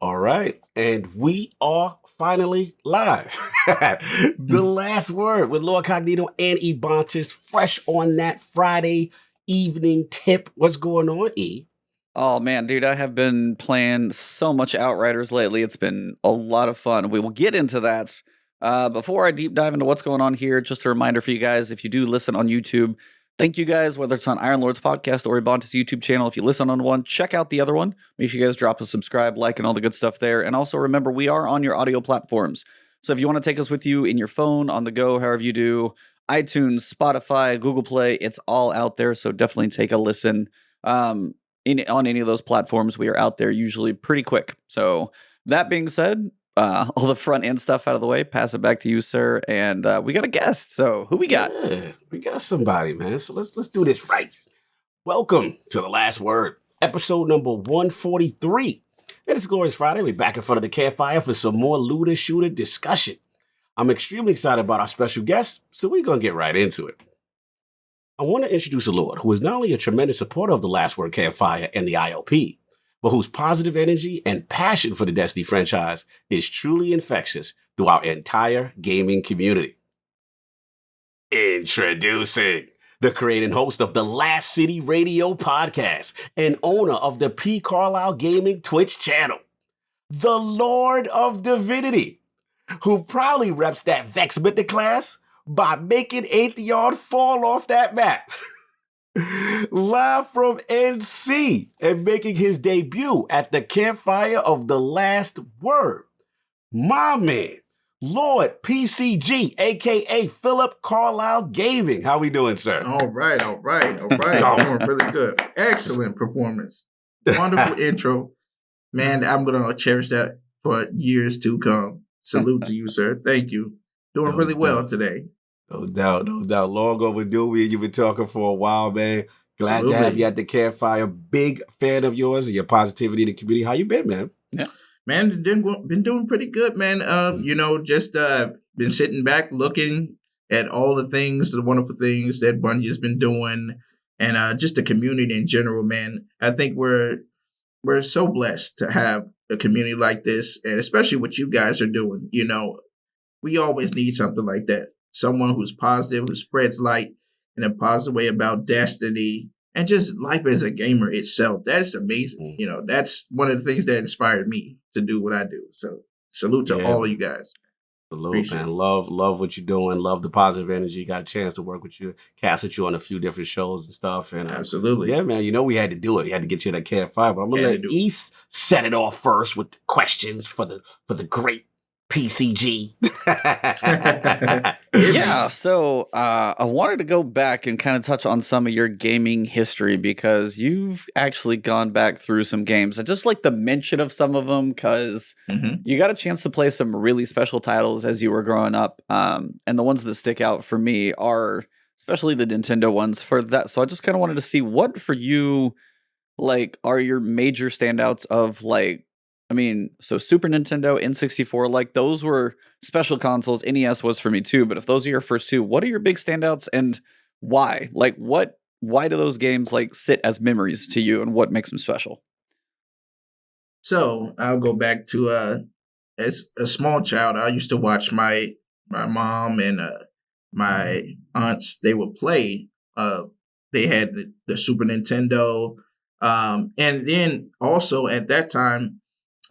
All right, and we are finally live. The last word with Lord Cognito and Ebontis, fresh on that Friday evening tip. What's going on, E? Oh man, dude, I have been playing so much Outriders lately. It's been a lot of fun. We will get into that. Before I deep dive into what's going on here, just a reminder for you guys, if you do listen on YouTube, thank you guys, whether it's on Iron Lord's podcast or Ebontis YouTube channel. If you listen on one, check out the other one. Make sure you guys drop a subscribe, like, and all the good stuff there. And also remember, we are on your audio platforms. So if you want to take us with you in your phone, on the go, however you do, iTunes, Spotify, Google Play, it's all out there. So definitely take a listen. On any of those platforms, we are out there usually pretty quick. So that being said, all the front end stuff out of the way, pass it back to you, sir. And we got a guest. So who we got? Yeah, we got somebody, man. So let's do this right. Welcome to The Last Word, episode number 143. And it's Glorious Friday. We're back in front of the campfire for some more looter shooter discussion. I'm extremely excited about our special guest, so we're going to get right into it. I want to introduce a Lord who is not only a tremendous supporter of the Last Word Campfire and the ILP, but whose positive energy and passion for the Destiny franchise is truly infectious through our entire gaming community. Introducing the creator and host of the Last City Radio podcast and owner of the PCarlyleGaming Twitch channel, the Lord of Divinity, who proudly reps that Vex Mythic class by making Atheon fall off that map. Live from NC and making his debut at the campfire of the Last Word, my man, Lord PCG, aka Philip Carlyle Gaming. How we doing, sir? All right. Doing really good. Excellent performance. Wonderful intro. Man, I'm going to cherish that for years to come. Salute to you, sir. Thank you. Doing really well today. No doubt. Long overdue. You've been talking for a while, man. Glad to have you at the campfire. Big fan of yours and your positivity in the community. How you been, man? Yeah. Man, been doing pretty good, man. Just been sitting back looking at all the wonderful things that Bungie's been doing, and just the community in general, man. I think we're so blessed to have a community like this, and especially what you guys are doing. You know, we always need something like that. Someone who's positive, who spreads light in a positive way about Destiny and just life as a gamer itself. That is amazing. You know, that's one of the things that inspired me to do what I do. So salute to all of you guys. Salute, man. Love what you're doing. Love the positive energy. Got a chance to work with you, cast with you on a few different shows and stuff. And absolutely. Yeah, man. You know, we had to do it. We had to get you that campfire. But I'm going to let East set it off first with the questions for the great PCG. Yeah, so I wanted to go back and kind of touch on some of your gaming history because you've actually gone back through some games. I just like the mention of some of them because you got a chance to play some really special titles as you were growing up. And the ones that stick out for me are especially the Nintendo ones for that. So I just kind of wanted to see what for you, like, are your major standouts of so Super Nintendo, N64, like those were special consoles. NES was for me too, but if those are your first two, what are your big standouts and why? Like why do those games like sit as memories to you and what makes them special? So I'll go back to as a small child, I used to watch my mom and my aunts. They would play. They had the Super Nintendo, and then also at that time,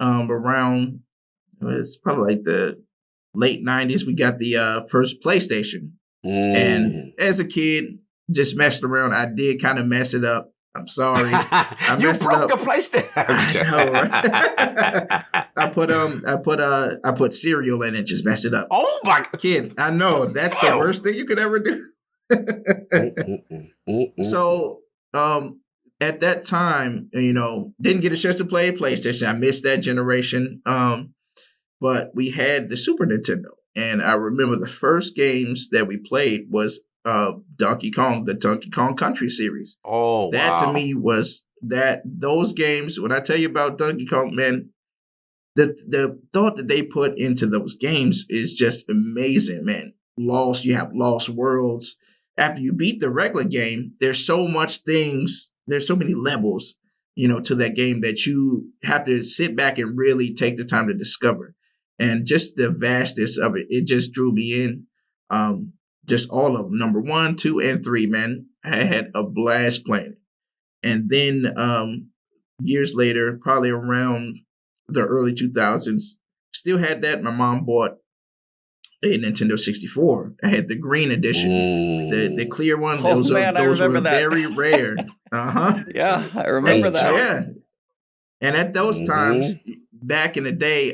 around it's probably like the late 90s, we got the first PlayStation. And as a kid, just messed around. I did kind of mess it up. I'm sorry. I you messed broke it up. the PlayStation. I know, right? I put cereal in it, just mess it up. Oh my kid! I know that's the worst thing you could ever do. So, at that time, didn't get a chance to play PlayStation. I missed that generation. But we had the Super Nintendo, and I remember the first games that we played was Donkey Kong, the Donkey Kong Country series. Oh, that to me was those games. When I tell you about Donkey Kong, man, the thought that they put into those games is just amazing, man. You have Lost Worlds. After you beat the regular game, there's so much things. There's so many levels to that game that you have to sit back and really take the time to discover. And just the vastness of it, it just drew me in. Just all of them, number 1, 2, and 3, man. I had a blast playing it. And then years later, probably around the early 2000s, still had that. My mom bought a Nintendo 64. I had the green edition, the clear one. Oh, those man, I those remember were that. very rare. Yeah, I remember that. Yeah. And at those times, back in the day,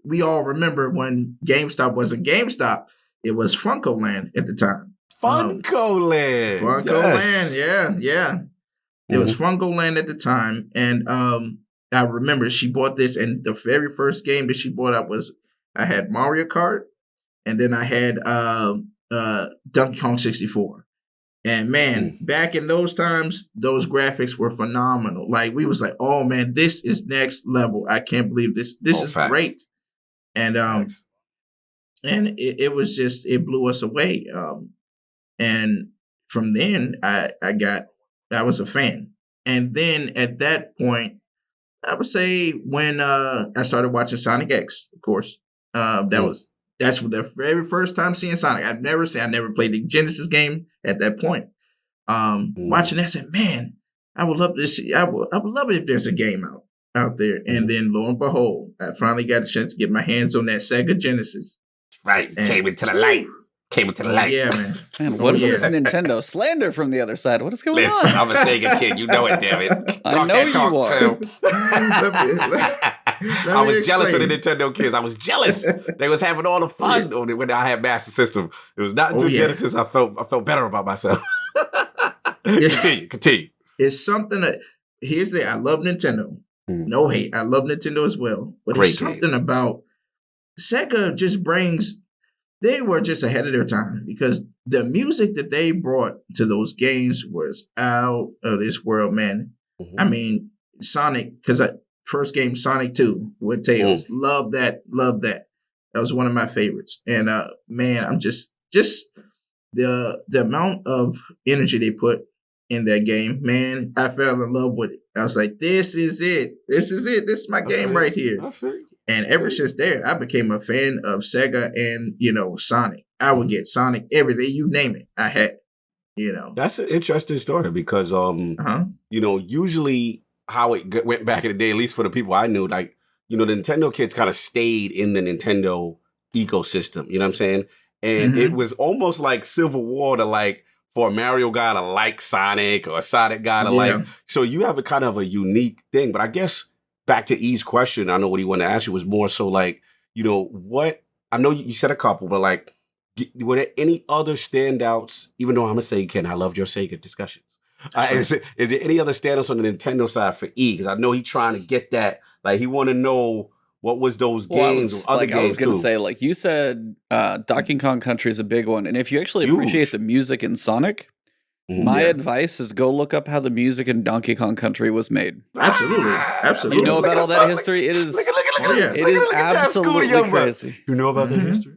we all remember when GameStop wasn't GameStop. It was Funko Land at the time. Funko Land. Funko Land, yeah. It was Funko Land at the time. And I remember she bought this, and the very first game that she bought up was, I had Mario Kart, and then I had Donkey Kong 64. And man, back in those times, those graphics were phenomenal. Like, we was like, oh man, this is next level. I can't believe this. This is great. And and it was just, it blew us away. And from then I was a fan. And then at that point, I would say when I started watching Sonic X, of course, that's the very first time seeing Sonic. I never played the Genesis game at that point. Watching that, I said, man, I would love to see. I would love it if there's a game out there. And then lo and behold, I finally got a chance to get my hands on that Sega Genesis. Right, and came into the light. Yeah, man. Man, what is this Nintendo slander from the other side? What is going on? I'm a Sega kid. You know it, damn it. I know you are. I was jealous of the Nintendo kids. I was jealous. They was having all the fun when I had Master System. It was not until Genesis I felt better about myself. Continue. It's something that, I love Nintendo. No hate. I love Nintendo as well. But there's something about Sega just brings, they were just ahead of their time, because the music that they brought to those games was out of this world, man. I mean, Sonic, because first game, Sonic 2 with Tails. Love that. That was one of my favorites. And man, I'm just the amount of energy they put in that game, man, I fell in love with it. I was like, this is it. This is my game right here. And ever since there, I became a fan of Sega and, Sonic. I would get Sonic everything, you name it, I had, That's an interesting story because, usually how it went back in the day, at least for the people I knew, like, the Nintendo kids kind of stayed in the Nintendo ecosystem, you know what I'm saying? And it was almost like Civil War to like, for a Mario guy to like Sonic or a Sonic guy to like, so you have a kind of a unique thing. But I guess back to E's question, I know what he wanted to ask you was more so like, what, I know you said a couple, but like, were there any other standouts, even though I'm a Sega kid, I loved your Sega discussions. Is there any other standouts on the Nintendo side for E? Because I know he's trying to get that, like he want to know what was those games or other games I was going to say, like you said, Donkey Kong Country is a big one. And if you actually appreciate the music in Sonic, my advice is go look up how the music in Donkey Kong Country was made. Absolutely. You know about all that history? It is absolutely crazy. You know about that history?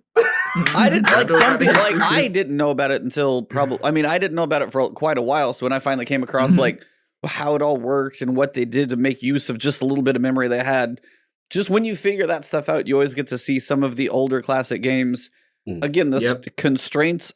I didn't like some people. Like I didn't know about it until probably. I mean, I didn't know about it for quite a while. So when I finally came across like how it all worked and what they did to make use of just a little bit of memory they had, just when you figure that stuff out, you always get to see some of the older classic games. Again, the constraints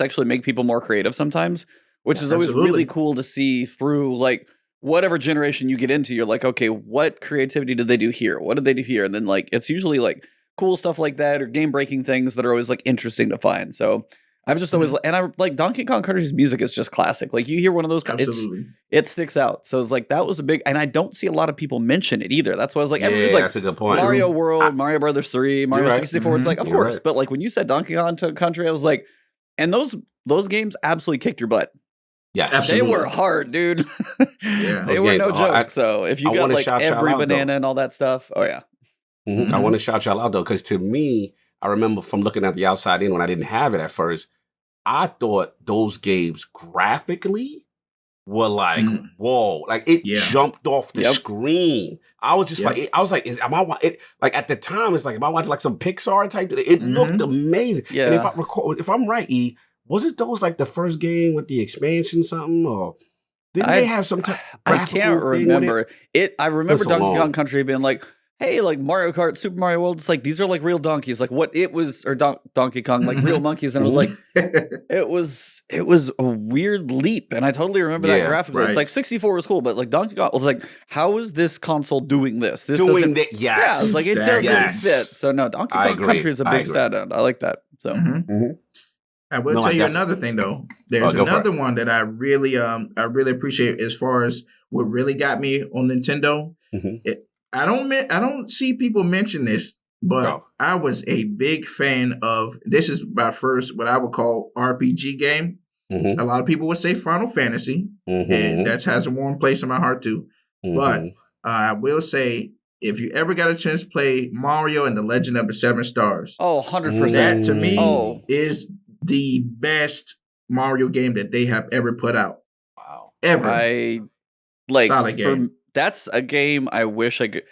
actually make people more creative sometimes, which is always really cool to see through. Like whatever generation you get into, you're like, okay, what creativity did they do here? What did they do here? And then like it's usually like cool stuff like that or game breaking things that are always like interesting to find. So I've just always and I like Donkey Kong Country's music is just classic. Like you hear one of those, it sticks out. So it's like that was a big, and I don't see a lot of people mention it either. That's why I was like, everybody's like, that's a good point. Mario World, Mario Brothers 3, Mario 64. It's like, of course, but like when you said Donkey Kong Country, I was like, and those games absolutely kicked your butt. Yes, absolutely. They were hard, dude. They were no joke. So if you got like every banana and all that stuff, I want to shout y'all out though, because to me, I remember from looking at the outside in when I didn't have it at first, I thought those games graphically were like, whoa, like it jumped off the screen. I was just like, am I like at the time, it's like, am I watching like some Pixar type? It looked amazing. Yeah. And if I'm right, E, was it those like the first game with the expansion something or? Didn't they have some type I can't remember it. I remember so Donkey long. Kong Country being like, hey, like Mario Kart, Super Mario World, it's like these are like real donkeys. Like what it was, or Donkey Kong, like real monkeys. And it was like, it was a weird leap. And I totally remember that graphically. It's like 64 was cool, but like Donkey Kong was like, how is this console doing this? This doesn't, that, yes. yeah, it's like it doesn't Yes. fit. So no, Donkey Kong Country is a big stat end. I like that. So I will tell you another thing though. There's another one that I really appreciate as far as what really got me on Nintendo. I don't see people mention this, but I was a big fan of, this is my first what I would call RPG game. A lot of people would say Final Fantasy, and that has a warm place in my heart too. But I will say, if you ever got a chance to play Mario and the Legend of the Seven Stars, 100%. That to me is the best Mario game that they have ever put out. Wow. Ever. I like solid game. That's a game I wish I could.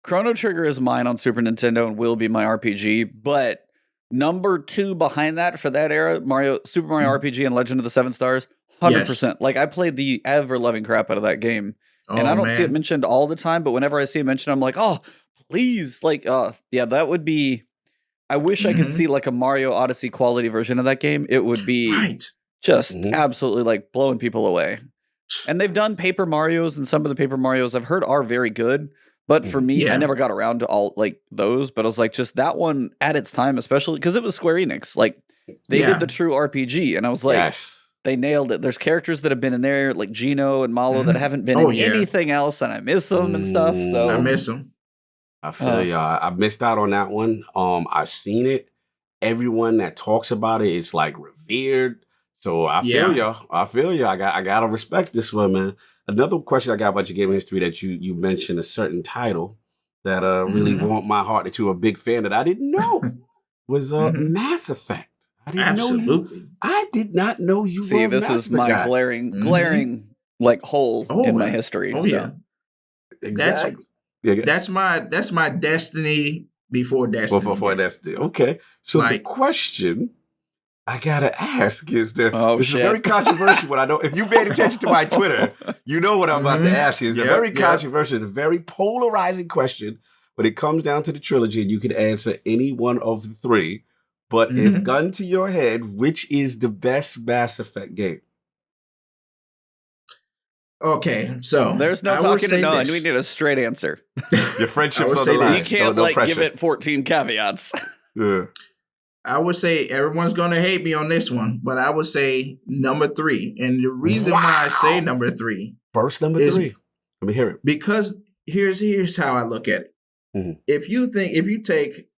Chrono Trigger is mine on Super Nintendo and will be my RPG, but number 2 behind that for that era, Super Mario RPG and Legend of the Seven Stars, 100%. Like I played the ever loving crap out of that game. And I don't see it mentioned all the time, but whenever I see it mentioned, I'm like, oh, please. Like, yeah, that would be, I wish I could see like a Mario Odyssey quality version of that game. It would be just absolutely like blowing people away. And they've done Paper Marios, and some of the Paper Marios I've heard are very good. But for me, I never got around to all like those. But I was like, just that one at its time, especially because it was Square Enix. Like they did the true RPG, and I was like, they nailed it. There's characters that have been in there, like Gino and Malo, that haven't been in anything else, and I miss them and stuff. So I miss them. I feel you. I missed out on that one. I've seen it. Everyone that talks about it is like revered. So I feel you. I feel you. I gotta respect this one, man. Another question I got about your gaming history, that you mentioned a certain title that really warmed my heart, that you were a big fan that I didn't know was Mass Effect. I didn't know you. I did not know you. See, this is my glaring like hole in my history. Exactly. That's my Destiny before Destiny. Before Destiny. Okay. So the question I gotta ask is this is a very controversial one. I know if you paid attention to my Twitter, you know what I'm about to ask you. It's a very controversial, it's a very polarizing question. When it comes down to the trilogy, and you can answer any one of the 3. But if gun to your head, which is the best Mass Effect game? Okay, so there's no talking to no, and we need a straight answer. Your friendship's on the line. You can't give it 14 caveats. I would say everyone's gonna hate me on this one, but I would say number 3. And the reason why I say number 3, first number 3. Let me hear it. Because here's how I look at it. If you take,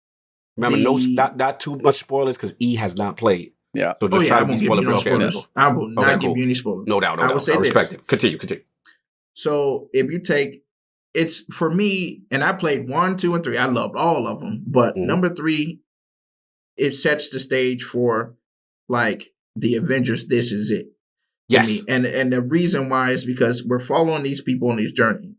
remember, not too much spoilers because E has not played. Yeah. So just try to be spoiler free. I will not give you any spoilers. No doubt. I respect it. Continue. So if you take, it's for me, and I played 1, 2, and 3. I loved all of them, but number 3, it sets the stage for like the Avengers. This is it to me, and the reason why is because we're following these people on this journey.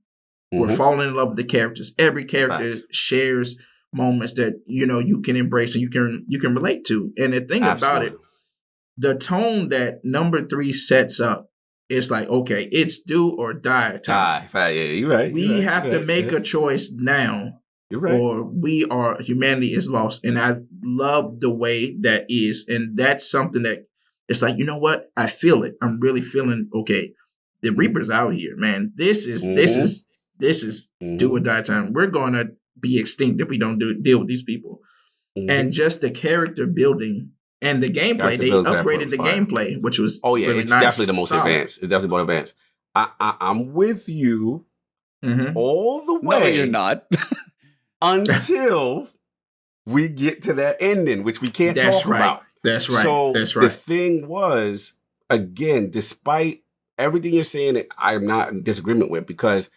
We're falling in love with the characters. Every character shares moments that you can embrace and you can relate to. And the thing about it, the tone that number 3 sets up, it's like, okay, it's do or die time. Yeah, you're right. We have to make a choice now. You're right. Or humanity is lost. And I love the way that is. And that's something that it's like, you know what? I feel it. I'm really feeling, okay, the Reaper's out here, man. This is do or die time. We're going to be extinct if we don't deal with these people. And just the character building and the gameplay, they upgraded the gameplay, which was really it's nice, definitely the most advanced. It's definitely more advanced. I'm with you all the way. No, you're not. Until we get to that ending, which we can't talk about. That's right. So the thing was, again, despite everything you're saying, that I'm not in disagreement with, because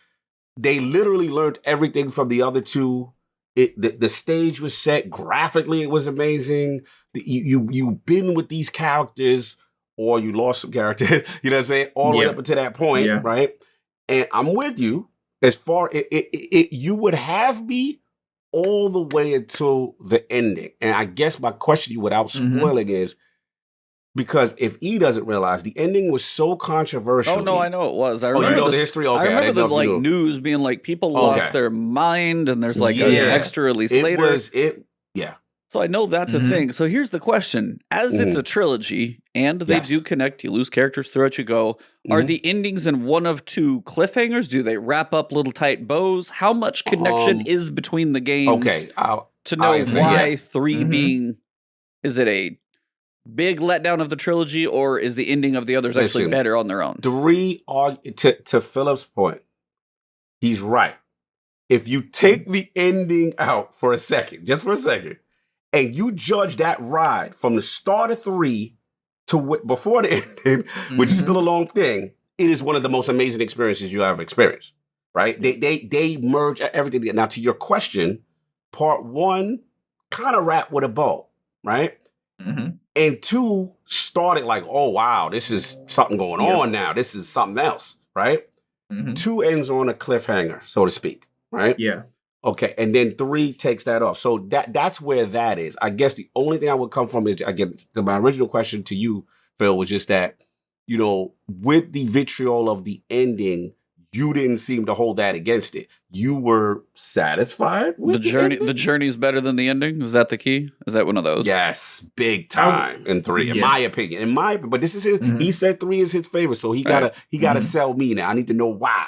they literally learned everything from the other 2. The stage was set graphically; it was amazing. You've been with these characters, or you lost some characters. You know what I'm saying? All the way up until that point, right? And I'm with you. As far you would have me all the way until the ending. And I guess my question to you, without spoiling, is Because if E doesn't realize, the ending was so controversial. Oh no, I know it was. I Oh, remember you know the history? Okay, I remember didn't the know if you knew. news being like people lost their mind, and there's like an extra release later. Yeah. So I know that's a thing. So here's the question: as it's a trilogy, and they do connect, you lose characters throughout you go. Are the endings in one of two cliffhangers? Do they wrap up little tight bows? How much connection is between the games? Okay, to know why 3 being is it a big letdown of the trilogy, or is the ending of the others actually better on their own? 3 are to Philip's point. He's right. If you take the ending out for a second, just for a second, and you judge that ride from the start of 3 to before the ending, which is still a long thing, it is one of the most amazing experiences you ever experienced. Right? They merge everything. Now, to your question, part 1 kind of wrapped with a bow, right? And 2 started like, oh wow, this is something going on now. This is something else, right? 2 ends on a cliffhanger, so to speak, right? Yeah. Okay, and then 3 takes that off. So that's where that is. I guess the only thing I would come from is, again, to my original question to you, Phil, was just that, you know, with the vitriol of the ending, you didn't seem to hold that against it. You were satisfied with the journey. The journey's better than the ending. Is that the key? Is that one of those? Yes, big time in 3, in my opinion. But this is his. He said 3 is his favorite, so he gotta sell me now. I need to know why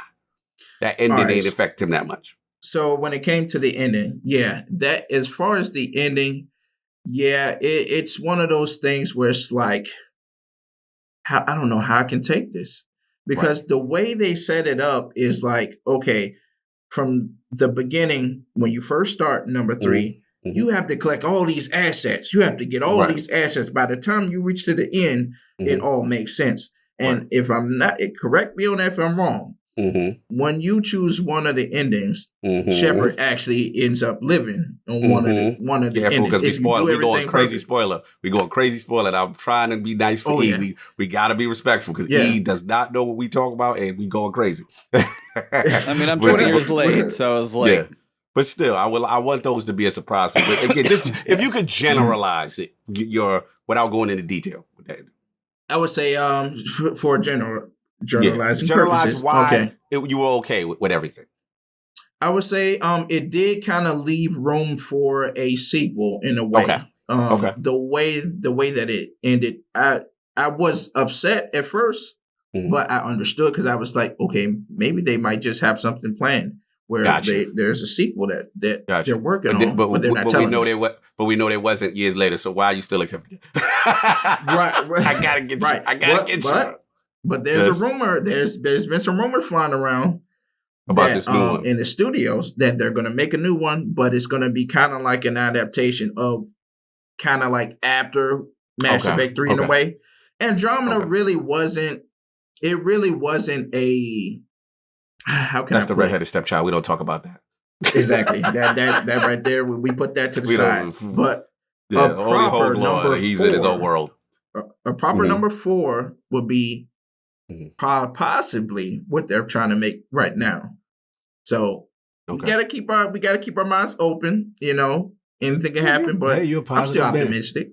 that ending didn't affect him that much. So when it came to the ending, that as far as the ending, it's one of those things where it's like, I don't know how I can take this. Because the way they set it up is like, okay, from the beginning, when you first start number 3, you have to collect all these assets. You have to get all these assets. By the time you reach to the end, it all makes sense. And if I'm not, correct me on that if I'm wrong. When you choose one of the endings, Shepard actually ends up living on one of the endings. Because we going crazy spoiler. We going crazy spoiler. And I'm trying to be nice for E. We got to be respectful because E does not know what we talk about, and we going crazy. I mean, I'm 20 years late, so I was like... Yeah. But still, I want those to be a surprise for me. Again, just if you could generalize it, without going into detail with that. I would say for generalizing purposes. Why you were okay with everything. I would say it did kind of leave room for a sequel in a way. The way that it ended, I was upset at first, but I understood because I was like, okay, maybe they might just have something planned where there's a sequel that they're working on, but they're not telling us. But we know there wasn't years later, so why are you still accepting it? I gotta get you. I gotta get you. But there's a rumor. There's been some rumors flying around about this new one in the studios that they're going to make a new one, but it's going to be kind of like an adaptation of kind of like after Mass Effect 3 in a way. Andromeda really wasn't. It really wasn't a. How can That's the redheaded stepchild. We don't talk about that. Exactly. that right there. We put that to the side. But a proper number 4. He's in his own world. A proper number 4 would be possibly what they're trying to make right now. So we gotta keep our minds open. You know, anything can happen. But I'm still optimistic.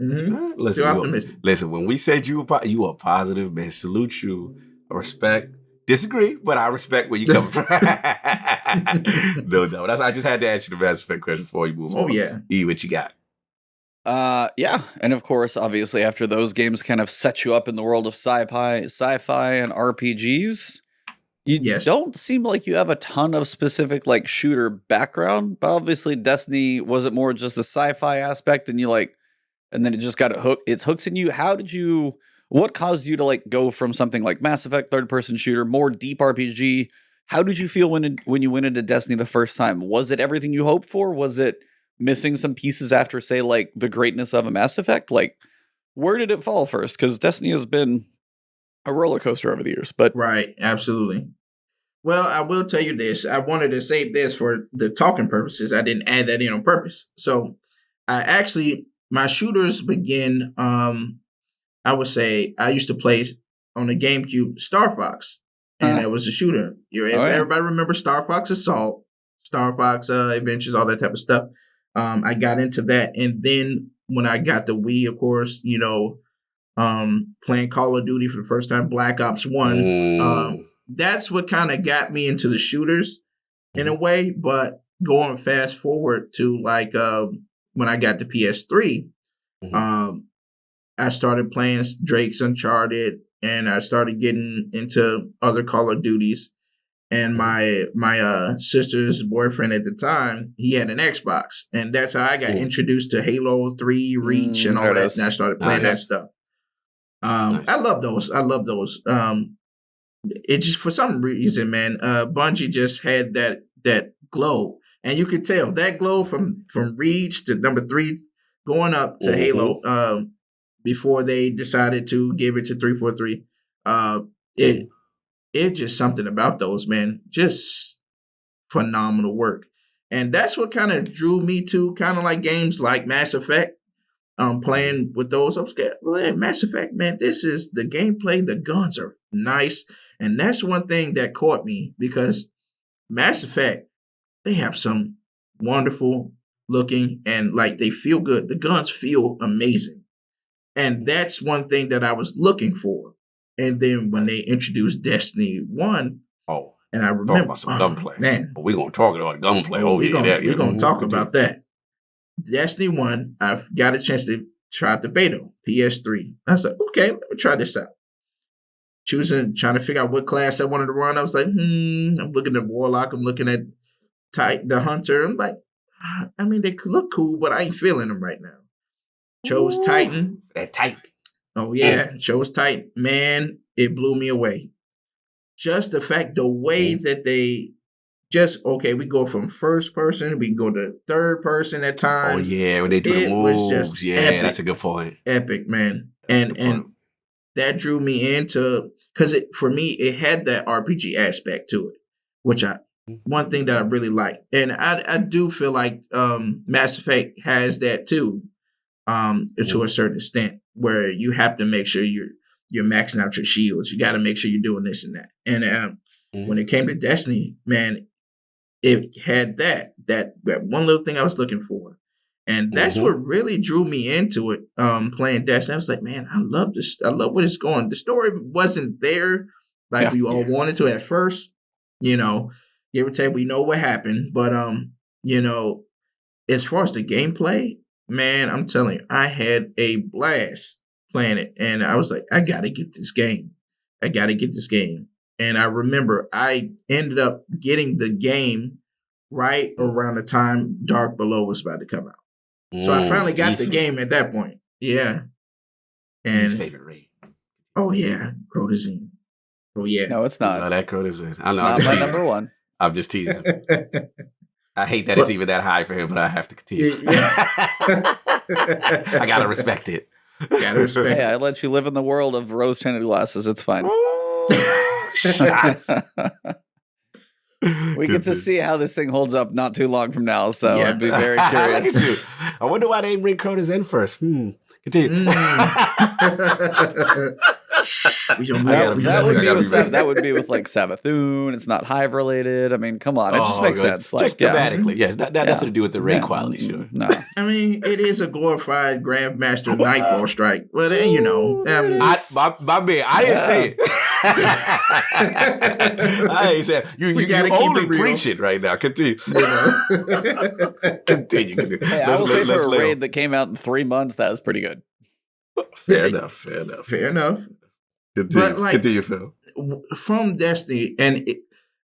Listen, when we said you were a positive man, salute you. I respect. Disagree, but I respect where you come from. No. I just had to ask you the Mass Effect question before you move on. E, what you got? And of course, obviously, after those games kind of set you up in the world of sci-fi and RPGs, you don't seem like you have a ton of specific like shooter background. But obviously, Destiny was it more just the sci-fi aspect, and and then it just got its hooks in you. What caused you to like go from something like Mass Effect, third-person shooter, more deep RPG? How did you feel when you went into Destiny the first time? Was it everything you hoped for? Was it missing some pieces after, say, like the greatness of a Mass Effect? Like, where did it fall first? Because Destiny has been a roller coaster over the years. But right, absolutely. Well, I will tell you this. I wanted to save this for the talking purposes. I didn't add that in on purpose. So, my shooters begin. I would say I used to play on the GameCube Star Fox, and it was a shooter. Everybody remember Star Fox Assault, Star Fox Adventures, all that type of stuff. I got into that, and then when I got the Wii, of course, playing Call of Duty for the first time, Black Ops 1. That's what kind of got me into the shooters in a way. But going fast forward to like when I got the PS3, I started playing Drake's Uncharted, and I started getting into other Call of Duties. And my sister's boyfriend at the time, he had an Xbox, and that's how I got introduced to Halo 3, Reach, and all that. And I started playing that stuff. I love those. It just, for some reason, man, Bungie just had that glow, and you could tell that glow from Reach to number 3 going up to Halo. Before they decided to give it to 343, it's just something about those, man. Just phenomenal work. And that's what kind of drew me to kind of like games like Mass Effect. Playing with those. I was scared. Well, Mass Effect, man, this is the gameplay. The guns are nice. And that's one thing that caught me, because Mass Effect, they have some wonderful looking, and like they feel good. The guns feel amazing. And that's one thing that I was looking for. And then when they introduced Destiny 1, and I remember, talk about some gunplay. Man, but we're gonna talk about gunplay. We're gonna talk about that. Destiny 1, I've got a chance to try the beta, PS3. I was like, okay, let me try this out. Trying to figure out what class I wanted to run. I was like, I'm looking at Warlock, I'm looking at the Hunter. I'm like, I mean, they look cool, but I ain't feeling them right now. Chose Titan. That Titan. Oh, yeah. Chose Titan. Man, it blew me away. Just the fact, the way that they we go from first person, we can go to third person at times. Oh, yeah, when they do the moves. Yeah, epic. That's a good point. Epic, man. And that drew me into, because for me, it had that RPG aspect to it, which one thing that I really like. And I do feel like Mass Effect has that too. To a certain extent, where you have to make sure you're maxing out your shields. You got to make sure you're doing this and that. And when it came to Destiny, man, it had that one little thing I was looking for, and that's what really drew me into it. Playing Destiny, I was like, man, I love this. I love where it's going. The story wasn't there like we all wanted to at first. Give or take, we know what happened, but as far as the gameplay, man, I'm telling you, I had a blast playing it. And I was like, I got to get this game. And I remember I ended up getting the game right around the time Dark Below was about to come out. So I finally got the game at that point. Yeah. And his favorite raid. Oh, yeah. Crotazine. Oh, yeah. No, it's not. No, that Crotazine. I know. Not my number one. I'm just teasing him. I hate that it's even that high for him, but I have to continue. I gotta respect it. Hey, I let you live in the world of rose-tinted glasses. It's fine. We get to see how this thing holds up not too long from now, so I'd be very curious. I wonder why they didn't bring Crotas in first. Continue. That would be with like Savathun. It's not Hive related. I mean, come on, it just makes sense. Just thematically, yes. Not nothing to do with the raid quality. Sure. No, I mean, it is a glorified Grandmaster Nightfall Strike, but my man, I didn't say it. I ain't saying you only preach it right now. Continue. Continue. Hey, I will say for a raid that came out in 3 months, that was pretty good. Fair enough. But like, continue, Phil. From Destiny, and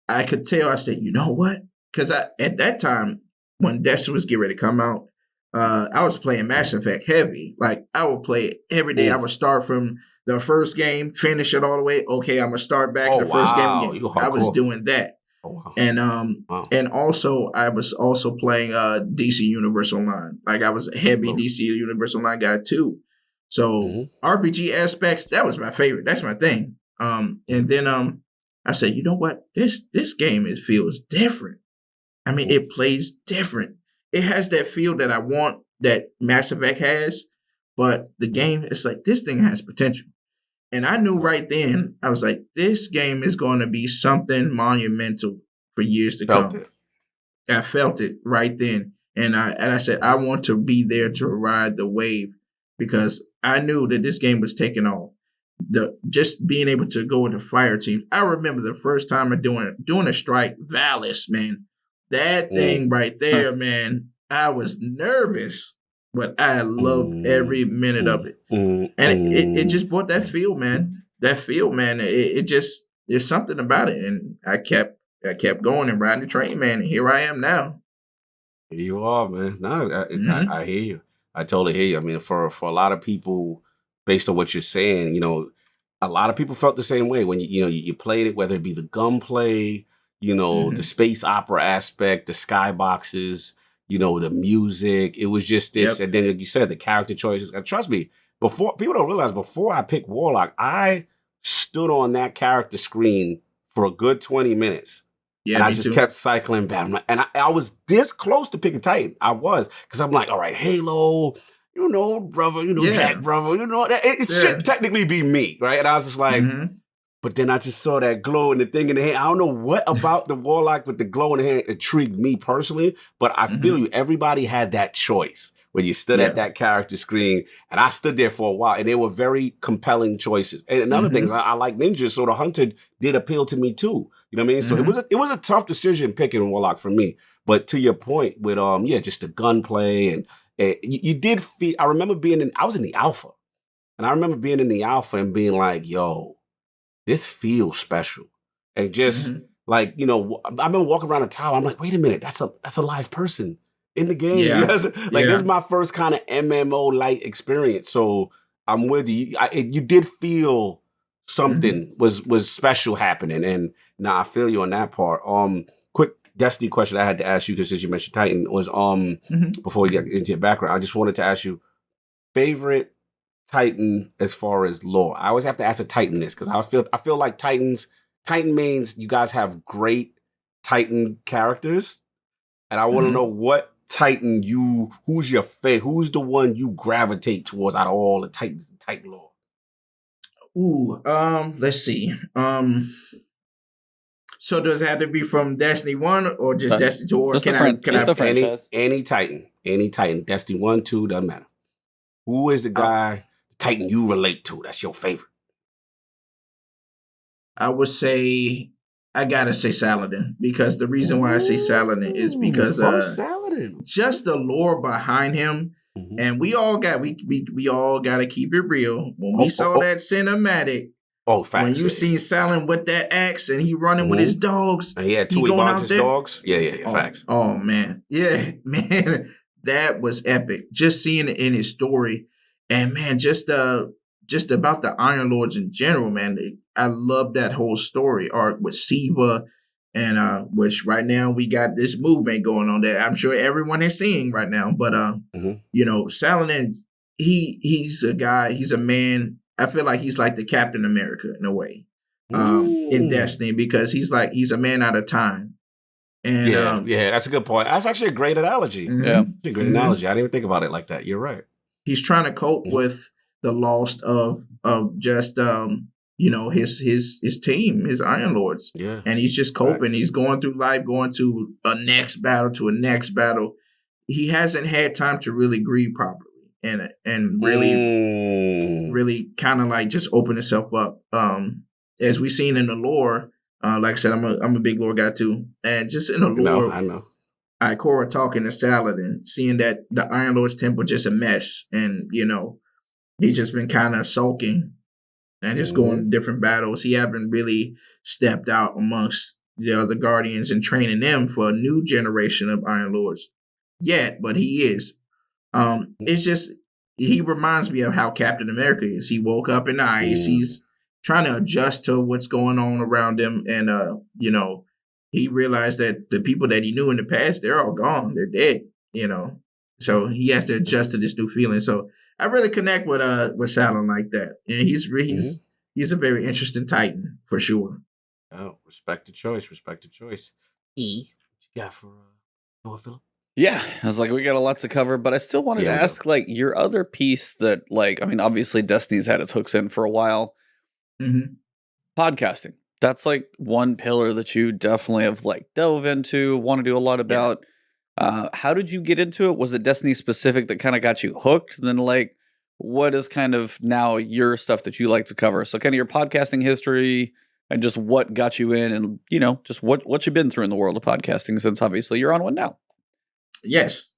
I could tell. I said, you know what? Because at that time when Destiny was getting ready to come out, I was playing Mass Effect heavy. Like I would play it every day. I would start from the first game, finish it all the way. Okay, I'm gonna start back in the first game again. I was doing that. Oh, wow. And also I was also playing DC Universe Online. Like I was a heavy DC Universe Online guy too. So RPG aspects, that was my favorite. That's my thing. And then I said, you know what? This game feels different. I mean, it plays different. It has that feel that I want that Mass Effect has, but the game, it's like this thing has potential. And I knew right then, I was like, this game is going to be something monumental for years to come. I felt it right then. And I said, I want to be there to ride the wave, because I knew that this game was taking off. Just being able to go into fire teams. I remember the first time of doing a strike, Valis, man. That thing right there, man. I was nervous, but I loved every minute of it. And it just brought that feel, man. That feel, man. It just there's something about it, and I kept going and riding the train, man. And here I am now. You are, man. No, I hear you. I totally hear you. I mean, for a lot of people, based on what you're saying, you know, a lot of people felt the same way when you played it, whether it be the gunplay, you know, the space opera aspect, the skyboxes, you know, the music. It was just this, and then like you said, the character choices. And trust me, before people don't realize, before I picked Warlock, I stood on that character screen for a good 20 minutes. Yeah, and I just kept cycling back. And I was this close to picking Titan. I was. Because I'm like, all right, Halo, you know, brother, you know, Jack, brother, you know, it should technically be me, right? And I was just like, but then I just saw that glow and the thing in the hand. I don't know what about the Warlock with the glow in the hand intrigued me personally, but I feel you. Everybody had that choice when you stood at that character screen, and I stood there for a while, and they were very compelling choices. And another thing is, I like ninjas, so the Hunter did appeal to me too. You know what I mean? So it was a tough decision picking Warlock for me. But to your point with just the gunplay and you did feel. I remember I was in the alpha, and I remember being in the alpha and being like, yo, this feels special, and just like, you know, I remember walking around the tower. I'm like, wait a minute, that's a live person in the game. Yeah. This is my first kind of MMO light experience. So I'm with you. You did feel something was special happening, and now I feel you on that part. Quick Destiny question I had to ask you, because since you mentioned Titan, was before we get into your background, I just wanted to ask you favorite Titan as far as lore. I always have to ask a Titan this, because I feel like Titan means you guys have great Titan characters, and I want to know what Titan who's your favorite, who's the one you gravitate towards out of all the Titans in Titan lore. Ooh, let's see. So does it have to be from Destiny 1 or just Destiny 2? Or can I franchise? Any Titan, Destiny 1, 2, doesn't matter. Who is the guy, Titan you relate to? That's your favorite. I would say I gotta say Saladin, because the reason why I say Saladin is because Saladin. Just the lore behind him. And we all got to keep it real. When we saw that cinematic, facts, when you seen Saladin with that axe and he running with his dogs, and he had two his dogs. Yeah, facts. Oh man, yeah, man, that was epic. Just seeing it in his story, and man, just about the Iron Lords in general, man. I love that whole story arc with Siva. And which right now we got this movement going on that I'm sure everyone is seeing right now. But you know, Saladin, he's a guy, he's a man. I feel like he's like the Captain America in a way, in Destiny, because he's a man out of time. And that's a good point. That's actually a great analogy. Yeah, a great analogy. I didn't even think about it like that. You're right. He's trying to cope with the loss of just you know, his team, his Iron Lords. Yeah. And he's just coping. He's going through life, going to a next battle. He hasn't had time to really grieve properly and really kind of like just open himself up. As we've seen in the lore, like I said, I'm a big lore guy too. And just in the lore, I know. Ikora talking to Saladin, seeing that the Iron Lord's temple just a mess, and you know, he's just been kind of sulking and just going to different battles. He haven't really stepped out amongst the other Guardians and training them for a new generation of Iron Lords yet, but he is. It's just, he reminds me of how Captain America is. He woke up in the ice. He's trying to adjust to what's going on around him. And, you know, he realized that the people that he knew in the past, they're all gone. They're dead, you know. So he has to adjust to this new feeling. So I really connect with Saladin like that. And he's a very interesting Titan for sure. Oh, respect the choice. What you got for Noah Phillip? Yeah, I was like, we got a lot to cover, but I still wanted to ask, like, your other piece that, like, I mean, obviously Destiny's had its hooks in for a while. Podcasting. That's like one pillar that you definitely have like dove into, want to do a lot about. How did you get into it? Was it Destiny specific that kind of got you hooked? And then like, what is kind of now your stuff that you like to cover? So kind of your podcasting history and just what got you in, and just what you've been through in the world of podcasting, since obviously you're on one now. Yes.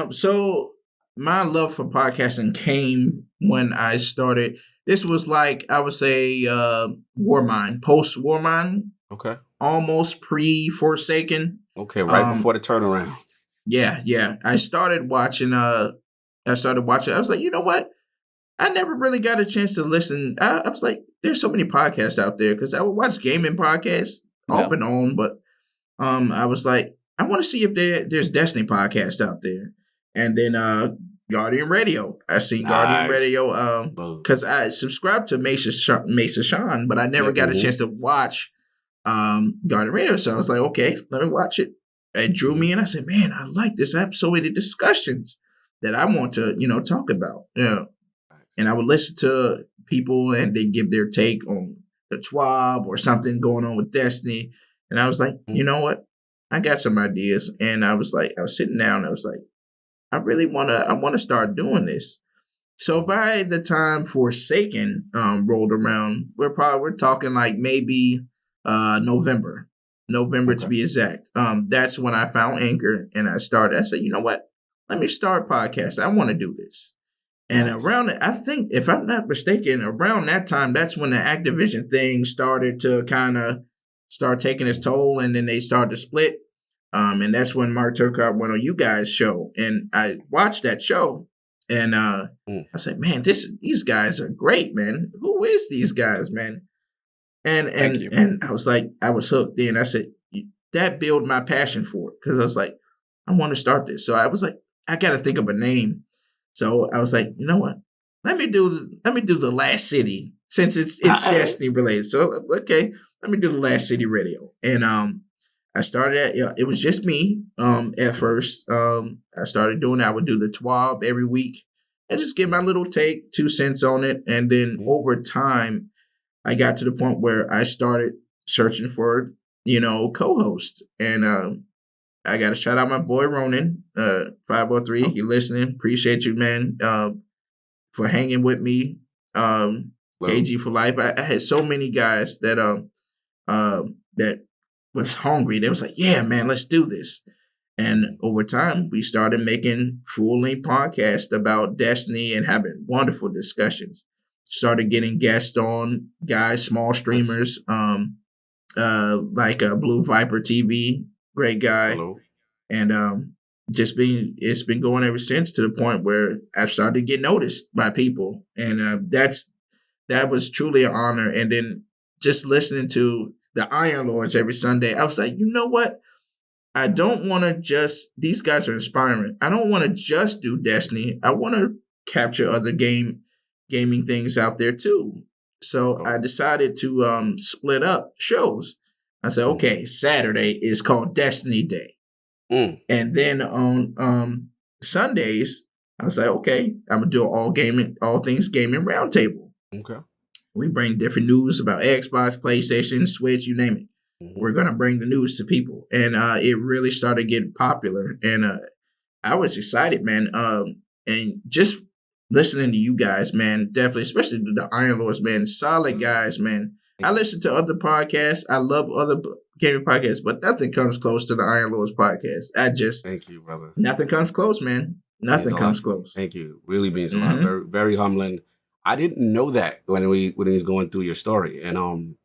So my love for podcasting came when I started. This was like, I would say, Warmind, post Warmind, Okay. almost pre Forsaken. Okay, right before the turnaround. Yeah. I started watching. I was like, you know what? I never really got a chance to listen. I was like, there's so many podcasts out there, because I would watch gaming podcasts off and on, but I was like, I want to see if there's Destiny podcasts out there. And then Guardian Radio. I see Guardian Radio because I subscribed to Mesa Shaun, but I never got a chance to watch Guardian Radio. So I was like, okay, let me watch it. It drew me in. I said, man, I like this. I have so many discussions that I want to, talk about. Yeah. And I would listen to people and they give their take on the TWAB or something going on with Destiny. And I was like, you know what? I got some ideas. And I was sitting down and I was like, I want to start doing this. So by the time Forsaken rolled around, we're talking like maybe November to be exact. That's when I found Anchor and I started. I said, you know what? Let me start a podcast. I want to do this. And around it, I think, if I'm not mistaken, around that time, that's when the Activision thing started to kind of start taking its toll, and then they started to split. And that's when Mark Turcotte went on you guys' show, and I watched that show, and I said, man, these guys are great, man. Who is these guys, man? And I was like, I was hooked. Then I said, that built my passion for it, because I was like, I want to start this. So I was like, I got to think of a name. So I was like, you know what? Let me do the Last City, since it's Destiny related. So okay, let me do the Last City Radio. And I started it was just me at first. I started doing it. I would do the TWAB every week and just give my little take, 2 cents on it. And then over time, I got to the point where I started searching for, co-host. And I got to shout out my boy Ronan, 503. You listening? Appreciate you, man, for hanging with me. KG for life. I had so many guys that was hungry. They was like, yeah, man, let's do this. And over time, we started making full-length podcasts about Destiny and having wonderful discussions. Started getting guests on, guys, small streamers, like Blue Viper TV. Great guy. Hello. And it's been going ever since, to the point where I've started to get noticed by people. And that was truly an honor. And then just listening to the Iron Lords every Sunday, I was like, you know what? I don't want to these guys are inspiring. I don't want to just do Destiny. I want to capture other gaming things out there too. So I decided to split up shows. I said, okay, Saturday is called Destiny Day. And then on Sundays, I was like, okay, I'm going to do all things gaming roundtable. Okay. We bring different news about Xbox, PlayStation, Switch, you name it. We're going to bring the news to people. And it really started getting popular. And I was excited, man. And just listening to you guys, man, definitely, especially the Iron Lords, man, solid guys, man. I listen to other podcasts. I love other gaming podcasts, but nothing comes close to the Iron Lords podcast. Thank you, brother. Nothing comes close, man. Nothing comes close. Thank you. Really means a lot. Very, very humbling. I didn't know that when he was going through your story, and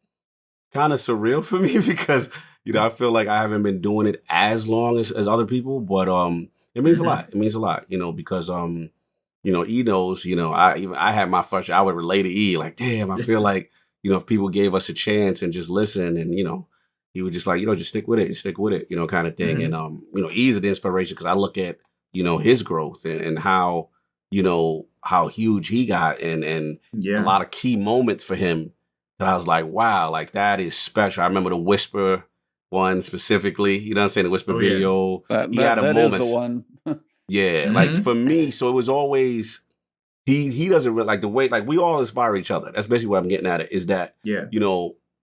kind of surreal for me, because I feel like I haven't been doing it as long as other people, but it means a lot. It means a lot, because E knows, I had my first. I would relate to E, like, damn, I feel like if people gave us a chance and just listen, and he would just like, just stick with it, kind of thing. And E's an inspiration, because I look at his growth and how how huge he got, and a lot of key moments for him that I was like, wow, like that is special. I remember the Whisper one specifically, you know what I'm saying? The Whisper video. He had a moment. That is the one. Yeah, like for me, so it was always, he doesn't really, like the way, like we all inspire each other. That's basically what I'm getting at it, is that,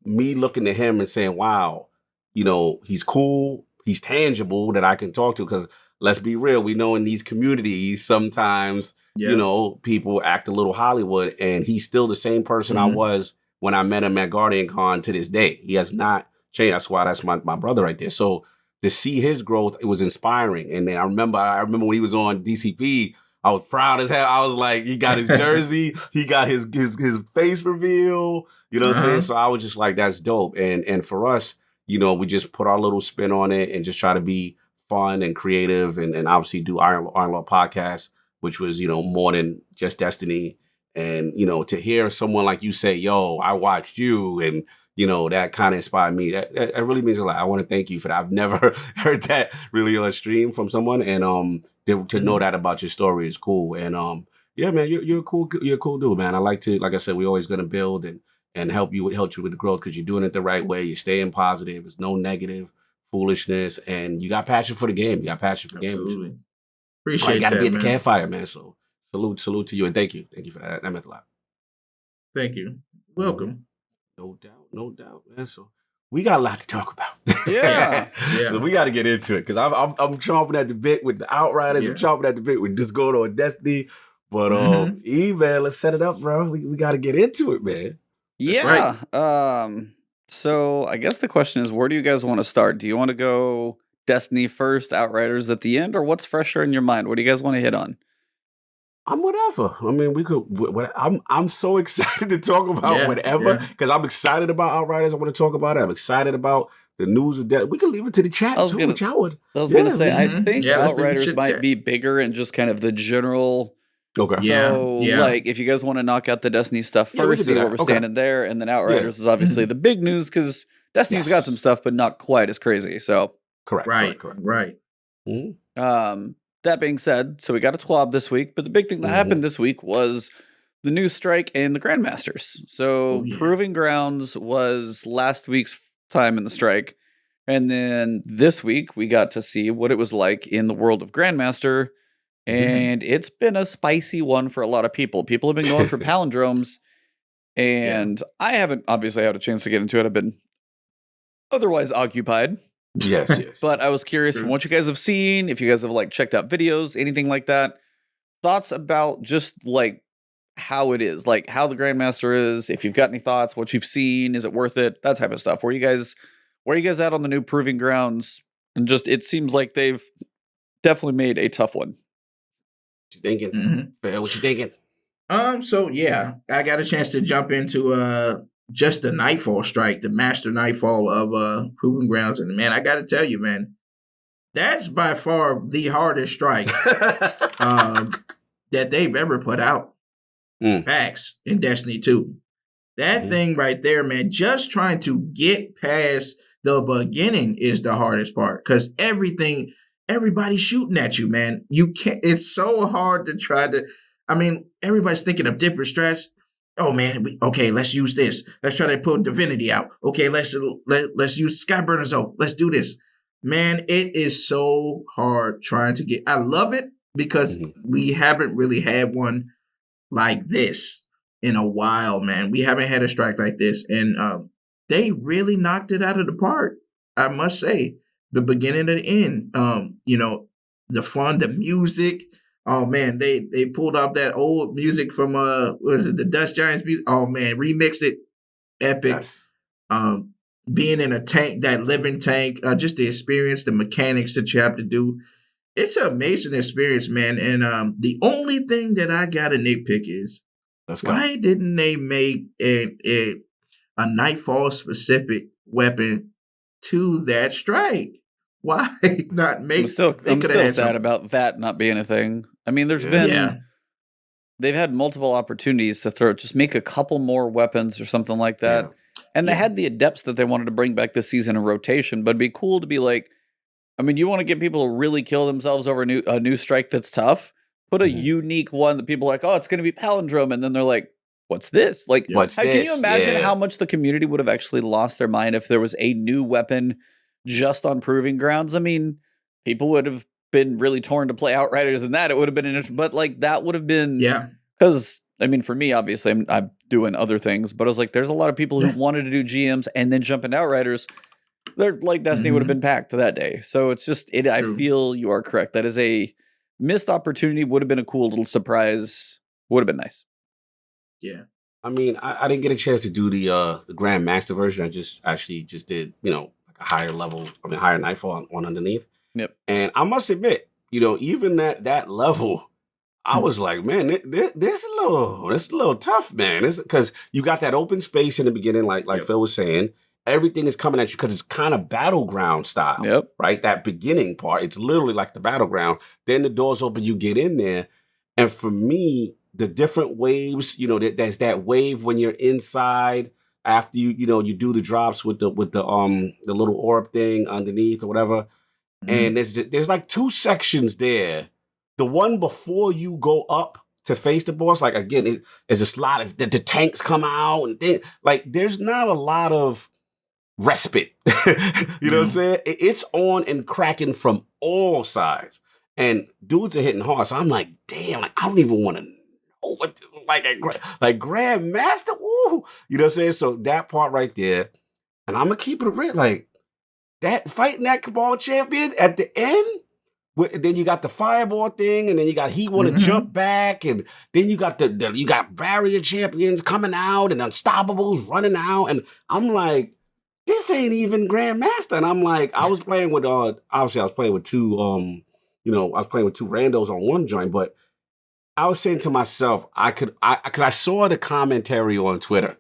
me looking at him and saying, wow, he's cool, he's tangible that I can talk to, because let's be real. We know in these communities sometimes, you know, people act a little Hollywood, and he's still the same person I was when I met him at Guardian Con to this day. He has not changed. That's why that's my brother right there. So to see his growth, it was inspiring. And then I remember when he was on DCP, I was proud as hell. I was like, he got his jersey, he got his face reveal, you know what I'm saying? So I was just like, that's dope. And for us, you know, we just put our little spin on it and just try to be fun and creative and obviously do Iron Law podcast, which was, you know, more than just Destiny. And, you know, to hear someone like you say, yo, I watched you, and, you know, that kind of inspired me. That really means a lot. I want to thank you for that. I've never heard that really on a stream from someone. And to know that about your story is cool. And yeah, man, you're a cool dude, man. I like I said, we're always gonna build and help you with the growth, because you're doing it the right way. You're staying positive. There's no negative foolishness, and you got passion for the game. You got passion for Absolutely. gaming. Appreciate you got to that, be at the man. campfire, man. So salute to you, and thank you for that. That meant a lot. Thank you. Welcome. No doubt, man. So we got a lot to talk about. Yeah. So we got to get into it, because I'm chomping at the bit with the Outriders. I'm chomping at the bit with just going on Destiny. But man, let's set it up, bro. We got to get into it, man. Yeah. Right. So I guess the question is, where do you guys want to start? Do you want to go Destiny first, Outriders at the end, or what's fresher in your mind? What do you guys want to hit on? I'm whatever. I mean, we could. I'm so excited to talk about whatever, because I'm excited about Outriders. I want to talk about it. I'm excited about the news of that. We could leave it to the chat too. I was gonna say, I think Outriders might be bigger and just kind of the general. Okay. So, like, if you guys want to knock out the Destiny stuff first, see where we're standing there, and then Outriders is obviously the big news, because Destiny's got some stuff, but not quite as crazy. So, correct. That being said, so we got a TWAB this week, but the big thing that happened this week was the new strike and the Grandmasters. So, Proving Grounds was last week's time in the strike, and then this week we got to see what it was like in the world of Grandmaster. And it's been a spicy one for a lot of people. People have been going for palindromes, and I haven't obviously had a chance to get into it. I've been otherwise occupied. Yes. But I was curious from what you guys have seen, if you guys have like checked out videos, anything like that. Thoughts about just like how it is, like how the Grandmaster is. If you've got any thoughts, what you've seen, is it worth it? That type of stuff. Where are you guys at on the new Proving Grounds? And just, it seems like they've definitely made a tough one. What you thinking? What you thinking? So I got a chance to jump into just the Nightfall strike, the Master Nightfall of Proving Grounds, and man, I got to tell you, man, that's by far the hardest strike that they've ever put out. Facts in Destiny 2. That thing right there, man, just trying to get past the beginning is the hardest part, because everybody's shooting at you, man. You can't. It's so hard to try to. I mean, everybody's thinking of different strats. Oh man, okay, let's use this. Let's try to pull Divinity out. Okay, let's use Skyburner Zone. Let's do this. Man, it is so hard trying to get. I love it because we haven't really had one like this in a while, man. We haven't had a strike like this, and they really knocked it out of the park. I must say, the beginning and the end. You know, the fun, the music. Oh man, they pulled off that old music from was it the Dust Giants music? Oh man, remixed it, epic. Yes. Being in a tank, that living tank, just the experience, the mechanics that you have to do. It's an amazing experience, man. And the only thing that I got to nitpick is why didn't they make a Nightfall specific weapon to that strike? Why not make? I'm still sad about that not being a thing. I mean, there's been they've had multiple opportunities to just make a couple more weapons or something like that. And they had the Adepts that they wanted to bring back this season in rotation, but it'd be cool to be like, I mean, you want to get people to really kill themselves over a new strike that's tough? Put a unique one that people are like, oh, it's going to be Palindrome, and then they're like, what's this? Like, can you imagine how much the community would have actually lost their mind if there was a new weapon just on Proving Grounds? I mean, people would have been really torn to play Outriders and that. It would have been interesting, but like that would have been because I mean, for me, obviously, I'm doing other things, but I was like, there's a lot of people who wanted to do GMs and then jump into Outriders. Destiny would have been packed to that day. So it's just I True. feel you are correct. That is a missed opportunity. Would have been a cool little surprise. Would have been nice. Yeah. I mean, I didn't get a chance to do the Grand Master version. I just did, like a higher level, higher Nightfall on underneath. Yep. And I must admit, even that level, I was like, man, this is a little tough, man. It's because you got that open space in the beginning, like Phil was saying. Everything is coming at you because it's kind of battleground style. Yep. Right? That beginning part, it's literally like the battleground. Then the doors open, you get in there. And for me, the different waves, there's that wave when you're inside after you do the drops with the little orb thing underneath or whatever. And there's like 2 sections there. The one before you go up to face the boss, like again, there's a slot. The tanks come out and there's not a lot of respite. You know what I'm saying? It's on and cracking from all sides, and dudes are hitting hard. So I'm like, damn, I don't even want to know what this is like Grand Master. Woo, you know what I'm saying? So that part right there, and I'm gonna keep it real, like that fighting that Cabal champion at the end. Then you got the fireball thing, and then you got he want to jump back, and then you got you got barrier champions coming out and unstoppables running out, and I'm like, this ain't even Grandmaster. And I'm like, I was playing with obviously I was playing with 2 I was playing with 2 randos on one joint, but I was saying to myself, because I saw the commentary on Twitter,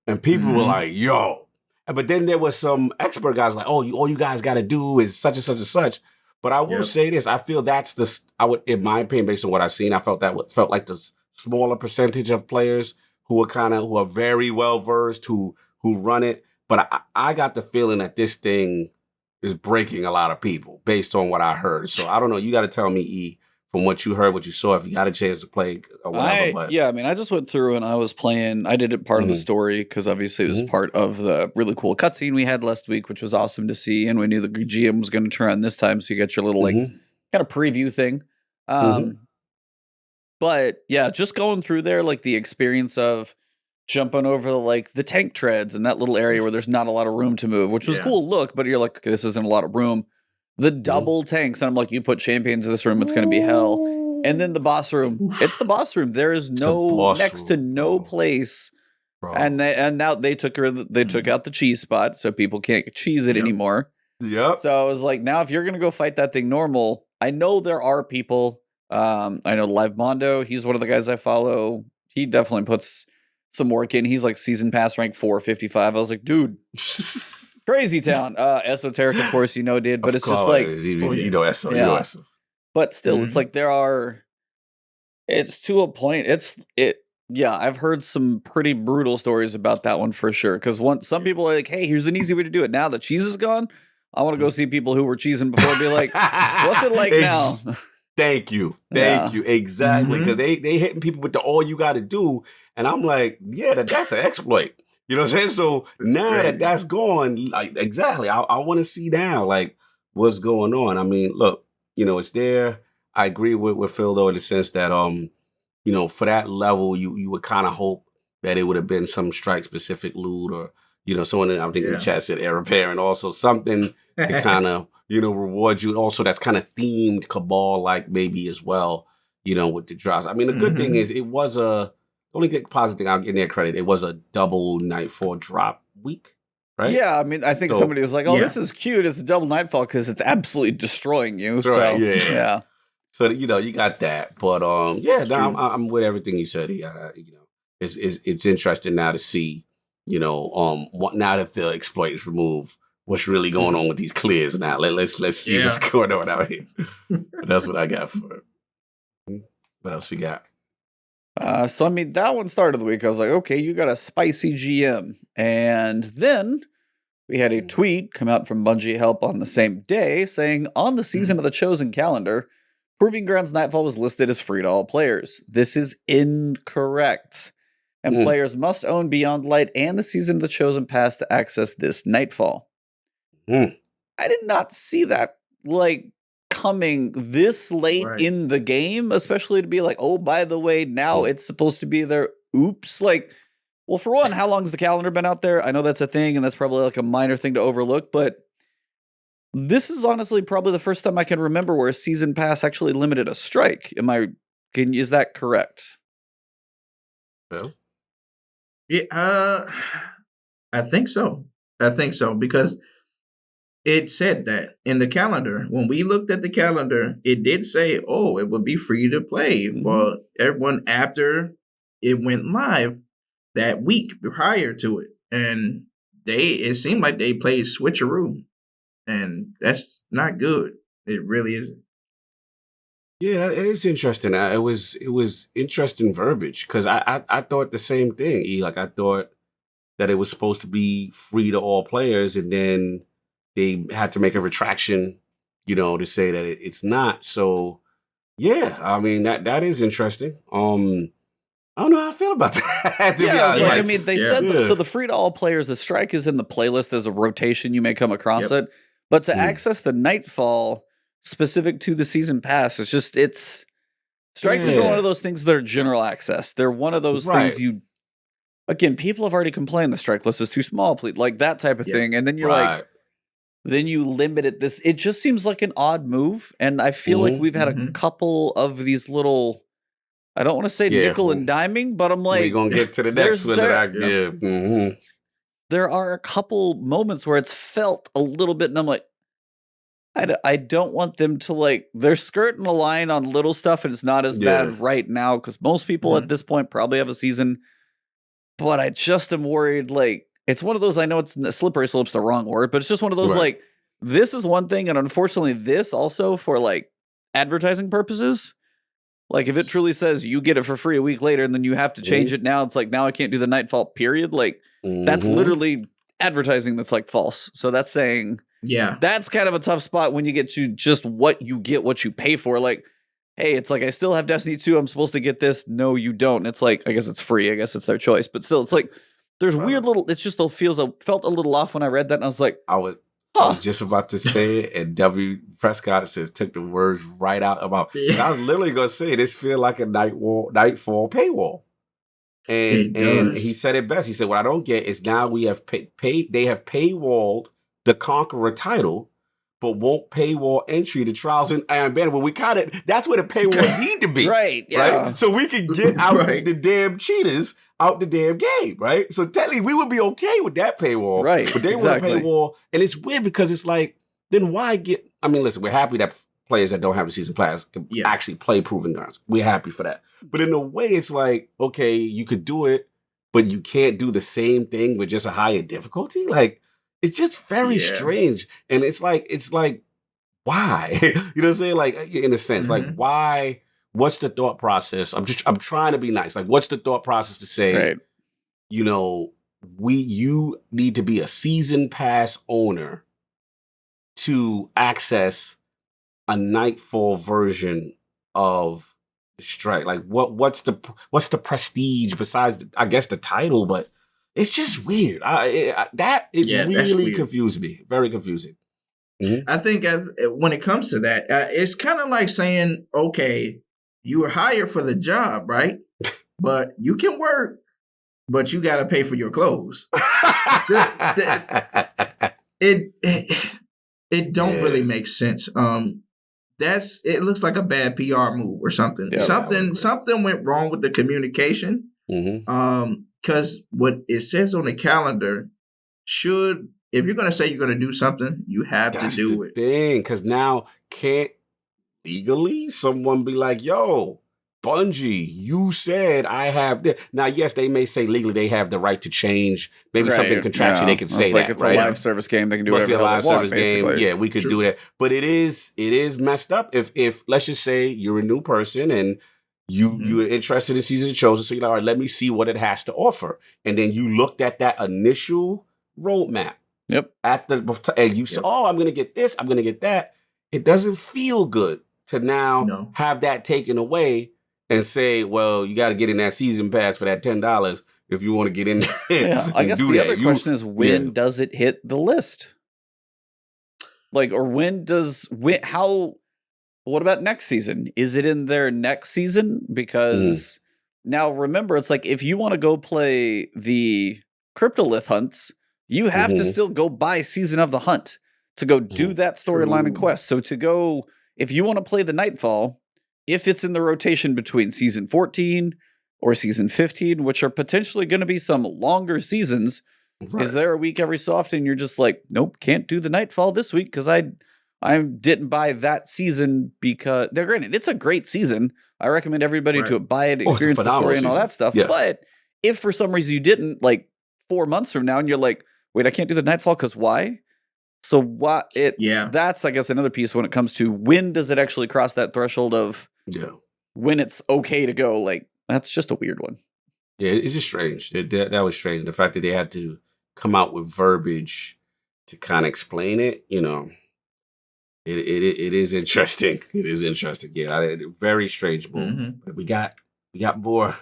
and people were like, yo, but then there was some expert guys like, oh, all you guys got to do is such and such and such. But I will say this: I feel that's in my opinion, based on what I've seen, I felt felt like the smaller percentage of players who are very well versed, who run it. But I got the feeling that this thing is breaking a lot of people based on what I heard. So I don't know. You got to tell me, E, from what you heard, what you saw, if you got a chance to play or whatever. I just went through and I was playing. I did it part of the story because obviously it was part of the really cool cutscene we had last week, which was awesome to see. And we knew the GM was going to turn on this time, so you get your little kind of preview thing. But yeah, just going through there, like the experience of jumping over the tank treads and that little area where there's not a lot of room to move, which was cool look, but you're like, okay, this isn't a lot of room. The double tanks, and I'm like, you put champions in this room, it's going to be hell. And then the boss room, it's the boss room. There is next to no place. Bro. And now they took out the cheese spot, so people can't cheese it anymore. Yep. So I was like, now if you're going to go fight that thing normal, I know there are people. I know Live Mondo, he's one of the guys I follow. He definitely puts some work in. He's like season pass rank 455. I was like, dude. Crazy town. Esoteric, of course, did, but it's just like Eso. But still, it's like it's to a point. I've heard some pretty brutal stories about that one for sure. Because some people are like, hey, here's an easy way to do it. Now the cheese is gone, I want to go see people who were cheesing before and be like, what's it like now? Thank you. Exactly. Because they hitting people with the all you got to do. And I'm like, yeah, that's an exploit. You know what I'm saying? So now that's gone, like, exactly. I want to see now, like, what's going on. I mean, look, it's there. I agree with Phil, though, in the sense that, for that level, you would kind of hope that it would have been some strike-specific loot or, someone, I think in the chat said air repair, and also something to kind of, reward you. Also, that's kind of themed Cabal-like maybe as well, with the drops. I mean, the good thing is it was the only positive thing I'll give their credit, it was a double Nightfall drop week, right? Yeah, I mean, I think somebody was like, oh, this is cute. It's a double Nightfall because it's absolutely destroying you. Right, so, yeah. So, you got that. But, I'm with everything you said. It's interesting now to see, now that the exploit is removed, what's really going on with these clears now. Let's see what's going on out here. But that's what I got for it. What else we got? So, I mean, that one started the week. I was like, okay, you got a spicy GM. And then we had a tweet come out from Bungie Help on the same day saying, on the Season of the Chosen calendar, Proving Grounds Nightfall was listed as free to all players. This is incorrect. And players must own Beyond Light and the Season of the Chosen pass to access this Nightfall. I did not see that, coming this late in the game, especially to be like, oh, by the way, now it's supposed to be there. Oops. Well, for one, how long has the calendar been out there? I know that's a thing, and that's probably like a minor thing to overlook, but This is honestly probably the first time I can remember where a season pass actually limited a strike. Is that correct? Well, Yeah, I think so. Because it said that in the calendar. When we looked at the calendar, it did say, "Oh, it would be free to play for everyone after it went live that week prior to it." And it seemed like they played switcheroo, and that's not good. It really isn't. yeah, it is interesting. It was interesting verbiage because I thought the same thing. Like I thought that it was supposed to be free to all players, and then they had to make a retraction, to say that it's not. So yeah, I mean that is interesting. I don't know how I feel about that. To be Yeah, honest, I mean, they said yeah. so. The free to all players, the strike is in the playlist as a rotation. You may come across Yep. it, but to Mm. access the Nightfall specific to the season pass, it's strikes have been one Yeah. of those things that are general access. They're one of those Right. things again, people have already complained the strike list is too small, please, like that type of Yep. thing, and then you're Right. then you limit it. It just seems like an odd move, and I feel like Mhm. we've had a Mhm. couple of these little. I don't want to say Yeah. nickel and diming, but I'm We're like, gonna get to the next one. Yep. there are a couple moments where it's felt a little bit, and I'm like, I don't want them to they're skirting the line on little stuff, and it's not as Yeah. bad right now because most people at this point probably have a season. But I just am worried. It's one of those. I know it's slippery slope's the wrong word, but it's just one of those. Right. This is one thing, and unfortunately, this also for advertising purposes. If it truly says you get it for free a week later, and then you have to change it now, it's now I can't do the Nightfall. Period. That's Mhm. literally advertising that's false. So that's saying Yeah. that's kind of a tough spot when you get to just what you get, what you pay for. Hey, it's I still have Destiny 2. I'm supposed to get this. No, you don't. It's I guess it's free. I guess it's their choice. But still, it's there's weird little. It's just felt a little off when I read that, and I was like, I was just about to say it, and W. Prescott took the words right out of my mouth. Yeah. I was literally gonna say this feel like a Nightfall paywall. And does. he said it best. He said, "What I don't get is now we have they have paywalled the Conqueror title, but won't paywall entry to Trials and Iron Banner." Well, that's where the paywall need to be, right, yeah. right? So we can get out Right. the damn cheaters out the damn game, right? So technically, we would be okay with that paywall, Right, But they exactly. want a paywall, and it's weird because it's then why get? I mean, listen, we're happy that players that don't have the season pass can actually play Proven Guns. We're happy for that. But in a way, it's okay, you could do it, but you can't do the same thing with just a higher difficulty. It's just very strange, and it's why? You know what I'm saying? In a sense, why? What's the thought process? I'm trying to be nice. What's the thought process to say, Right. You need to be a season pass owner to access a Nightfall version of the strike? What's the prestige besides I guess the title? But it's just weird. It really confused me. Very confusing. Mm-hmm. I think when it comes to that, it's kind of like saying, okay, you were hired for the job, right? But you can work, but you got to pay for your clothes. It don't really make sense. It looks like a bad PR move or something. Yeah, something went wrong with the communication. Mm-hmm. Because what it says on the calendar if you're going to say you're going to do something, you have to do it. Thing, because now can't legally someone be like, yo, Bungie, you said I have this. Now, yes, they may say legally they have the right to change. Maybe something contractually they can say that. It's right? a live service game. They can do whatever a live they want, service game. basically. Yeah, we could do that. But it is messed up. If let's just say you're a new person and you're interested in Season of Chosen, so you're like, all right, let me see what it has to offer. And then you looked at that initial roadmap. Yep. And you said, oh, I'm going to get this, I'm going to get that. It doesn't feel good to now have that taken away and say, well, you got to get in that season pass for that $10 if you want to get in there. Yeah, I guess the other question is when does it hit the list? What about next season? Is it in their next season? Because now remember, it's if you want to go play the Cryptolith hunts, you have to still go buy Season of the Hunt to go do that storyline and True. quest. So to go, if you want to play the Nightfall, if it's in the rotation between season 14 or season 15, which are potentially going to be some longer seasons, is there a week every so often you're just like, nope, can't do the Nightfall this week because I didn't buy that season because they're granted it's a great season. I recommend everybody to buy it, experience the story and all that stuff. Yeah. But if for some reason you didn't, like 4 months from now, and you're like, wait, I can't do the Nightfall because why? So what that's I guess another piece when it comes to when does it actually cross that threshold of when it's okay to go. Like that's just a weird one. Yeah, it's just strange. That was strange. The fact that they had to come out with verbiage to kind of explain it, you know, it is interesting. It is interesting. Yeah, very strange move. But we got more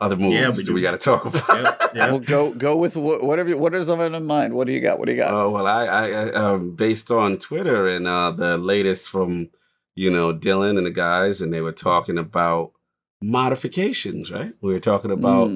other moves that we got to talk about. Well, go with whatever. What is on in mind? What do you got? Oh well, I based on Twitter and the latest from Dylan and the guys, and they were talking about modifications, right? We were talking about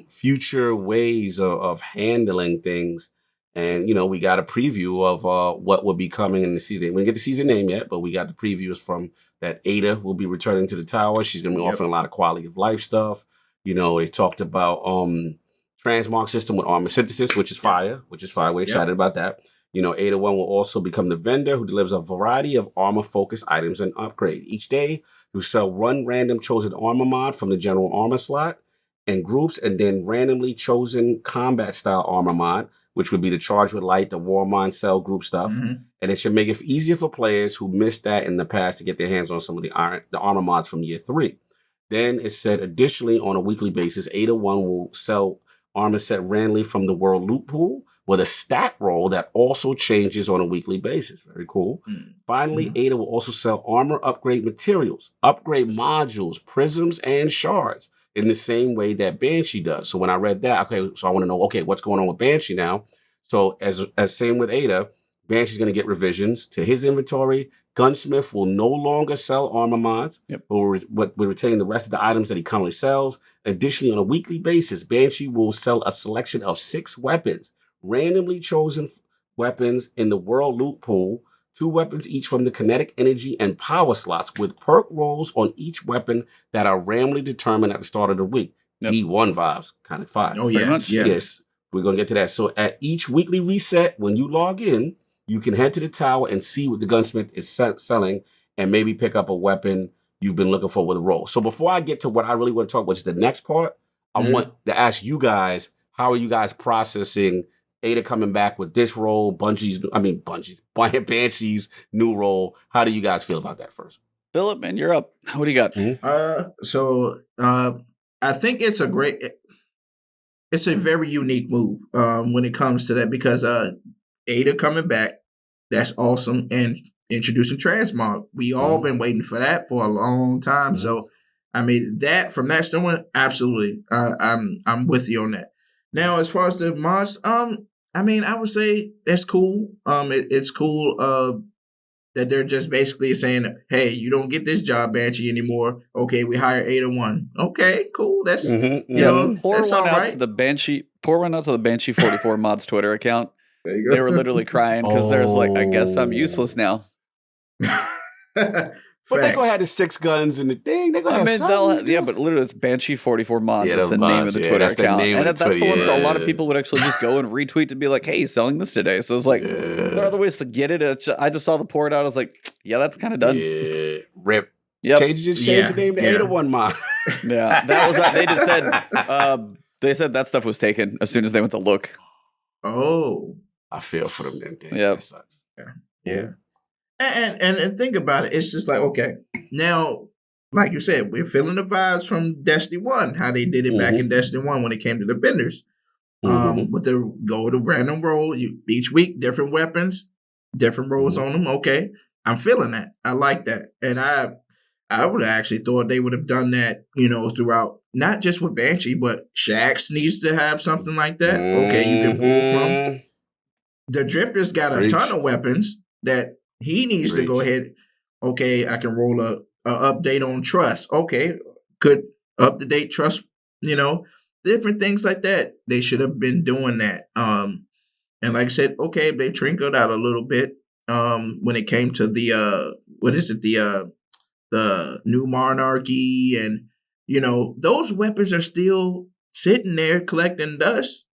future ways of handling things, and we got a preview of what will be coming in the season. We didn't get the season name yet, but we got the previews from that. Ada will be returning to the tower. She's going to be offering a lot of quality of life stuff. They talked about transmog system with armor synthesis, which is fire. We're excited about that. Ada 1 will also become the vendor who delivers a variety of armor-focused items and upgrade. Each day, you sell one random chosen armor mod from the general armor slot and groups, and then randomly chosen combat-style armor mod, which would be the Charge with Light, the Warmind Cell group stuff. And it should make it easier for players who missed that in the past to get their hands on some of the armor mods from year 3. Then it said, additionally, on a weekly basis, Ada 1 will sell armor set randomly from the World Loot Pool with a stat roll that also changes on a weekly basis. Very cool. Finally, Ada will also sell armor upgrade materials, upgrade modules, prisms, and shards in the same way that Banshee does. So when I read that, okay, so I want to know, okay, what's going on with Banshee now? So as same with Ada, Banshee's going to get revisions to his inventory. Gunsmith will no longer sell armor mods, but will retain the rest of the items that he currently sells. Additionally, on a weekly basis, Banshee will sell a selection of 6 weapons, randomly chosen weapons in the World Loot Pool, 2 weapons each from the kinetic energy and power slots with perk rolls on each weapon that are randomly determined at the start of the week. D1 vibes, kind of fire. Oh, yeah. Yes, we're going to get to that. So at each weekly reset, when you log in, you can head to the tower and see what the gunsmith is selling and maybe pick up a weapon you've been looking for with a roll. So before I get to what I really want to talk about, which is the next part, I want to ask you guys, how are you guys processing Ada coming back with this role, Banshee's new role? How do you guys feel about that first? Philip, man, you're up. What do you got? I think it's a very unique move when it comes to that because Ada coming back, that's awesome, and introducing transmog. We all been waiting for that for a long time. So, I mean, that from that standpoint, absolutely, I'm with you on that. Now, as far as the mods, I mean, I would say that's cool. It's cool that they're just basically saying, "Hey, you don't get this job, Banshee, anymore. Okay, we hire Ada 1. Okay, cool. That's that's all right." Pour one out to the Banshee 44 mods Twitter account. They were literally crying because there's like, I guess I'm useless now. But they're gonna have the 6 guns and the thing. They're gonna have but literally it's Banshee 44 mods. That's the name of the Twitter account, and that's the one. So a lot of people would actually just go and retweet to be like, "Hey, he's selling this today." So it's like there are other ways to get it. I just saw the pour it out. I was like, "Yeah, that's kind of done." Yeah, rip. Yep. Change the name to Ada 1 mod. Yeah, that was. They just said. They said that stuff was taken as soon as they went to look. Oh, I feel for them. Then yeah, that sucks. Yeah. And think about it. It's just like, okay, now, like you said, we're feeling the vibes from Destiny 1, how they did it back in Destiny 1 when it came to the vendors. With the go to random roll, each week, different weapons, different rolls on them. Okay, I'm feeling that. I like that. And I would have actually thought they would have done that, throughout, not just with Banshee, but Shax needs to have something like that. Okay, you can pull from. The Drifter's got a ton of weapons that he needs to go ahead. Okay, I can roll a update on trust. Okay, good up-to-date trust, different things like that. They should have been doing that. And like I said, okay, they trickled out a little bit when it came to the what is it, the new monarchy, and those weapons are still sitting there collecting dust.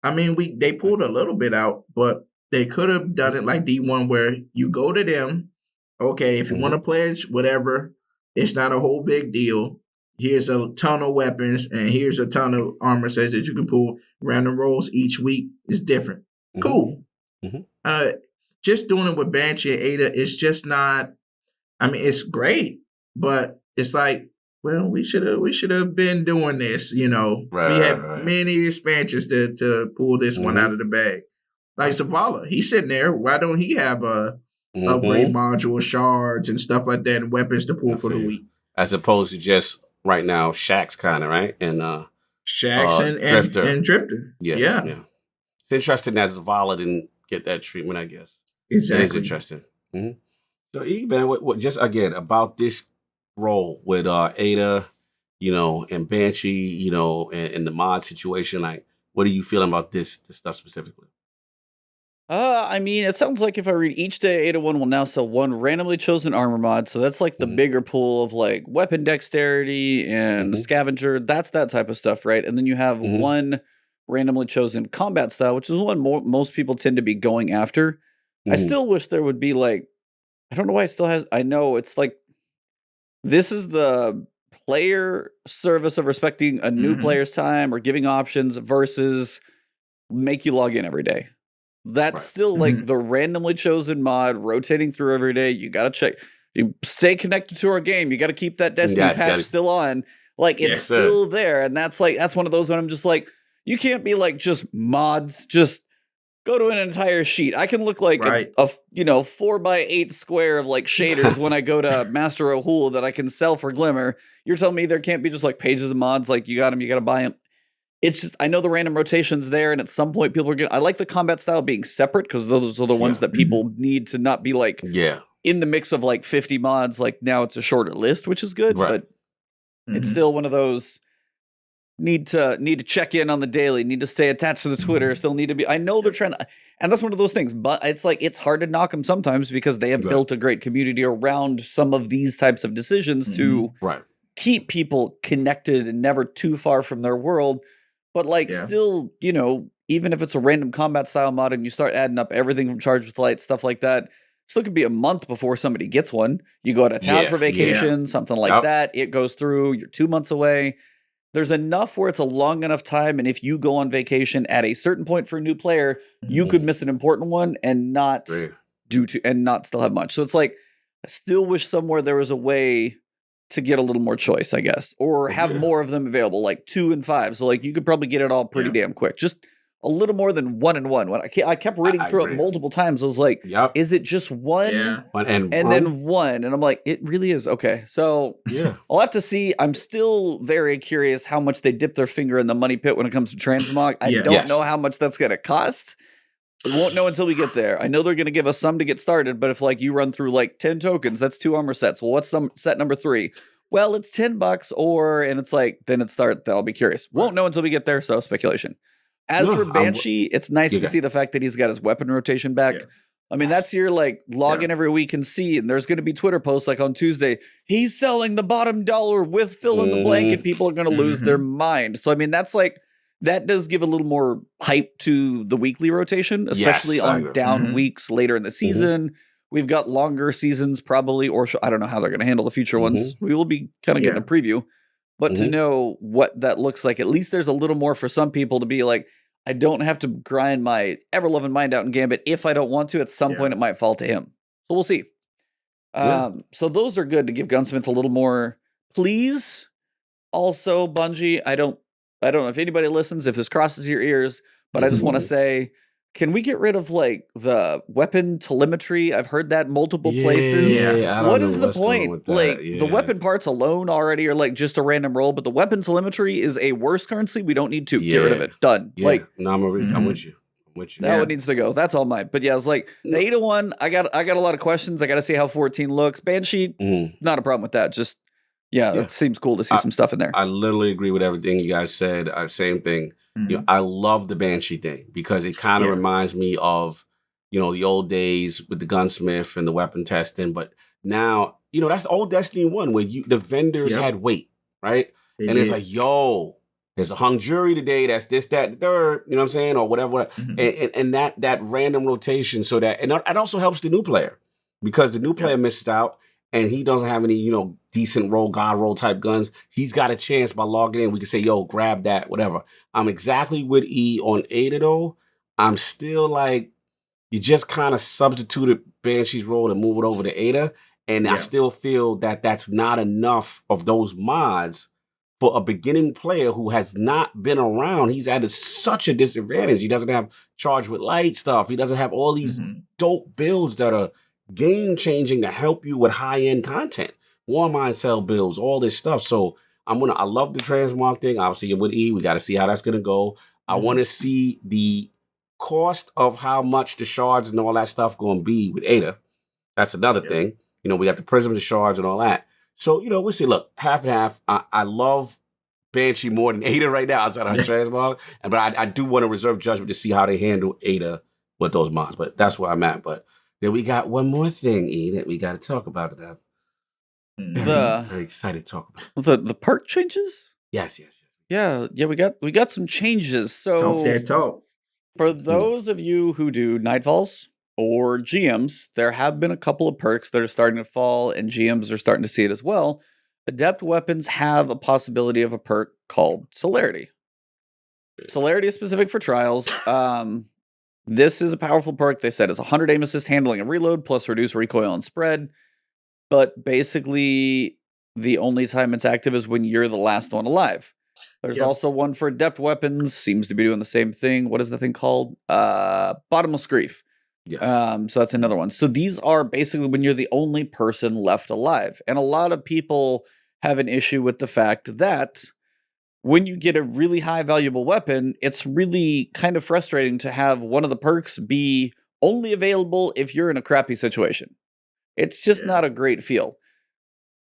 I mean, they pulled a little bit out, but they could have done it like D1 where you go to them. Okay, if you want to pledge, whatever, it's not a whole big deal. Here's a ton of weapons and here's a ton of armor sets that you can pull. Random rolls each week is different. Cool. Just doing it with Banshee and Ada is just not. I mean, it's great, but it's like, well, we should have been doing this. We had many expansions to pull this one out of the bag. Like Zavala, he's sitting there. Why don't he have upgrade module shards and stuff like that and weapons to pull for the week? As opposed to just right now, Shaxx kind of, right? And Shaxx and Drifter. Yeah. It's interesting that Zavala didn't get that treatment, I guess. Exactly. It is interesting. So, E-Man, what just again about this role with Ada, and Banshee, and the mod situation, like, what are you feeling about this stuff specifically? I mean, it sounds like if I read each day, Ada 1 will now sell one randomly chosen armor mod. So that's like the bigger pool of like weapon dexterity and scavenger. That's that type of stuff, right? And then you have one randomly chosen combat style, which is one most people tend to be going after. I still wish there would be like, I don't know why it still has, I know it's like, this is the player service of respecting a new player's time or giving options versus make you log in every day. That's still like the randomly chosen mod rotating through every day. You got to check. You stay connected to our game. You got to keep that Destiny patch still on. Like it's still there. And that's one of those when I'm just like, you can't be like just mods, just go to an entire sheet. I can look like a 4x8 square of like shaders when I go to Master Rahul that I can sell for Glimmer. You're telling me there can't be just like pages of mods, like you got to buy them. It's just, I know the random rotation's there, and at some point people are going to, I like the combat style being separate, because those are the ones that people need to not be like in the mix of like 50 mods, like now it's a shorter list, which is good, but it's still one of those, need to check in on the daily, need to stay attached to the Twitter, still need to be, I know they're trying to, and that's one of those things, but it's like, it's hard to knock them sometimes because they have built a great community around some of these types of decisions to keep people connected and never too far from their world. But like still, even if it's a random combat style mod and you start adding up everything from Charged with Light, stuff like that, still could be a month before somebody gets one. You go out of town for vacation, something like that. It goes through, you're 2 months away. There's enough where it's a long enough time. And if you go on vacation at a certain point for a new player, you could miss an important one and not still have much. So it's like, I still wish somewhere there was a way to get a little more choice, I guess, or have more of them available, like 2 and 5. So like you could probably get it all pretty damn quick. Just a little more than 1 and 1. When I kept reading through it multiple times. I was like, is it just one and then 1? And I'm like, it really is. Okay. So I'll have to see. I'm still very curious how much they dip their finger in the money pit when it comes to transmog. I don't know how much that's going to cost. We won't know until we get there. I know they're going to give us some to get started, but if like you run through like 10 tokens, that's 2 armor sets. Well, what's set number 3? Well, it's $10 and it's like, then I'll be curious. Won't know until we get there. So speculation. As for Banshee, it's nice to see the fact that he's got his weapon rotation back. I mean, that's your like log in every week and see, and there's going to be Twitter posts like on Tuesday, he's selling the bottom dollar with fill in the blank, and people are going to lose their mind. So, I mean, that's like, that does give a little more hype to the weekly rotation, especially on down weeks later in the season. We've got longer seasons probably, or I don't know how they're going to handle the future ones. We will be kind of getting a preview. But to know what that looks like, at least there's a little more for some people to be like, I don't have to grind my ever-loving mind out in Gambit. If I don't want to, at some point it might fall to him. So we'll see. So those are good to give Gunsmith a little more. Please, also, Bungie, I don't know if anybody listens, if this crosses your ears, but I just want to say, can we get rid of like the weapon telemetry? I've heard that multiple places. What is the point? Like the weapon parts alone already are like just a random roll, but the weapon telemetry is a worse currency. We don't need to get rid of it. Done. Like no, I'm with you. That one needs to go. That's all mine. But yeah, it's like the 801. I got a lot of questions. I got to see how 14 looks. Banshee, not a problem with that. Just Yeah, Yeah. that seems cool to see some stuff in there. I literally agree with everything you guys said. Same thing. Mhm. I love the Banshee thing because it kind of Yeah. reminds me of, the old days with the gunsmith and the weapon testing. But now, that's the old Destiny 1 where the vendors Yep. had weight, right? They And it's did. like, yo, there's a hung jury today. That's this, that, the third. You know what I'm saying? Or whatever. Mhm. And that random rotation, so that and it also helps the new player because the new player Yep. misses out and he doesn't have any, decent roll, god roll type guns. He's got a chance by logging in. We can say, yo, grab that, whatever. I'm exactly with E on Ada though. I'm still like, you just kind of substituted Banshee's role and move it over to Ada. And I Yeah. still feel that that's not enough of those mods for a beginning player who has not been around. He's at such a disadvantage. He doesn't have charge with light stuff. He doesn't have all these Mhm. dope builds that are game changing to help you with high end content. War mind cell builds, all this stuff. So I love the transmog thing. Obviously with E, we got to see how that's gonna go. I want to see the cost of how much the shards and all that stuff going to be with Ada. That's another Yeah. thing. We got the prisms, the shards, and all that. So, we'll see. Look, half and half. I love Banshee more than Ada right now outside of her transmog. But I do want to reserve judgment to see how they handle Ada with those mods. But that's where I'm at. But then we got one more thing, E, that we got to talk about that I'm very, very excited to talk about. The perk changes? Yes. Yeah, we got some changes. Talk So that talk. for those of you who do Nightfalls or GMs, there have been a couple of perks that are starting to fall, and GMs are starting to see it as well. Adept weapons have a possibility of a perk called Celerity. Celerity is specific for trials. This is a powerful perk. They said it's 100 aim assist handling and reload plus reduce recoil and spread. But basically, the only time it's active is when you're the last one alive. There's Yep. also one for adept weapons. Seems to be doing the same thing. What is the thing called? Bottomless grief. Yes. So that's another one. So these are basically when you're the only person left alive. And a lot of people have an issue with the fact that when you get a really high valuable weapon, it's really kind of frustrating to have one of the perks be only available if you're in a crappy situation. It's just Yeah. not a great feel.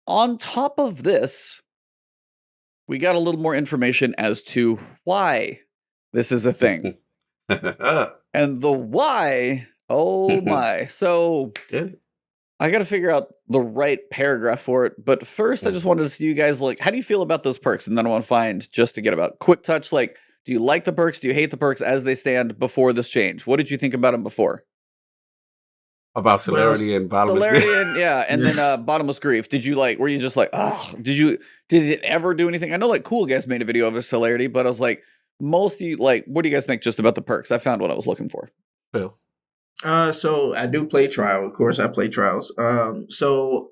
On top of this, we got a little more information as to why this is a thing. And the why, oh my. So I got to figure out the right paragraph for it. But first, I just wanted to see you guys, like, how do you feel about those perks? And then I want to find just to get about quick touch. Like, do you like the perks? Do you hate the perks as they stand before this change? What did you think about them before? About Celerity and Bottomless Celerity Grief. and then Bottomless Grief. Did you were you just like, oh, did it ever do anything? I know like Cool Guys made a video of a Celerity, but I was like, most of you, like, what do you guys think just about the perks? I found what I was looking for. Phil. So I do play trial. Of course, I play trials. So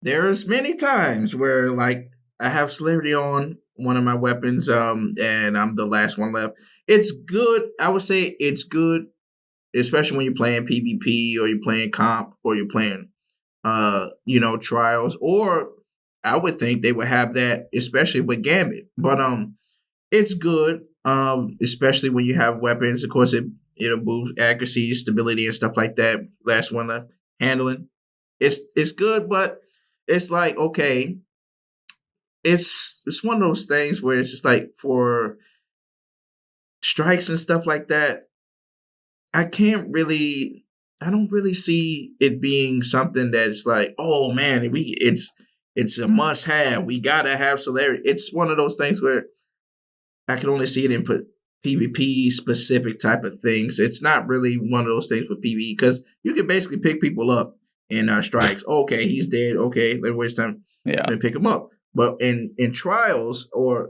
there's many times where like I have Celerity on one of my weapons, and I'm the last one left. It's good. I would say it's good, especially when you're playing PvP or you're playing comp or you're playing, trials. Or I would think they would have that, especially with Gambit. But it's good, especially when you have weapons. Of course, it'll boost accuracy, stability, and stuff like that. Last one left, handling. It's good, but it's like, okay, it's one of those things where it's just like for strikes and stuff like that. I don't really see it being something that's like, oh man, it's a must have. We gotta have Celerity. It's one of those things where I can only see it in PvP specific type of things. It's not really one of those things for PvE because you can basically pick people up in strikes. Okay, he's dead. Okay, let's waste time and pick him up. But in trials or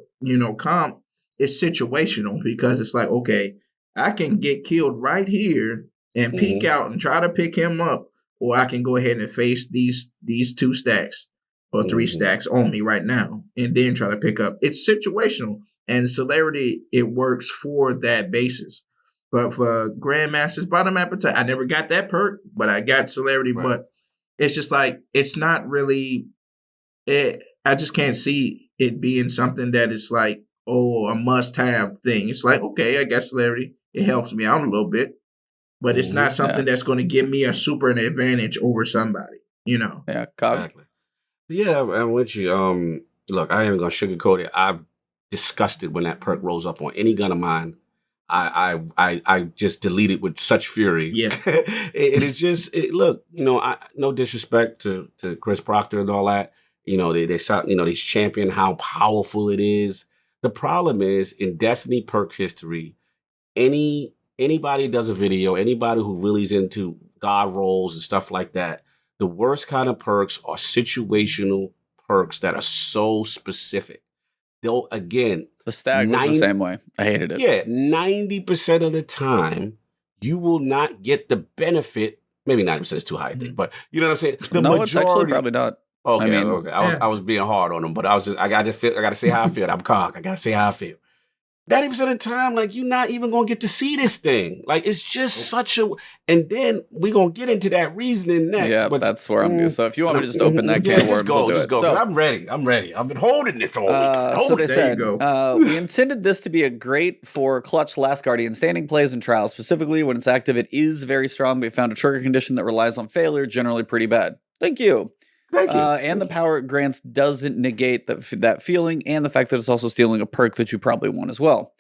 comp, it's situational because it's like, okay, I can get killed right here and peek out and try to pick him up, or I can go ahead and face these 2 stacks or 3 stacks on me right now and then try to pick up. It's situational. And Celerity, it works for that basis. But for Grandmaster's Bottom Appetite, I never got that perk, but I got Celerity. Right. But it's just like, it's not really, I just can't see it being something that is like, oh, a must-have thing. It's like, okay, I got Celerity. It helps me out a little bit. But it's not something that's going to give me a super advantage over somebody, Yeah, Cog. Exactly. Yeah, I'm with you. Look, I ain't gonna sugarcoat it. I'm disgusted when that perk rolls up on any gun of mine. I just delete it with such fury. Yeah. It is just look, no disrespect to Chris Proctor and all that. They champion how powerful it is. The problem is in Destiny perk history, anybody does a video, anybody who really is into god rolls and stuff like that, the worst kind of perks are situational perks that are so specific. Though again, The stag was the same way. I hated it. yeah, 90% of the time, you will not get the benefit. Maybe 90% is too high, I think, but you know what I'm saying? The no, majority. it's actually probably not. Okay, I mean, okay. I was being hard on them, but I gotta say how I feel. I'm cock. I gotta say how I feel. 90% of the time, like, you're not even gonna get to see this thing. Like, it's just such a. And then we're gonna get into that reasoning next. Yeah, but that's where I'm. So if you want me to just open that can of worms, I'll do just it. go. So, I'm ready. I've been holding this all week. So they There you said go. we intended this to be a great for clutch Last Guardian standing plays and trials. Specifically, when it's active, it is very strong. We found a trigger condition that relies on failure, generally pretty bad. Thank you. Thank you. And the power it grants doesn't negate that feeling, and the fact that it's also stealing a perk that you probably want as well.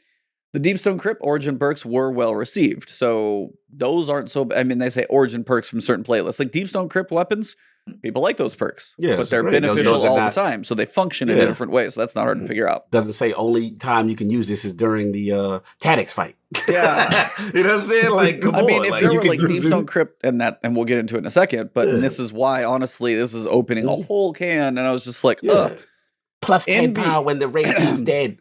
The Deepstone Crypt Origin perks were well received, so those aren't so. I mean, they say Origin perks from certain playlists, like Deepstone Crypt weapons. People like those perks, Yeah, but it's they're great. beneficial Those are all not- the time, so they function in a Yeah. different way. So that's not hard to figure out. Doesn't say only time you can use this is during the Tactics fight. Yeah. You know what I'm saying? Like, come I on. mean, if there you were can like use Deepstone it. Crypt and we'll get into it in a second, but Yeah. this is why, honestly, this is opening a whole can, and I was just like, ugh. Yeah. Plus 10 NB power when the raid team's dead.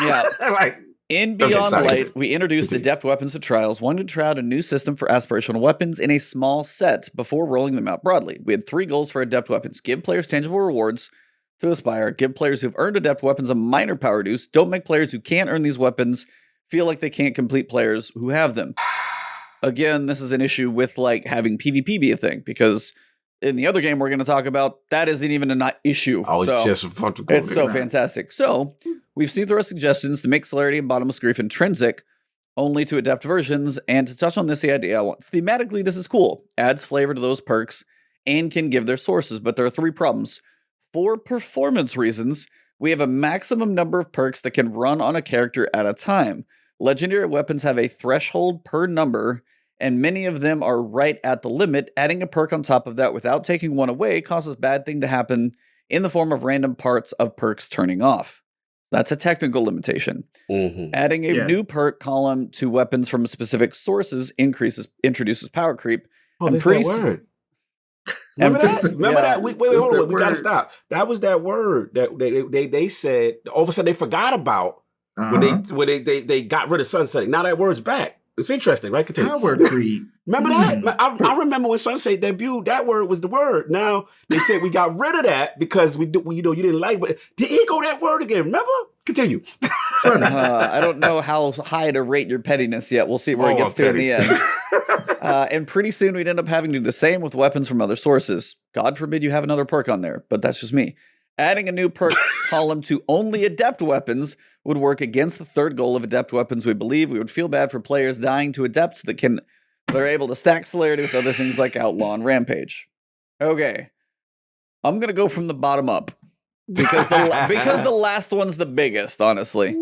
Yeah. Like, In Okay, Beyond sorry. Light, we introduced Continue. Adept weapons to trials, wanted to try out a new system for aspirational weapons in a small set before rolling them out broadly. We had 3 goals for Adept weapons: give players tangible rewards to aspire, give players who've earned Adept weapons a minor power reduce, don't make players who can't earn these weapons feel like they can't complete players who have them. Again, this is an issue with like having PvP be a thing, because in the other game we're going to talk about, that isn't even a not issue. I was So- just about to go it's so there. fantastic. So, we've seen through our suggestions to make Celerity and Bottomless Grief intrinsic only to Adept versions, and to touch on this idea, thematically, this is cool. Adds flavor to those perks and can give their sources, but there are 3 problems. For performance reasons, we have a maximum number of perks that can run on a character at a time. Legendary weapons have a threshold per number, and many of them are right at the limit. Adding a perk on top of that without taking one away causes bad thing to happen in the form of random parts of perks turning off. That's a technical limitation. Mhm. Adding a Yeah. new perk column to weapons from specific sources introduces power creep. Oh, I'm there's pretty that s- word. I'm Remember pretty- that? Remember yeah. that? Wait, That's hold on. that We gotta word. stop. That was that word that they said. All of a sudden they forgot about when they got rid of sunsetting. Now that word's back. It's interesting, right? Continue. Power creep. Remember that? I remember when Sunset debuted, that word was the word. Now they said we got rid of that because you didn't like. But did he go that word again? Remember? Continue. Funny. I don't know how high to rate your pettiness yet. We'll see where it Oh, gets to in the petty. end. And pretty soon we'd end up having to do the same with weapons from other sources. God forbid you have another perk on there, but that's just me. Adding a new perk column to only Adept weapons would work against the third goal of Adept weapons. We believe we would feel bad for players dying to Adepts that are able to stack Celerity with other things like Outlaw and Rampage. Okay, I'm gonna go from the bottom up because the last one's the biggest, honestly.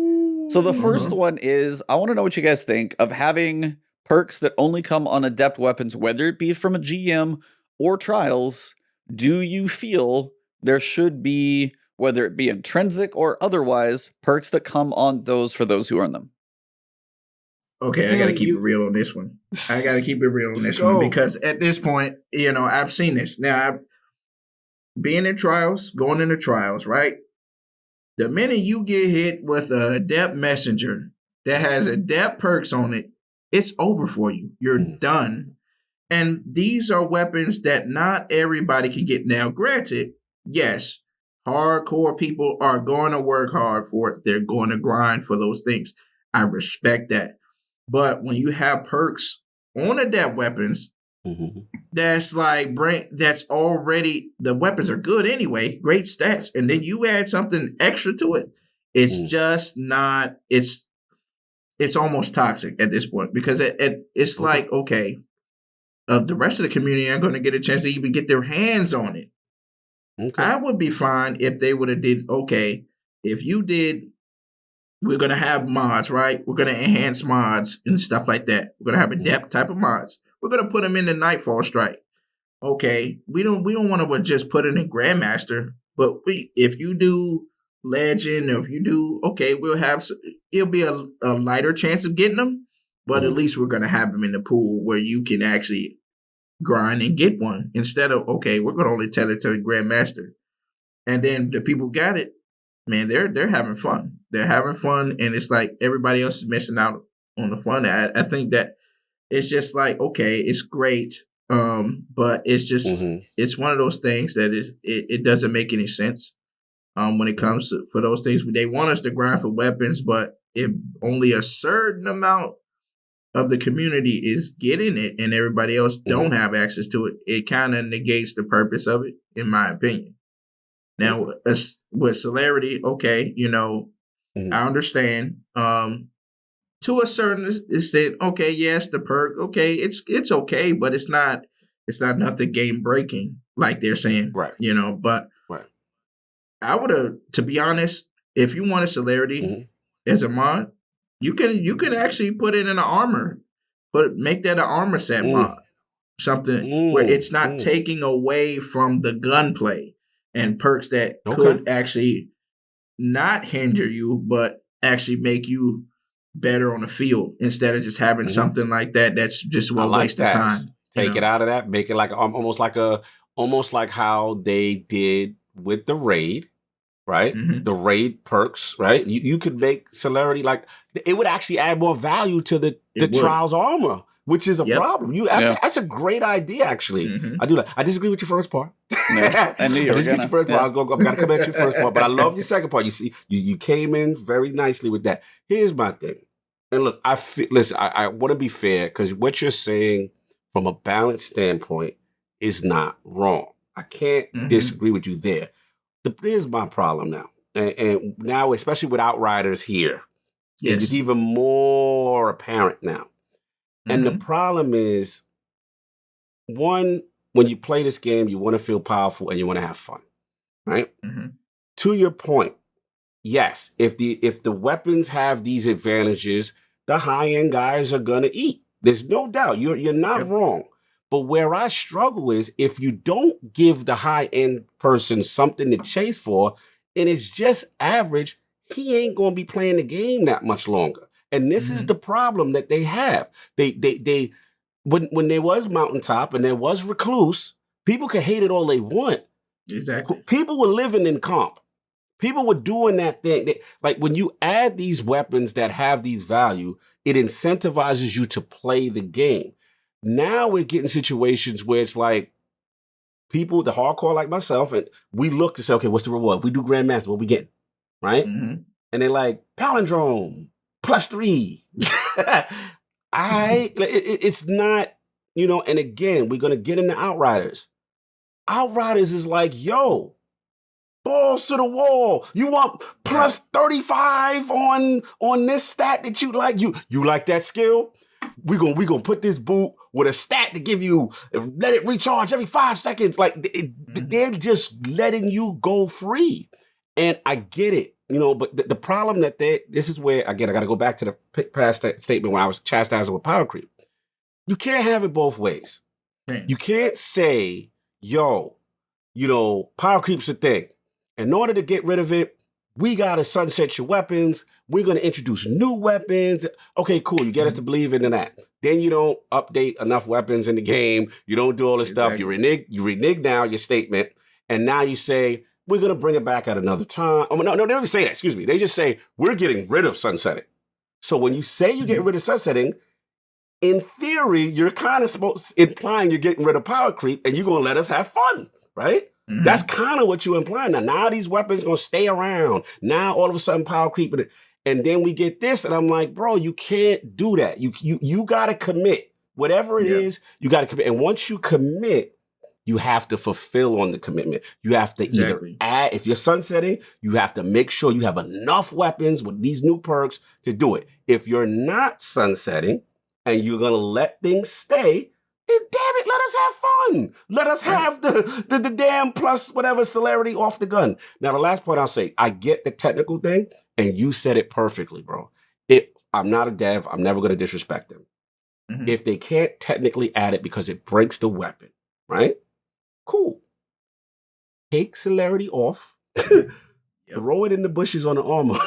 So the first one is, I want to know what you guys think of having perks that only come on Adept weapons, whether it be from a GM or trials. Do you feel there should be, whether it be intrinsic or otherwise, perks that come on those for those who earn them? Okay, I got to keep it real on this one. I got to keep it real on Let's this go. one because at this point, I've seen this. Now, being in trials, going into trials, right? The minute you get hit with a Adept messenger that has Adept perks on it, it's over for you. You're done. And these are weapons that not everybody can get. Now, granted, yes, hardcore people are going to work hard for it. They're going to grind for those things. I respect that. But when you have perks on Adept weapons, that's like that's already, the weapons are good anyway, great stats, and then you add something extra to it. It's just not. It's almost toxic at this point because it's like, okay, the rest of the community aren't going to get a chance to even get their hands on it. Okay. I would be fine if they would have did, okay, if you did, we're going to have mods, right? We're going to enhance mods and stuff like that. We're going to have Adept type of mods. We're going to put them in the Nightfall Strike. Okay, we don't want to just put it in Grandmaster, but if you do Legend, or if you do, okay, it'll be a lighter chance of getting them, but at least we're going to have them in the pool where you can actually grind and get one instead of, okay, we're going to only tell it to the Grandmaster. And then the people got it, man, they're having fun. They're having fun, and it's like everybody else is missing out on the fun. I think that it's just like, okay, it's great, but it's just it's one of those things that it doesn't make any sense when it comes to for those things. They want us to grind for weapons, but if only a certain amount of the community is getting it and everybody else don't have access to it, it kind of negates the purpose of it, in my opinion. Now, with Celerity, okay, you know, I understand. To a certain extent, okay, yes, the perk, okay, it's okay, but it's not nothing game breaking like they're saying, right? You know, but I would have, to be honest, if you wanted Celerity as a mod, you can actually put it in an armor, make that an armor set mod, something where it's not taking away from the gunplay and perks that could actually not hinder you, but actually make you better on the field instead of just having something like that. That's just a waste of time. Take it out of that, make it like almost like how they did with the raid, right? The raid perks, right? You could make Celerity like it would actually add more value to the Trials armor, which is a problem. That's a great idea, actually. I do that. I disagree with your first part. I knew you were gonna. First part. I gotta come at your first part, but I love your second part. You see, you came in very nicely with that. Here's my thing, and look, I want to be fair because what you're saying from a balance standpoint is not wrong. I can't disagree with you there. Here's my problem now, and now especially with Outriders here, it's even more apparent now. And the problem is, one, when you play this game, you want to feel powerful and you want to have fun, right? To your point, yes, if the weapons have these advantages, the high-end guys are gonna eat. There's no doubt. You're not wrong. But where I struggle is if you don't give the high-end person something to chase for, and it's just average, he ain't gonna be playing the game that much longer. And this is the problem that they have. They when there was Mountaintop and there was Recluse, people could hate it all they want. Exactly. People were living in comp. People were doing that thing. Like when you add these weapons that have these value, it incentivizes you to play the game. Now we're getting situations where it's like people, the hardcore like myself, and we look to say, okay, what's the reward? If we do Grandmaster, what we getting? Right? And they're like, palindrome, +3. It's not, you know, and again, we're going to get into Outriders. Outriders is like, yo, balls to the wall. You want +35 on this stat that you like? You like that skill? We're gonna put this boot with a stat to give you, let it recharge every 5 seconds. Like they're just letting you go free. And I get it, you know, but the problem that this is where, again, I got to go back to the past statement when I was chastising with power creep. You can't have it both ways. You can't say, yo, you know, power creep's a thing. In order to get rid of it, we got to sunset your weapons. We're going to introduce new weapons. Okay, cool. You get us to believe in that. Then you don't update enough weapons in the game. You don't do all this stuff. You renege now your statement. And now you say, we're going to bring it back at another time. Oh, no, they don't say that. Excuse me. They just say, we're getting rid of sunsetting. So when you say you get rid of sunsetting, in theory, you're kind of implying you're getting rid of power creep and you're going to let us have fun, right? That's kind of what you're implying. Now these weapons going to stay around. Now all of a sudden power creep. And then we get this and I'm like, bro, you can't do that. You got to commit. Whatever it is, you got to commit. And once you commit, you have to fulfill on the commitment. You have to either add, if you're sunsetting, you have to make sure you have enough weapons with these new perks to do it. If you're not sunsetting and you're going to let things stay, then damn it, let us have fun. Let us have the damn plus whatever celerity off the gun. Now, the last point I'll say, I get the technical thing, and you said it perfectly, bro. I'm not a dev. I'm never going to disrespect them. Mhm. If they can't technically add it because it breaks the weapon, right? Cool. Take celerity off. Throw it in the bushes on the armor.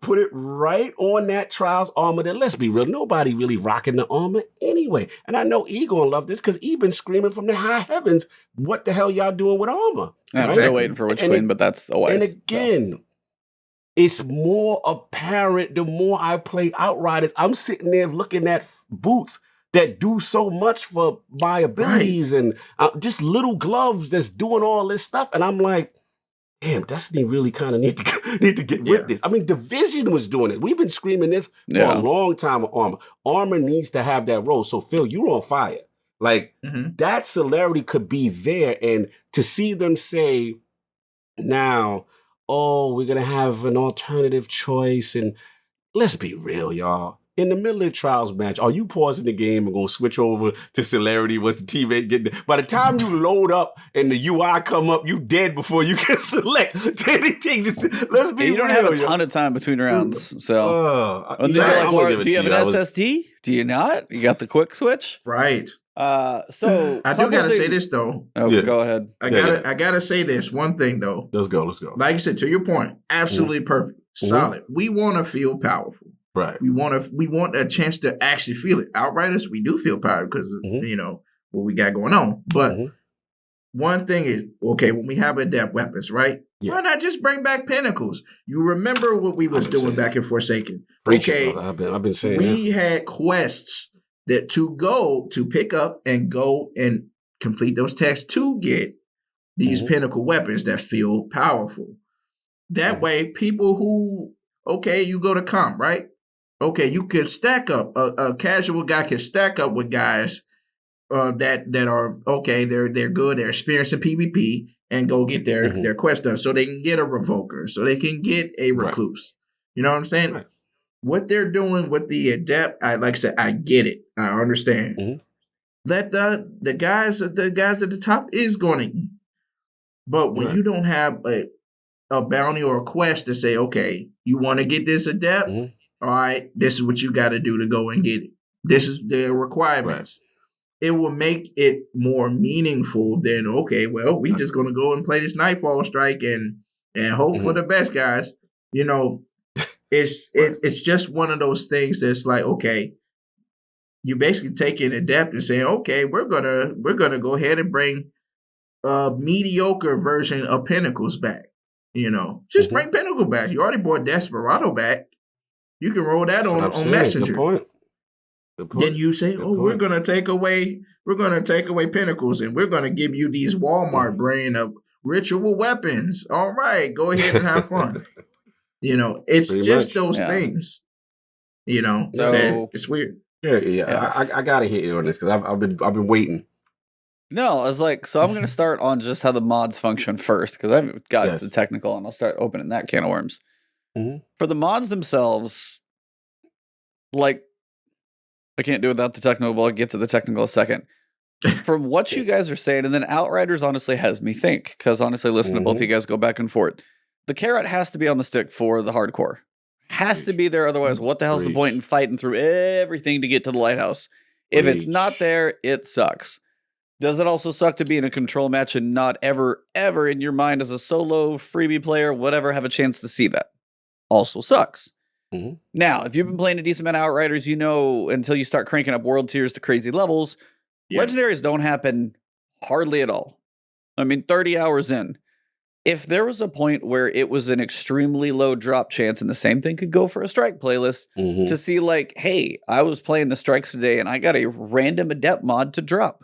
Put it right on that Trials armor. That, let's be real, nobody really rocking the armor anyway. And I know E gonna love this because E been screaming from the high heavens, what the hell y'all doing with armor? I'm Right? still waiting for Witch Queen, but that's a ways. And again, it's more apparent the more I play Outriders. I'm sitting there looking at boots that do so much for my abilities and just little gloves that's doing all this stuff. And I'm like, damn, Destiny really kind of need to get with this. I mean, Division was doing it. We've been screaming this for a long time with Armor. Armor needs to have that role. So, Phil, you're on fire. Like, that celerity could be there. And to see them say now, oh, we're going to have an alternative choice. And let's be real, y'all. In the middle of the Trials match, are you pausing the game and going to switch over to celerity once the teammate get there? By the time you load up and the UI come up, you dead before you can select anything. Let's be real. You don't have a ton of time between rounds. So, do you have an SSD? Do you not? You got the quick switch? Right. So I do gotta say this though. Oh, go ahead. I gotta say this one thing though. Let's go. Like I said, to your point, absolutely perfect, solid. We want to feel powerful. Right. We want a chance to actually feel it. Outriders, we do feel powerful because of what we got going on. But one thing is, okay, when we have adept weapons, right? Yeah. Why not just bring back pinnacles? You remember what we was doing back in Forsaken? Okay, I've been saying we had quests that to pick up and go and complete those tasks to get these pinnacle weapons that feel powerful. That way, people who you go to comp, right? Okay, you can stack up. A casual guy can stack up with guys that are they're good, they're experienced in PvP, and go get their quest done, so they can get a revoker, so they can get a recluse. Right. You know what I'm saying? Right. What they're doing with the adept, like I said, I get it, I understand. That the guys at the top is going to, but when you don't have a bounty or a quest to say, okay, you want to get this adept. All right, this is what you got to do to go and get it. This is the requirements. Right. It will make it more meaningful than, okay, well, we just going to go and play this Nightfall Strike and hope for the best, guys. You know, it's just one of those things that's like, okay, you basically take an adept and saying, okay, we're gonna go ahead and bring a mediocre version of Pinnacles back. You know, just bring Pinnacle back. You already brought Desperado back. You can roll that on Messenger. Good point. Then you say, we're gonna take away Pinnacles and we're gonna give you these Walmart brand of ritual weapons. All right, go ahead and have fun. You know, it's pretty just much those things. You know, so, it's weird. Yeah. I gotta hit you on this because I've been waiting. No, I was like, so I'm gonna start on just how the mods function first because I've got the technical and I'll start opening that can of worms. For the mods themselves, like, I can't do it without the technical, but I'll get to the technical in a second. From what you guys are saying, and then Outriders honestly has me think, because honestly, listen to both of you guys go back and forth. The carrot has to be on the stick for the hardcore. Has to be there, otherwise, what the hell's the point in fighting through everything to get to the lighthouse? If it's not there, it sucks. Does it also suck to be in a control match and not ever, ever in your mind as a solo freebie player, whatever, have a chance to see that? Also sucks. Now, if you've been playing a decent amount of Outriders, you know until you start cranking up world tiers to crazy levels, legendaries don't happen hardly at all. I mean, 30 hours in. If there was a point where it was an extremely low drop chance, and the same thing could go for a strike playlist, to see like, hey, I was playing the strikes today and I got a random adept mod to drop.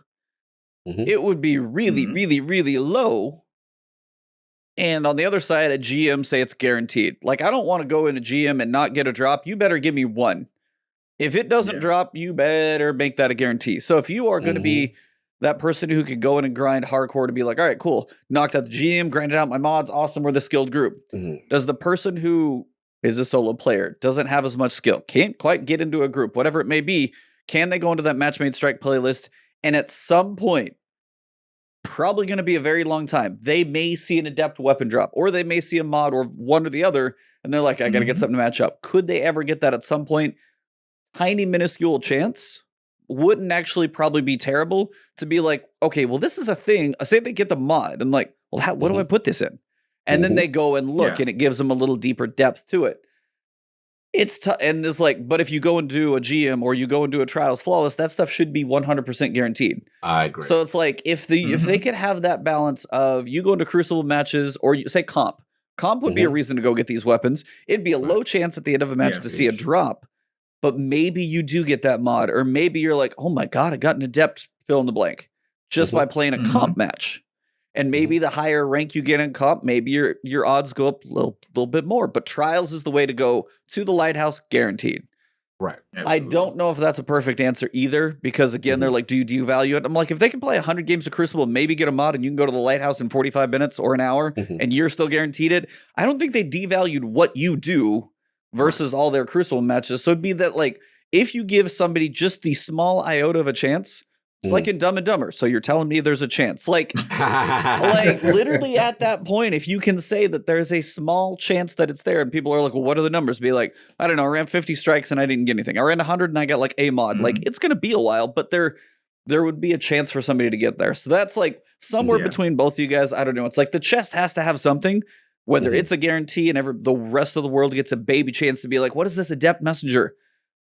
It would be really, really, really low. And on the other side, a GM say it's guaranteed. Like, I don't want to go in a GM and not get a drop. You better give me one. If it doesn't drop, you better make that a guarantee. So if you are going to be that person who could go in and grind hardcore to be like, all right, cool, knocked out the GM, grinded out my mods, awesome, we're the skilled group. Does the person who is a solo player, doesn't have as much skill, can't quite get into a group, whatever it may be, can they go into that match made strike playlist And at some point, probably going to be a very long time, they may see an Adept weapon drop, or they may see a mod, or one or the other, and they're like, I got to get something to match up. Could they ever get that at some point? Tiny, minuscule chance. Wouldn't actually probably be terrible to be like, okay, well, this is a thing. Say they get the mod. I'm like, well, what do I put this in? And then they go and look, and it gives them a little deeper depth to it. It's and it's like, but if you go and do a GM or you go and do a Trials Flawless, that stuff should be 100% guaranteed. I agree. So it's like, if they could have that balance of you go into Crucible matches, or you say comp would be a reason to go get these weapons. It'd be a low chance at the end of a match to see a drop. But maybe you do get that mod, or maybe you're like, oh my God, I got an Adept fill in the blank just by playing a comp match. And maybe the higher rank you get in comp, maybe your odds go up a little bit more. But Trials is the way to go to the Lighthouse, guaranteed. Right. Absolutely. I don't know if that's a perfect answer either, because again, they're like, do you devalue it? I'm like, if they can play 100 games of Crucible, maybe get a mod, and you can go to the Lighthouse in 45 minutes or an hour, and you're still guaranteed it. I don't think they devalued what you do versus all their Crucible matches. So it'd be that, like, if you give somebody just the small iota of a chance, it's like in Dumb and Dumber. So you're telling me there's a chance. Like literally at that point, if you can say that there's a small chance that it's there, and people are like, well, what are the numbers? Be like, I don't know, I ran 50 strikes and I didn't get anything. I ran 100 and I got like a mod. Like, it's going to be a while, but there would be a chance for somebody to get there. So that's like somewhere between both of you guys. I don't know. It's like the chest has to have something. Whether it's a guarantee and the rest of the world gets a baby chance to be like, what is this Adept Messenger?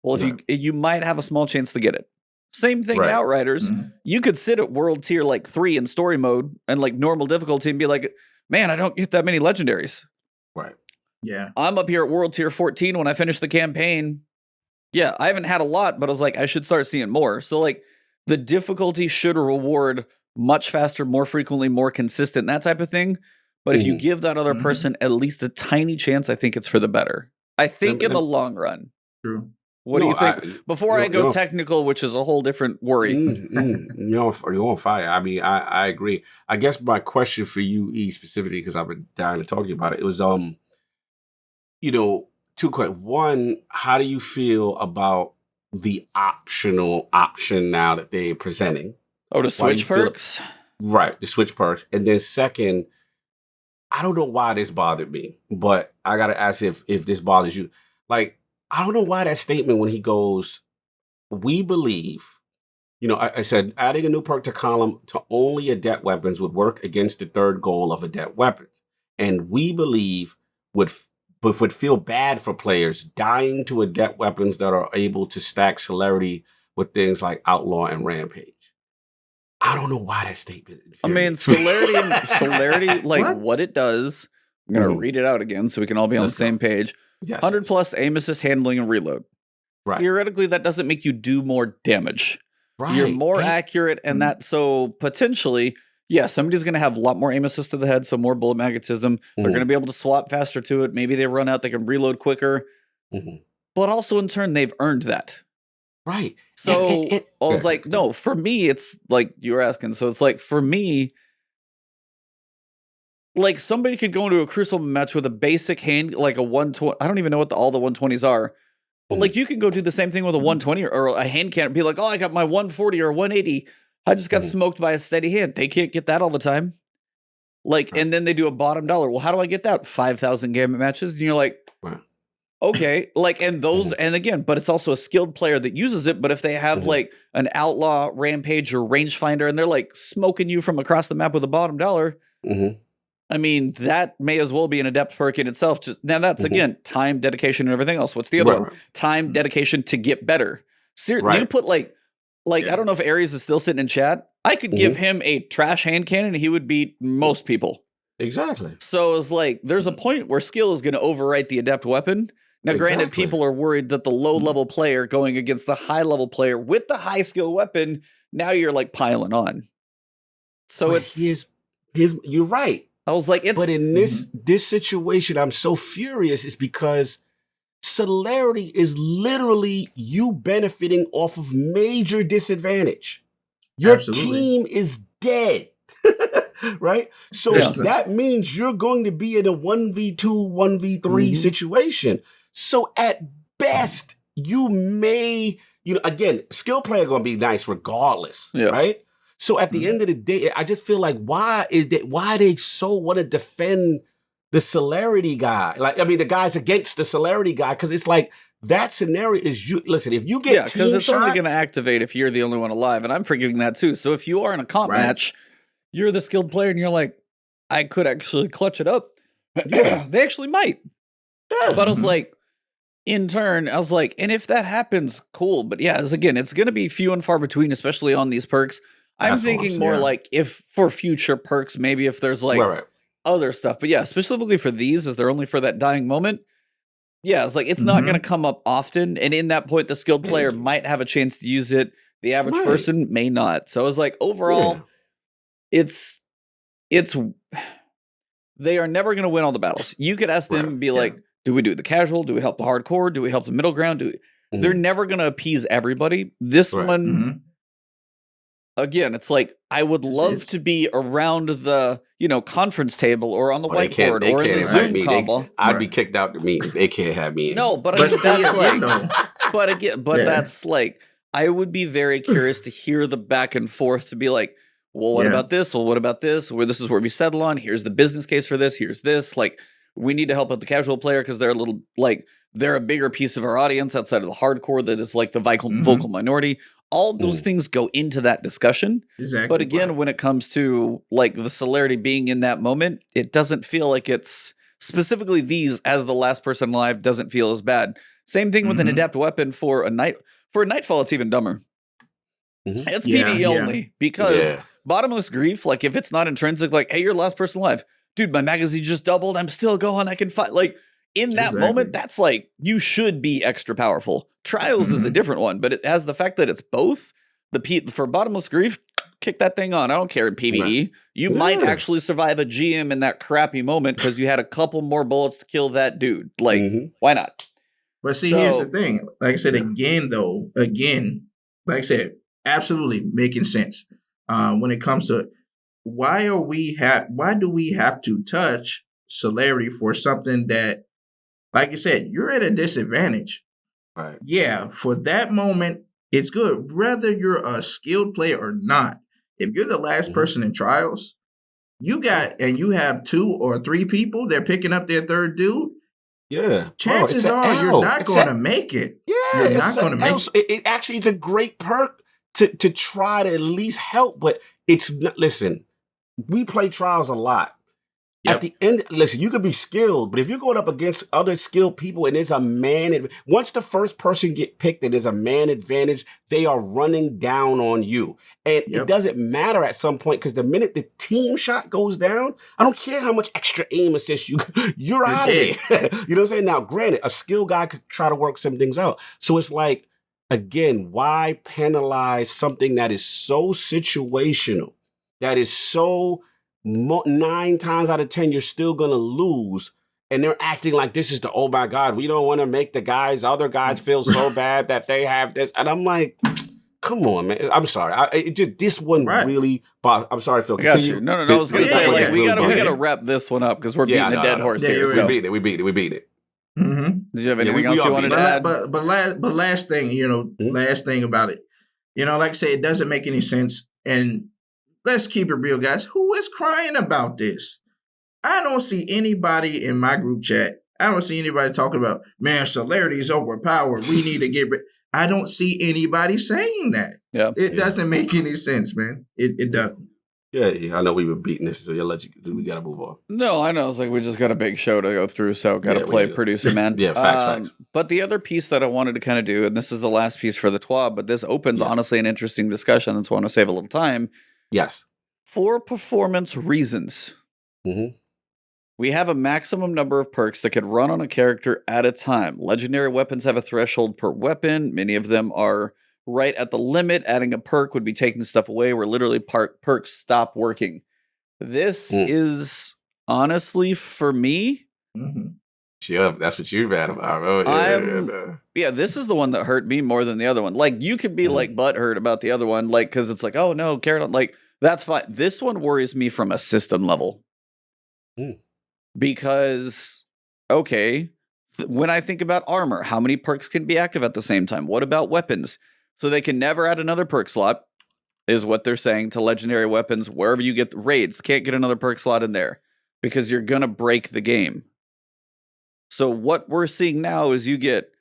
Well, if you might have a small chance to get it. Same thing in Outriders. You could sit at World Tier like 3 in story mode and like normal difficulty and be like, man, I don't get that many legendaries. Right. Yeah. I'm up here at World Tier 14 when I finished the campaign. Yeah, I haven't had a lot, but I was like, I should start seeing more. So like the difficulty should reward much faster, more frequently, more consistent, that type of thing. But if you give that other person at least a tiny chance, I think it's for the better. I think in the long run. True. What do you think? Before I go technical, which is a whole different worry. You're on fire. I mean, I agree. I guess my question for you, E, specifically, because I've been dying to talk to you about it, it was, two questions. One, how do you feel about the option now that they're presenting? Oh, the Switch perks? Right, the Switch perks. And then second, I don't know why this bothered me, but I got to ask if this bothers you. Like, I don't know why that statement when he goes, we believe, I said, adding a new perk to column to only Adept weapons would work against the third goal of Adept weapons. And we believe would feel bad for players dying to Adept weapons that are able to stack Celerity with things like Outlaw and Rampage. I don't know why that statement. I mean, Celerity, like what it does. I'm going to read it out again so we can all be on the same page. Yes, 100 plus aim assist, handling, and reload. Right. Theoretically, that doesn't make you do more damage. Right. You're more accurate, and that so potentially, somebody's going to have a lot more aim assist to the head, so more bullet magnetism. They're going to be able to swap faster to it. Maybe they run out, they can reload quicker. But also in turn, they've earned that. Right. So I was like, no, for me, it's like you were asking. So it's like, for me, like somebody could go into a Crucible match with a basic hand, like a 120. I don't even know what all the 120s are. But like you can go do the same thing with a 120 or a hand cannon. Be like, oh, I got my 140 or 180. I just got smoked by a steady hand. They can't get that all the time. Like, and then they do a bottom dollar. Well, how do I get that? 5,000 gamut matches. And you're like, okay, like, and those, and again, but it's also a skilled player that uses it. But if they have like an Outlaw, Rampage, or Rangefinder, and they're like smoking you from across the map with a bottom dollar, I mean, that may as well be an Adept perk in itself. Now that's again time, dedication, and everything else. What's the other one? Time, dedication to get better. Seriously, you put like I don't know if Aries is still sitting in chat. I could give him a trash hand cannon and he would beat most people. Exactly. So it's like there's a point where skill is going to overwrite the Adept weapon. Now, granted, people are worried that the low-level player going against the high-level player with the high-skill weapon, now you're like piling on. So but you're right. I was like, but in this situation, I'm so furious is because Celerity is literally you benefiting off of major disadvantage. Your team is dead. Right? So that means you're going to be in a 1v2, 1v3 situation. So at best, you may again, skill player going to be nice regardless, right? So at the end of the day, I just feel like why they so want to defend the Celerity guy? Like, I mean, the guys against the Celerity guy, because it's like that scenario is listen, if you get because it's shot, only going to activate if you're the only one alive, and I'm forgetting that too. So if you are in a comp match, you're the skilled player, and you're like, I could actually clutch it up. They actually might. Yeah. But I was like, in turn, I was like, and if that happens, cool. But yeah, it's going to be few and far between, especially on these perks. I'm thinking more like if for future perks, maybe if there's like other stuff. But yeah, specifically for these, as they're only for that dying moment. Yeah, it's like it's not going to come up often. And in that point, the skilled player might have a chance to use it. The average person may not. So I was like, overall, it's they are never going to win all the battles. You could ask them and be like, do we do the casual? Do we help the hardcore? Do we help the middle ground? They're never going to appease everybody. This one, again, it's like, I would love to be around the, conference table or on the whiteboard or in the Zoom call. I'd be kicked out the meeting. They can't have me. No, but that's like, that's like, I would be very curious to hear the back and forth to be like, well, what about this? Well, what about this? Where this is where we settle on. Here's the business case for this. Here's this. Like, we need to help out the casual player because they're a little like they're a bigger piece of our audience outside of the hardcore that is like the vocal minority. All those things go into that discussion. Exactly. But again, when it comes to like the Celerity being in that moment, it doesn't feel like it's specifically these as the last person alive doesn't feel as bad. Same thing with an adept weapon for a Nightfall. It's even dumber. It's PvE only because Bottomless Grief, like if it's not intrinsic, like, hey, you're the last person alive. Dude, my magazine just doubled. I'm still going. I can fight. Like in that moment, that's like, you should be extra powerful. Trials is a different one, but it has the fact that it's both. For Bottomless Grief, kick that thing on. I don't care in PvE. You might actually survive a GM in that crappy moment because you had a couple more bullets to kill that dude. Like, why not? But see, here's the thing. Like I said, like I said, absolutely making sense. When it comes to why do we have to touch Celerity for something that, like you said, you're at a disadvantage. Right. Yeah, for that moment, it's good. Whether you're a skilled player or not, if you're the last person in trials, you have 2 or 3 people, they're picking up their third dude. Yeah. Chances are you're not going to make it. Yeah. You're not going to make it. Actually, it's a great perk to try to at least help, but it's not, listen, we play trials a lot. At the end, listen, you could be skilled, but if you're going up against other skilled people and there's a once the first person get picked and there's a man advantage, they are running down on you. And it doesn't matter at some point because the minute the team shot goes down, I don't care how much extra aim assist you're out of there. You know what I'm saying? Now, granted, a skilled guy could try to work some things out. So it's like, again, why penalize something that is so situational, that is so 9 times out of 10, you're still going to lose. And they're acting like this is oh my God, we don't want to make the other guys feel so bad that they have this. And I'm like, come on, man. I'm sorry. This one really, I'm sorry, Phil. I got you. No. I was going to say, like, we got to wrap this one up because we're beating a dead horse here. We beat it. Did you have anything else you wanted to add? But last thing, last thing about it, like I say, it doesn't make any sense. And let's keep it real, guys. Who is crying about this? I don't see anybody in my group chat. I don't see anybody talking about, man, Celerity is overpowered. We need to get rid. I don't see anybody saying that. Yeah, it doesn't make any sense, man. It doesn't. Yeah, I know we were beating this, so we got to move on. No, I know. It's like we just got a big show to go through, so got to play producer, man. Facts. But the other piece that I wanted to kind of do, and this is the last piece for the TWAB, but this opens, honestly, an interesting discussion. That's why I want to save a little time. Yes. For performance reasons, we have a maximum number of perks that can run on a character at a time. Legendary weapons have a threshold per weapon. Many of them are right at the limit. Adding a perk would be taking stuff away where literally perks stop working. This is honestly, for me... Yeah, that's what you're mad about. This is the one that hurt me more than the other one. Like, you could be like butthurt about the other one, like, because it's like, oh no, carrot, like, that's fine. This one worries me from a system level. Because, okay, when I think about armor, how many perks can be active at the same time? What about weapons? So they can never add another perk slot, is what they're saying, to legendary weapons. Wherever you get raids, can't get another perk slot in there because you're going to break the game. So what we're seeing now is you get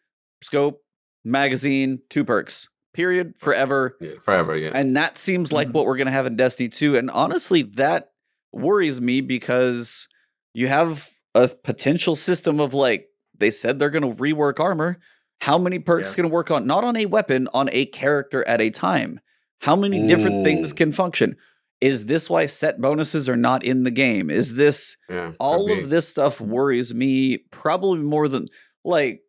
scope, magazine, 2 perks, period, forever. Yeah, forever, yeah. And that seems like what we're going to have in Destiny 2. And honestly, that worries me because you have a potential system of like, they said they're going to rework armor. How many perks can work on, not on a weapon, on a character at a time? How many different things can function? Is this why set bonuses are not in the game? Is this, all of this stuff worries me probably more than, like,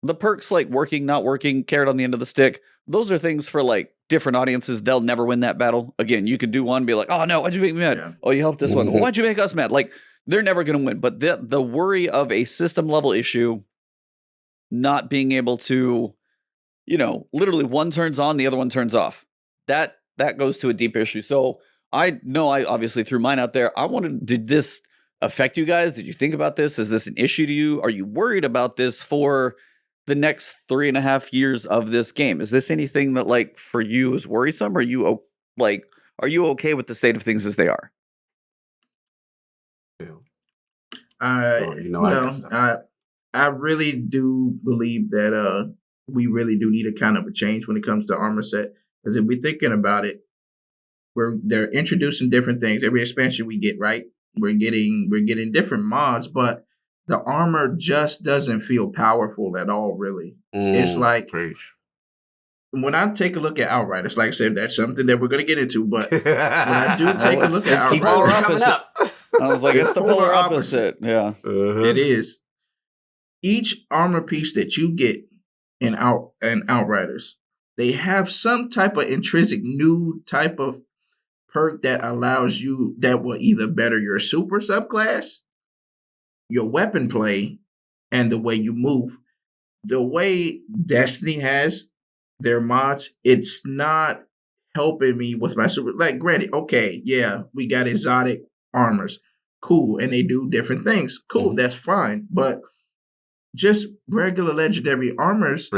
the perks like working, not working, carrot on the end of the stick. Those are things for like different audiences. They'll never win that battle. Again, you could do one and be like, oh no, why'd you make me mad? Oh, you helped this one. Well, why'd you make us mad? Like, they're never going to win. But the worry of a system level issue not being able to, you know, literally one turns on, the other one turns off. That goes to a deep issue. So I know I obviously threw mine out there. I wanted, did this affect you guys? Did you think about this? Is this an issue to you? Are you worried about this for the next 3.5 years of this game? Is this anything that, like, for you is worrisome? Are you okay with the state of things as they are? I really do believe that we really do need a kind of a change when it comes to armor set. Because if we're thinking about it, they're introducing different things. Every expansion we get, right? We're getting different mods, but the armor just doesn't feel powerful at all, really. It's like, when I take a look at Outriders, like I said, that's something that we're going to get into, but when I do take a look at Outriders, coming up. I was like, it's the polar opposite. Yeah. It is. Each armor piece that you get in Outriders, they have some type of intrinsic new type of perk that allows you, that will either better your super subclass, your weapon play, and the way you move. The way Destiny has their mods, it's not helping me with my super. Like, granted, okay, yeah, we got exotic armors. Cool. And they do different things. Cool, that's fine. But just regular legendary armors,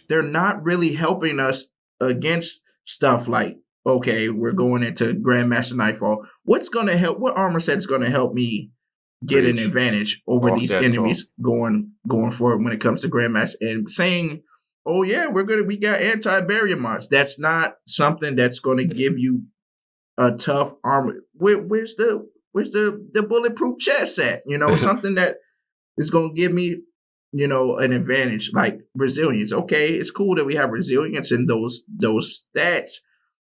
they're not really helping us against stuff like, okay, we're going into Grandmaster Nightfall. What's going to help? What armor set is going to help me get an advantage over these enemies going forward when it comes to Grandmaster? And saying, oh yeah, we got anti-barrier mods. That's not something that's going to give you a tough armor. Where's the bulletproof chest at? You know, something that is going to give me, you know, an advantage, like resilience. Okay, it's cool that we have resilience in those stats,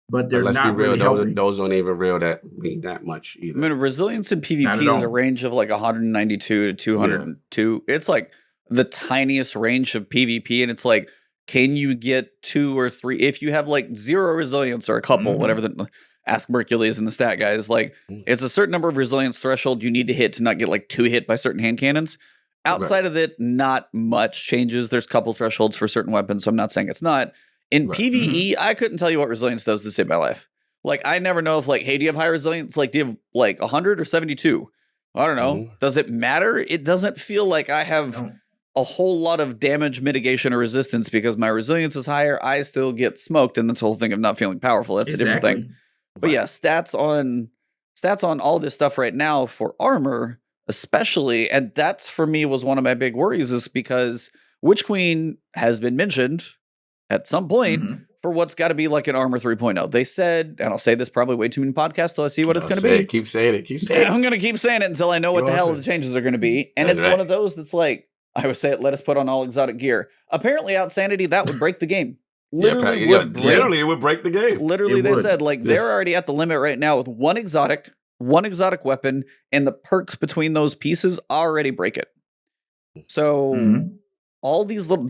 but they're not really helping. Those don't even mean that much either. I mean, resilience in PvP is a range of like 192 to 202. It's like the tiniest range of PvP, and it's like, can you get 2 or 3 if you have like 0 resilience or a couple, whatever the ask Mercules and the stat guys, like it's a certain number of resilience threshold you need to hit to not get like 2 hit by certain hand cannons. Outside of it, not much changes. There's a couple thresholds for certain weapons, so I'm not saying it's not. In PvE, I couldn't tell you what resilience does to save my life. Like, I never know if, like, hey, do you have high resilience? Like, do you have, like, 100 or 72? I don't know. Does it matter? It doesn't feel like I have a whole lot of damage mitigation or resistance because my resilience is higher. I still get smoked, and this whole thing of not feeling powerful. That's a different thing. But yeah, stats on all this stuff right now for armor, especially, and that's for me was one of my big worries, is because Witch Queen has been mentioned at some point for what's got to be like an armor 3.0. They said, and I'll say this probably way too many podcasts till I see what it's going to be. Keep saying it. I'm going to keep saying it until I know what the hell the changes are going to be. And it's one of those that's like, I would say, let us put on all exotic gear. Apparently, Outsanity, that would break the game. Literally, it would break the game. Literally, they said, like, they're already at the limit right now with one exotic weapon, and the perks between those pieces already break it. So all these little,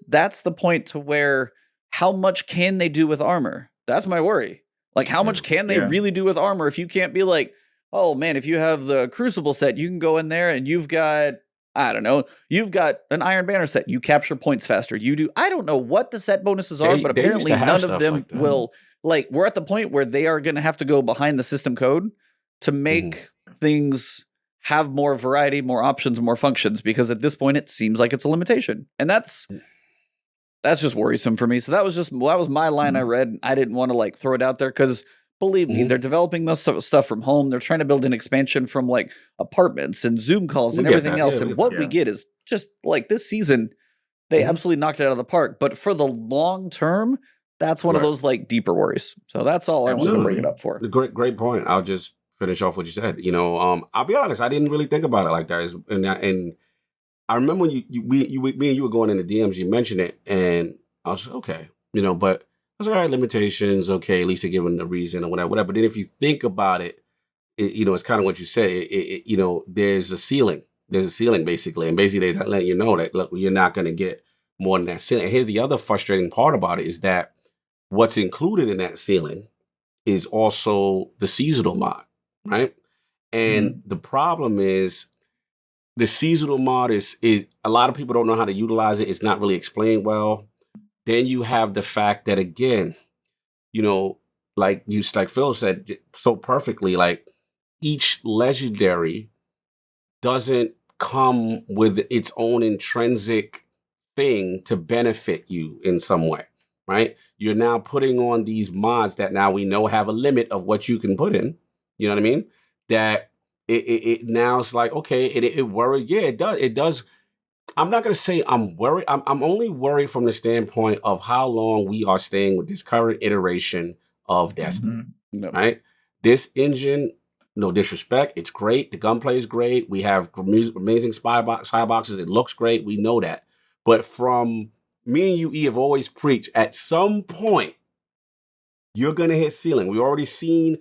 that's the point to where, how much can they do with armor? That's my worry. Like, how much can they really do with armor if you can't be like, oh man, if you have the Crucible set, you can go in there and you've got, I don't know, you've got an Iron Banner set, you capture points faster. You do, I don't know what the set bonuses are, but apparently none of them will, like, we're at the point where they are going to have to go behind the system code to make things have more variety, more options, more functions, because at this point it seems like it's a limitation. And that's that's just worrisome for me. So that was my line I read. I didn't want to like throw it out there because believe me, they're developing this stuff from home. They're trying to build an expansion from like apartments and Zoom calls and everything else. And what we get is just like this season, they absolutely knocked it out of the park. But for the long term, that's one of those like deeper worries. So that's all I wanted to bring it up for. Great point. I'll just finish off what you said. You know, I'll be honest. I didn't really think about it like that. And I remember when me and you were going in the DMs, you mentioned it, and I was like, okay, you know, but I was like, all right, limitations, okay, at least they're giving the reason or whatever. But then if you think about it, you know, it's kind of what you say. You know, there's a ceiling. There's a ceiling, basically. And basically, they're letting you know that, look, you're not going to get more than that ceiling. And here's the other frustrating part about it is that what's included in that ceiling is also the seasonal mod, right? And the problem is, the seasonal mod is a lot of people don't know how to utilize it. It's not really explained well. Then you have the fact that, again, you know, like Phil said so perfectly, like each legendary doesn't come with its own intrinsic thing to benefit you in some way, right? You're now putting on these mods that now we know have a limit of what you can put in. You know what I mean? That it now it's like, okay, it worries. Yeah, it does. I'm not going to say I'm worried. I'm only worried from the standpoint of how long we are staying with this current iteration of Destiny, right? This engine, no disrespect, it's great. The gunplay is great. We have amazing spy boxes. It looks great. We know that. But from me and you, E, have always preached, at some point, you're going to hit ceiling. We've already seen,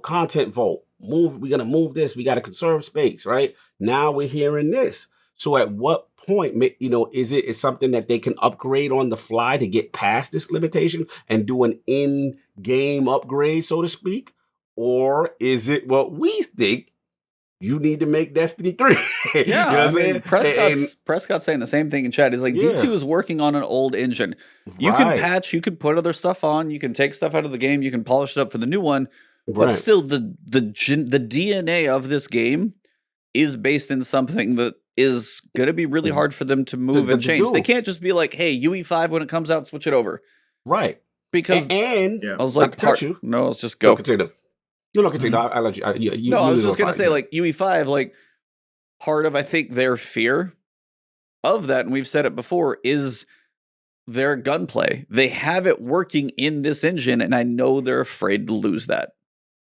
content vault. We're going to move this. We got to conserve space, right? Now we're hearing this. So at what point, you know, is something that they can upgrade on the fly to get past this limitation and do an in-game upgrade, so to speak? Or is it what we think you need to make Destiny 3? Yeah, you know what I'm saying? Prescott's saying the same thing in chat. He's like, D2 is working on an old engine. You can patch, you can put other stuff on, you can take stuff out of the game, you can polish it up for the new one. But still, the DNA of this game is based in something that is going to be really hard for them to move and change. They can't just be like, hey, UE5, when it comes out, switch it over. Right. Because I was like, no, let's just go. Continue. No, continue. I'll let you. I was just going to say, like, UE5, like, part of, I think, their fear of that, and we've said it before, is their gunplay. They have it working in this engine, and I know they're afraid to lose that.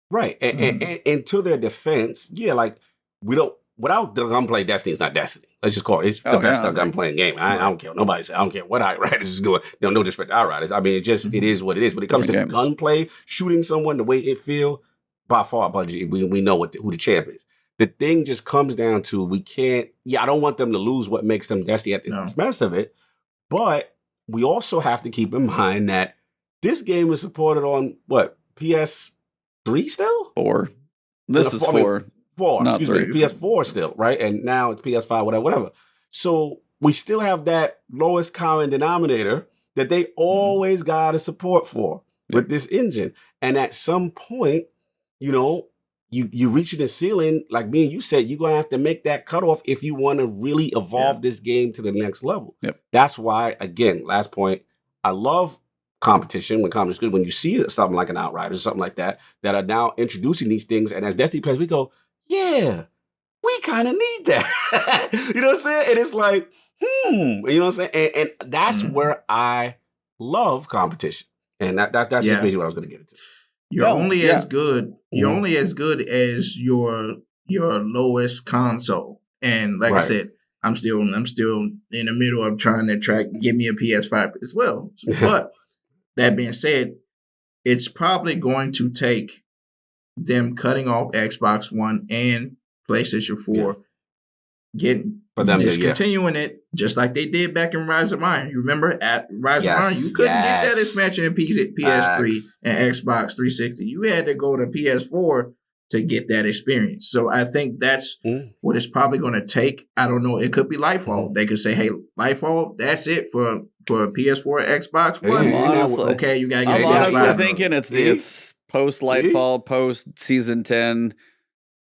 Right. And to their defense, like, we don't, without the gunplay, Destiny is not Destiny. Let's just call it. It's the best gunplay game. I don't care. Nobody said, I don't care what Outriders is doing. No disrespect to Outriders. I mean, it is what it is. When it comes to gunplay, shooting someone the way it feel, by far, budget, we know who the champ is. The thing just comes down to, we can't, I don't want them to lose what makes them Destiny at the expense of it. But we also have to keep in mind that this game is supported on PS3 still? 4. This is 4. 4, excuse me, PS4 still, right? And now it's PS5, whatever. So we still have that lowest common denominator that they always got to support for with this engine. And at some point, you know, you reach the ceiling, like me and you said, you're going to have to make that cutoff if you want to really evolve this game to the next level. That's why, again, last point, I love competition when competition is good. When you see something like an Outriders or something like that are now introducing these things, and as Destiny players, we go, yeah, we kind of need that. You know what I'm saying? And it's like, you know what I'm saying? And that's where I love competition. And that's just basically what I was going to get into. You're only as good. You're only as good as your lowest console. And like I said, I'm still in the middle of trying to get me a PS5 as well. But that being said, it's probably going to take them cutting off Xbox One and PlayStation 4, discontinuing it just like they did back in Rise of Iron. You remember at Rise of Iron, you couldn't get that expansion in PS3 and Xbox 360. You had to go to PS4 to get that experience. So I think that's what it's probably going to take. I don't know. It could be Lightfall. They could say, hey, Lightfall, that's it for PS4, Xbox One. Honestly, okay, you got to get I'm honestly thinking it's post Lightfall, post Season 10.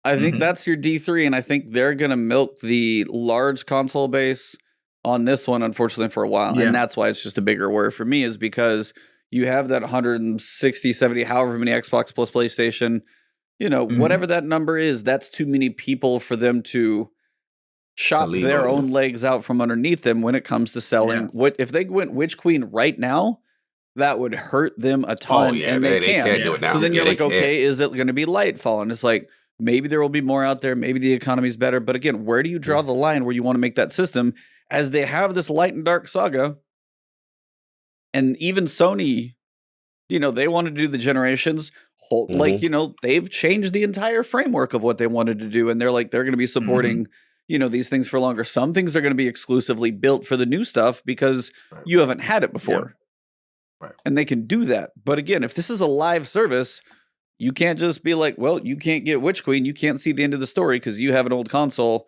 I think that's your D3, and I think they're going to milk the large console base on this one, unfortunately, for a while. Yeah. And that's why it's just a bigger worry for me, is because you have that 160, 70, however many Xbox plus PlayStation, whatever that number is, that's too many people for them to chop lean their on. own legs out from underneath them when it comes to selling. What if they went Witch Queen right now? That would hurt them a ton, and they can't do it now. So then you're they like, can't. okay, is it going to be Lightfall? And it's like, maybe there will be more out there. Maybe the economy's better. But again, where do you draw the line where you want to make that system? As they have this Light and Dark saga, and even Sony, they wanted to do the generations. Like, they've changed the entire framework of what they wanted to do. And they're like, they're going to be supporting, these things for longer. Some things are going to be exclusively built for the new stuff because you haven't had it before. Right. And they can do that. But again, if this is a live service, you can't just be like, well, you can't get Witch Queen. You can't see the end of the story because you have an old console.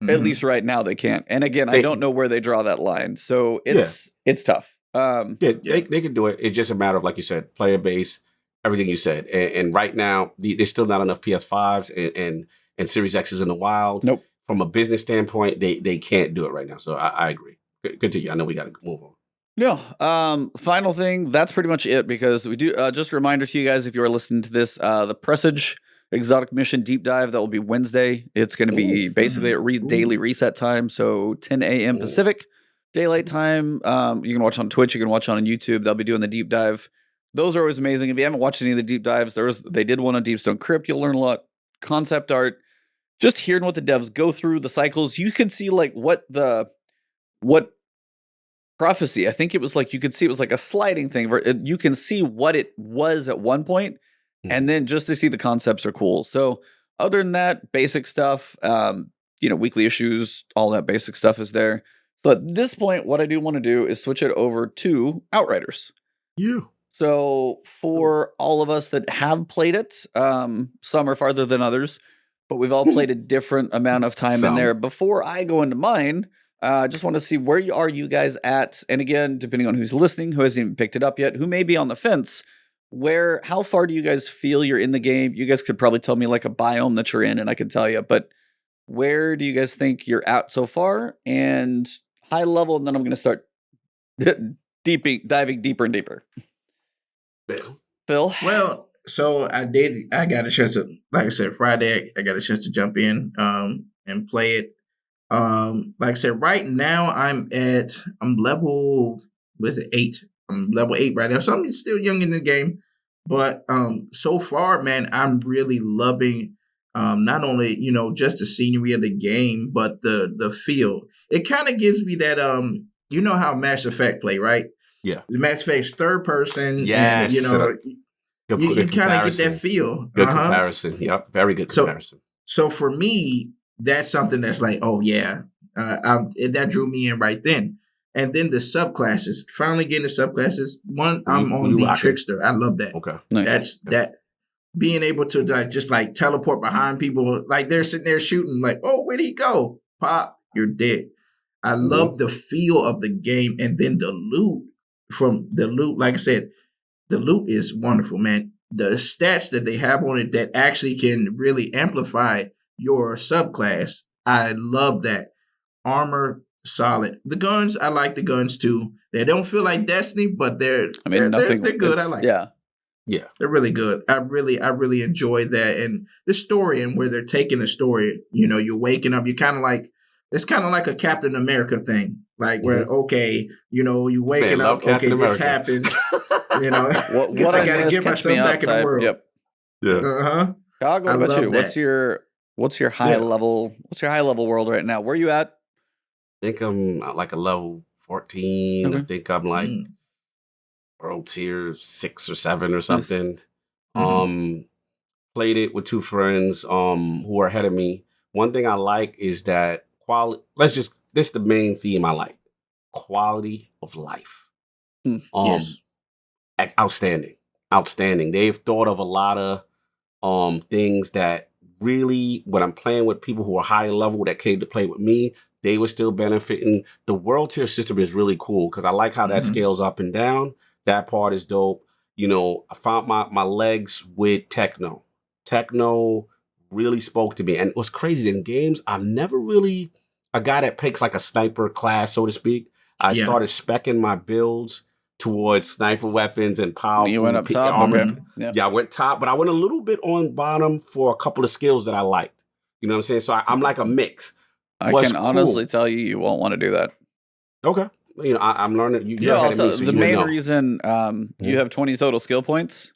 At least right now they can't. And again, I don't know where they draw that line. So it's tough. They can do it. It's just a matter of, like you said, player base, everything you said. And right now, there's still not enough PS5s and Series X's in the wild. Nope. From a business standpoint, they can't do it right now. So I agree. Good to you. I know we got to move on. No. Final thing, that's pretty much it, because we do just a reminder to you guys, if you are listening to this, the Presage Exotic Mission Deep Dive, that will be Wednesday. It's going to be basically at daily reset time, so 10 a.m. Pacific daylight time. You can watch on Twitch, you can watch on YouTube. They'll be doing the deep dive. Those are always amazing. If you haven't watched any of the deep dives, they did one on Deep Stone Crypt. You'll learn a lot. Concept art, just hearing what the devs go through, the cycles. You could see like what prophecy. I think it was like, you could see it was like a sliding thing where you can see what it was at one point, and then just to see the concepts are cool. So other than that, basic stuff, weekly issues, all that basic stuff is there. So at this point, what I do want to do is switch it over to Outriders. Yeah. So for all of us that have played it, some are farther than others, but we've all played a different amount of time in there. Before I go into mine, I just want to see where you guys at. And again, depending on who's listening, who hasn't even picked it up yet, who may be on the fence, how far do you guys feel you're in the game? You guys could probably tell me like a biome that you're in, and I can tell you, but where do you guys think you're at so far? And high level, and then I'm going to start diving deeper and deeper. Phil? Well, so I got a chance to, like I said, Friday, I got a chance to jump in and play it. Like I said, right now I'm level, 8? I'm level 8 right now. So I'm still young in the game. But so far, man, I'm really loving not only, just the scenery of the game, but the feel. It kind of gives me that you know how Mass Effect play, right? Yeah. The Mass Effect's third person. Yes. And, you kind of get that feel. Good comparison. Yep. Very good comparison. So for me, that's something that's like, oh yeah, that drew me in right then. And then the subclasses, finally getting the subclasses. One, I'm on the Trickster. I love that. Okay. Nice. That being able to just teleport behind people, like they're sitting there shooting, like, oh, where'd he go? Pop, you're dead. I love the feel of the game, and then the loot. Like I said, the loot is wonderful, man. The stats that they have on it that actually can really amplify your subclass. I love that. Armor, solid. The guns, I like the guns too. They don't feel like Destiny, but they're good. I like them. Yeah. They're really good. I really enjoy that. And the story and where they're taking the story, you're waking up, it's kind of like a Captain America thing. Like where, okay, you waking up, okay, this happened. What I gotta get myself back in the world. Yep. Yeah. Uh-huh. What about you? That. What's your high level? What's your high level world right now? Where are you at? I think I'm like a level 14. Okay. I think I'm like world tier 6 or 7 or something. Mm-hmm. Played it with 2 friends who are ahead of me. One thing I like is that quality. This is the main theme I like. Quality of life. Yes. Outstanding. They've thought of a lot of things that really, when I'm playing with people who are higher level that came to play with me, they were still benefiting. The world tier system is really cool because I like how that scales up and down. That part is dope. I found my legs with techno. Techno really spoke to me. And what's crazy in games, I a guy that picks like a sniper class, so to speak. I started speccing my builds towards sniper weapons and powerful You went up top? armor. Okay. Yeah, I went top, but I went a little bit on bottom for a couple of skills that I liked. You know what I'm saying? So I'm like a mix. I can honestly tell you won't want to do that. Okay. You know, I'm learning. You're ahead of me, so the main reason you have 20 total skill points.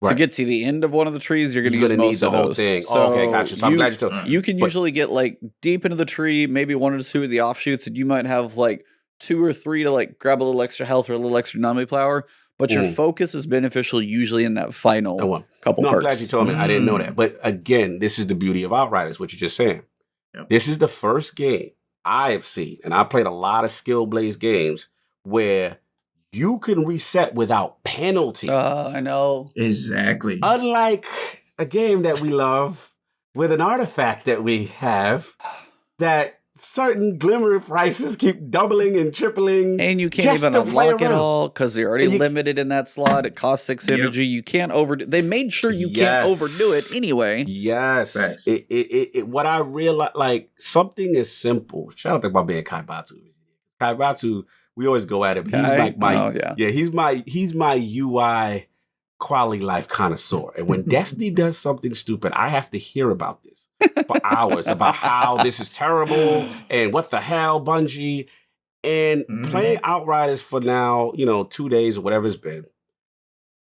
To get to the end of one of the trees, you're going to use most the of whole those. thing. So okay, gotcha. So I'm glad you told me. You can usually get like deep into the tree, maybe 1 or 2 of the offshoots, and you might have like 2 or 3 to like grab a little extra health or a little extra non power. But your focus is beneficial usually in that final couple perks. I'm glad you told me. I didn't know that. But again, this is the beauty of Outriders, what you're just saying. Yep. This is the first game I have seen, and I played a lot of skill-based games where you can reset without penalty. I know. Exactly. Unlike a game that we love with an artifact that we have that certain glimmer prices keep doubling and tripling. And you can't even unlock it all because they're already limited in that slot. It costs 6 energy. You can't overdo. They made sure you can't overdo it anyway. Yes. What I realized, like, something is simple. Shout out to my man Kaibatsu. Kaibatsu, we always go at him. He's like my he's my UI quality life connoisseur. And when Destiny does something stupid, I have to hear about this for hours about how this is terrible and what the hell, Bungie. And playing Outriders for now, 2 days or whatever it's been,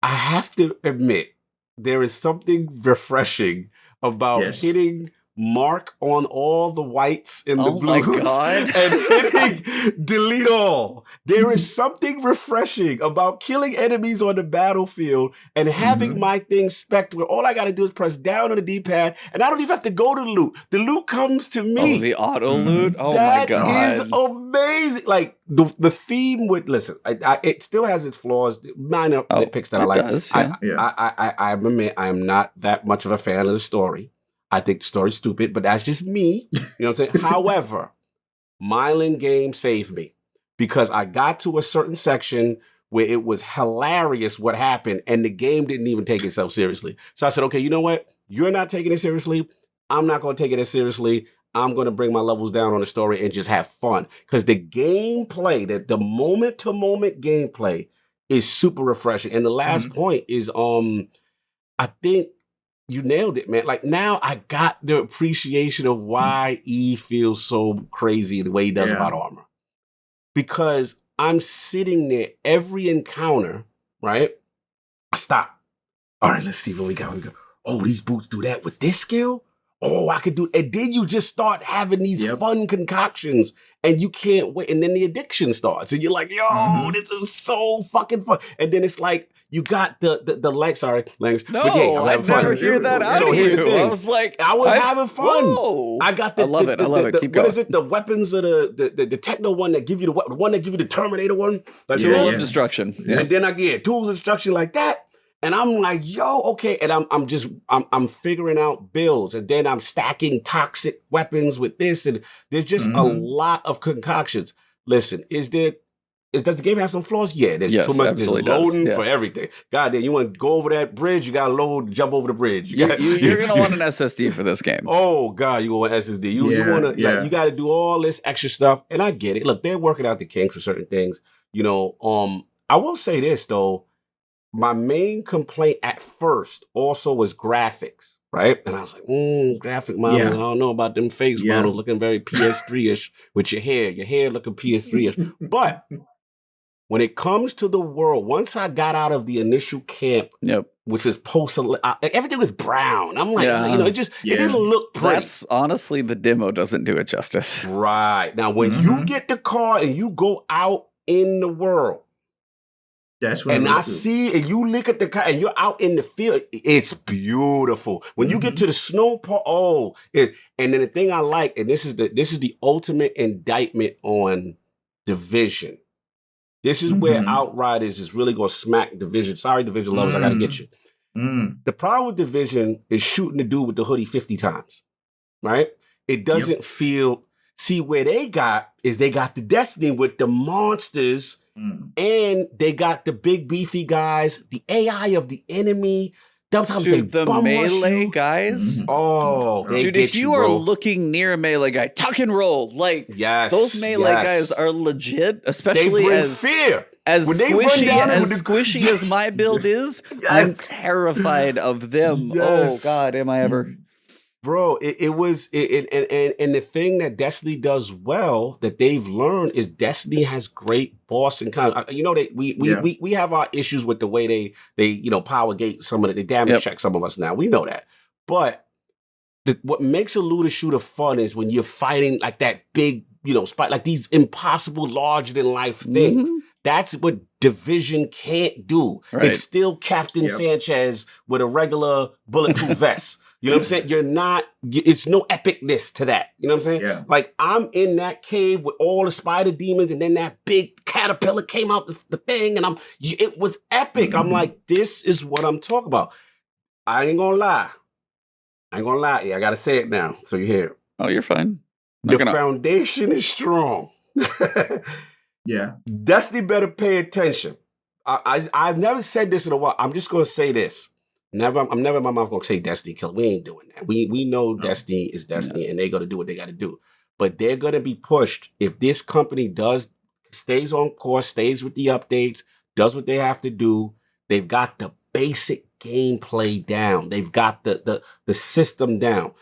I have to admit there is something refreshing about hitting mark on all the whites and the blues and hitting delete all. There is something refreshing about killing enemies on the battlefield and having my thing spec'd where all I got to do is press down on the D-pad and I don't even have to go to the loot. The loot comes to me. Oh, the auto loot? Oh my God. That is amazing. Like the theme with, listen, it still has its flaws, minor nitpicks that I like. Does, I admit I am not that much of a fan of the story. I think the story's stupid, but that's just me. You know what I'm saying? However, Mylan game saved me because I got to a certain section where it was hilarious what happened and the game didn't even take itself seriously. So I said, okay, you know what? You're not taking it seriously. I'm not going to take it as seriously. I'm going to bring my levels down on the story and just have fun. Because the gameplay, the moment-to-moment gameplay is super refreshing. And the last point is, I think you nailed it, man. Like, now I got the appreciation of why E feels so crazy the way he does about armor. Because I'm sitting there every encounter, right? I stop. All right, let's see what we got. We go, oh, these boots do that with this skill? Oh, I could do, and then you just start having these fun concoctions and you can't wait. And then the addiction starts and you're like, yo, this is so fucking fun. And then it's like, you got the language. No, I never hear that out of you. I was like, I was having fun. Whoa. I got the, I love it. Keep going. What is it? The weapons of the techno one that give you the one that give you the Terminator one? Like Tools of Destruction. Yeah. And then I get Tools of Destruction like that. And I'm like, yo, okay. And I'm figuring out builds. And then I'm stacking toxic weapons with this. And there's just a lot of concoctions. Listen, does the game have some flaws? Yeah, there's too much. There's loading for everything. God damn, you want to go over that bridge, you got to load, jump over the bridge. You're going to want an SSD for this game. Oh, God, you want SSD. You want to, you got to do all this extra stuff. And I get it. Look, they're working out the kinks for certain things. I will say this, though. My main complaint at first also was graphics, right? And I was like, graphic models, I don't know about them face models looking very PS3-ish with your hair looking PS3-ish. But when it comes to the world, once I got out of the initial camp, which was everything was brown. I'm like, it didn't look pretty. That's honestly, the demo doesn't do it justice. Right. Now, when you get the car and you go out in the world, that's what and I see, and you look at the car, and you're out in the field. It's beautiful. When you get to the snow part, and then the thing I like, and this is the ultimate indictment on Division. This is where Outriders is really going to smack Division. Sorry, Division lovers, I got to get you. The problem with Division is shooting the dude with the hoodie 50 times, right? It doesn't feel. See, where they got the Destiny with the monsters. And they got the big beefy guys, the AI of the enemy Dude, the bum rush melee you. guys. Oh, they Dude, get if you bro. are looking near a melee guy, tuck and roll. Like, yes, those melee yes. guys are legit, They especially bring as fear. as When they run squishy down and as with the- squishy as my build is. I'm terrified of them. Oh Yes. God, am I ever? Bro, and the thing that Destiny does well that they've learned is Destiny has great boss and kind of, you know, we have our issues with the way they you know, power gate some of it, they damage check some of us now. We know that. But what makes a looter shooter fun is when you're fighting like that big, you know, spot, like these impossible larger than life things. That's what Division can't do. Right. It's still Captain Sanchez with a regular bulletproof vest. You know what I'm saying? You're not, it's no epicness to that. You know what I'm saying? Yeah. Like, I'm in that cave with all the spider demons, and then that big caterpillar came out the thing, and it was epic. I'm like, this is what I'm talking about. I ain't gonna lie. Yeah, I gotta say it now, so you hear it. Oh, you're fine. The foundation is strong. Yeah. Destiny better pay attention. I've never said this in a while. I'm just gonna say this. I'm never in my mouth gonna say Destiny kill. We ain't doing that. We know Destiny is Destiny, and they're gonna do what they gotta do. But they're gonna be pushed if this company stays on course, stays with the updates, does what they have to do. They've got the basic gameplay down. They've got the system down.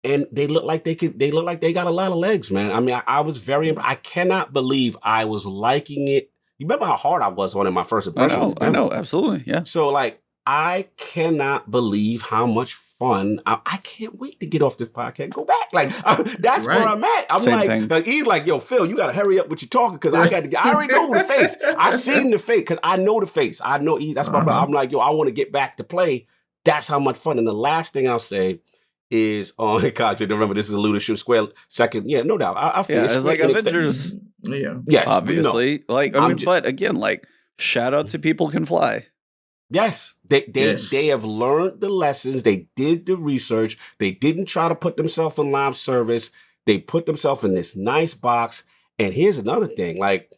And they look like they got a lot of legs, man. I mean, I was I cannot believe I was liking it. You remember how hard I was on it in my first impression? I know, absolutely, yeah. So, like, I cannot believe how much fun. I can't wait to get off this podcast, go back. Like, that's where I'm at. I'm like, he's like, yo, Phil, you got to hurry up with your talking because I got to get, I already know the face. I seen the face because I know the face. I know that's my brother. I'm like, yo, I want to get back to play. That's how much fun. And the last thing I'll say is on content. Remember, this is a looter shooter square second. Yeah, no doubt. I feel it's like Avengers. Yes, obviously. Like, I mean, but again, like, shout out to People Can Fly. Yes, they have learned the lessons. They did the research. They didn't try to put themselves in live service. They put themselves in this nice box. And here's another thing, like,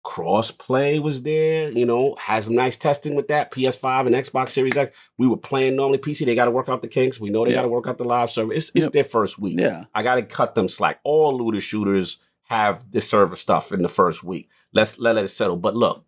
cross-play was there, you know, had some nice testing with that, PS5 and Xbox Series X. We were playing normally PC. They got to work out the kinks. We know they got to work out the live server. It's their first week. Yeah. I got to cut them slack. All looter shooters have the server stuff in the first week. Let it settle. But look,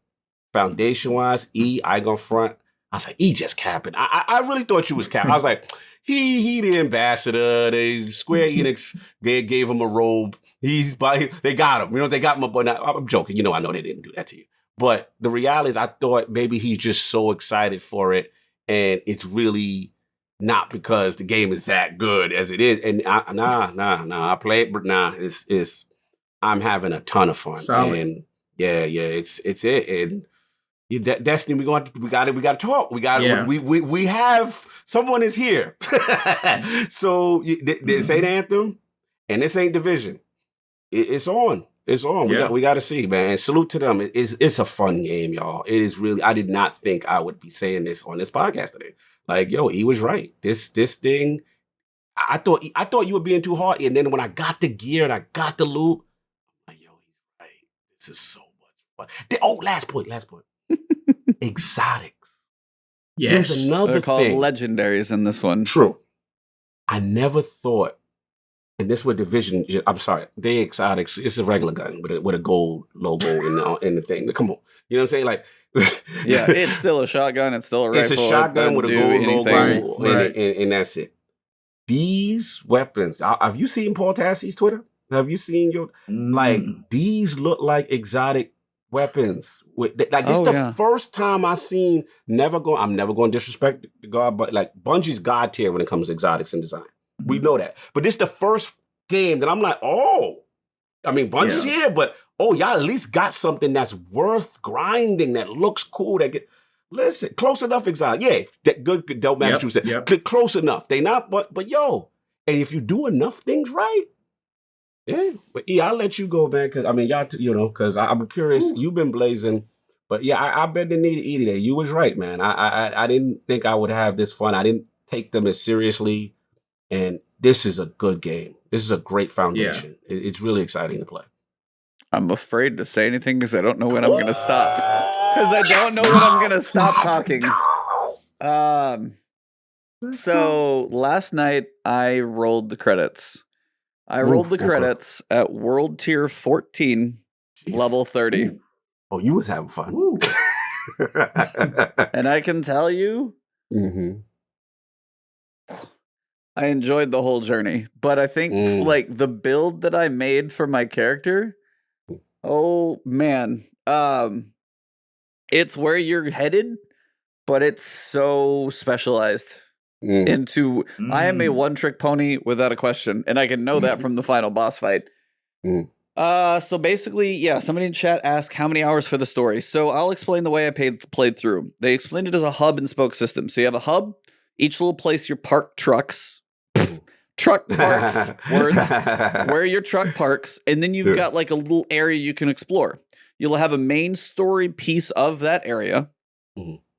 foundation-wise, I ain't gonna front. I was like, just capping. I really thought you was capping. I was like, he the ambassador. They Square Enix gave him a robe. They got him. You know, they got him. But I'm joking. You know, I know they didn't do that to you. But the reality is, I thought maybe he's just so excited for it, and it's really not because the game is that good as it is. And I play it, but it's I'm having a ton of fun. Solid. And it's it. And Destiny, we got to talk. We have someone is here. So this ain't Anthem, and this ain't Division. It's on. It's on. We got to see, man. Salute to them. It's a fun game, y'all. It is really. I did not think I would be saying this on this podcast today. Like, yo, he was right. This thing. I thought you were being too hard, and then when I got the gear and I got the loot, I'm like, yo, he's right. This is so much fun. Last point. Exotics. Yes. There's another They're called thing. legendaries in this one. True. I never thought, and this was Division. I'm sorry, they exotics. It's a regular gun with a gold logo in the thing. Come on, you know what I'm saying? Like, it's still a shotgun. It's still a rifle. It's a shotgun with a gold logo, right. And that's it. These weapons. Have you seen Paul Tassie's Twitter? Have you seen like these look like exotic weapons? Like, this is the first time I seen. I'm never going to disrespect the God, but like Bungie's God tier when it comes to exotics and design. We know that. But this is the first game that I'm like, I mean, Bungie's here, but y'all at least got something that's worth grinding, that looks cool, listen, close enough exotic. Yeah, that good dope match you said. Close enough. They not, but yo, and if you do enough things right, yeah. But I'll let you go, man, because I mean, y'all, because I'm curious. You've been blazing, but yeah, I bet the need to eat it. You was right, man. I didn't think I would have this fun. I didn't take them as seriously. And this is a good game. This is a great foundation. Yeah. It's really exciting to play. I'm afraid to say anything because I don't know when I'm going to stop. Because I don't know when I'm going to stop talking. So last night I rolled the credits. I rolled the credits at World Tier 14, level 30. Ooh. Oh, you was having fun. Ooh. And I can tell you, I enjoyed the whole journey. But I think like the build that I made for my character, oh man, it's where you're headed, but it's so specialized. Into I am a one-trick pony without a question, and I can know that from the final boss fight. So basically, yeah, somebody in chat asked how many hours for the story. So I'll explain the way I played through. They explained it as a hub and spoke system. So you have a hub, each little place you park trucks. Truck parks, words, where your truck parks, and then you've got like a little area you can explore. You'll have a main story piece of that area.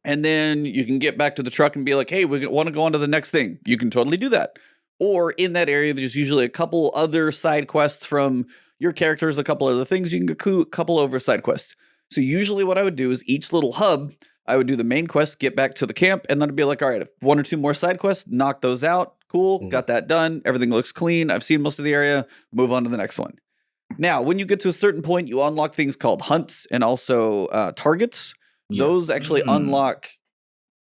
And then you can get back to the truck and be like, hey, we want to go on to the next thing. You can totally do that. Or in that area, there's usually a couple other side quests from your characters, a couple other things. You can go a couple over side quests. So usually what I would do is each little hub, I would do the main quest, get back to the camp, and then I'd be like, all right, one or two more side quests, knock those out. Cool, got that done. Everything looks clean. I've seen most of the area. Move on to the next one. Now, when you get to a certain point, you unlock things called hunts and also targets. Those actually unlock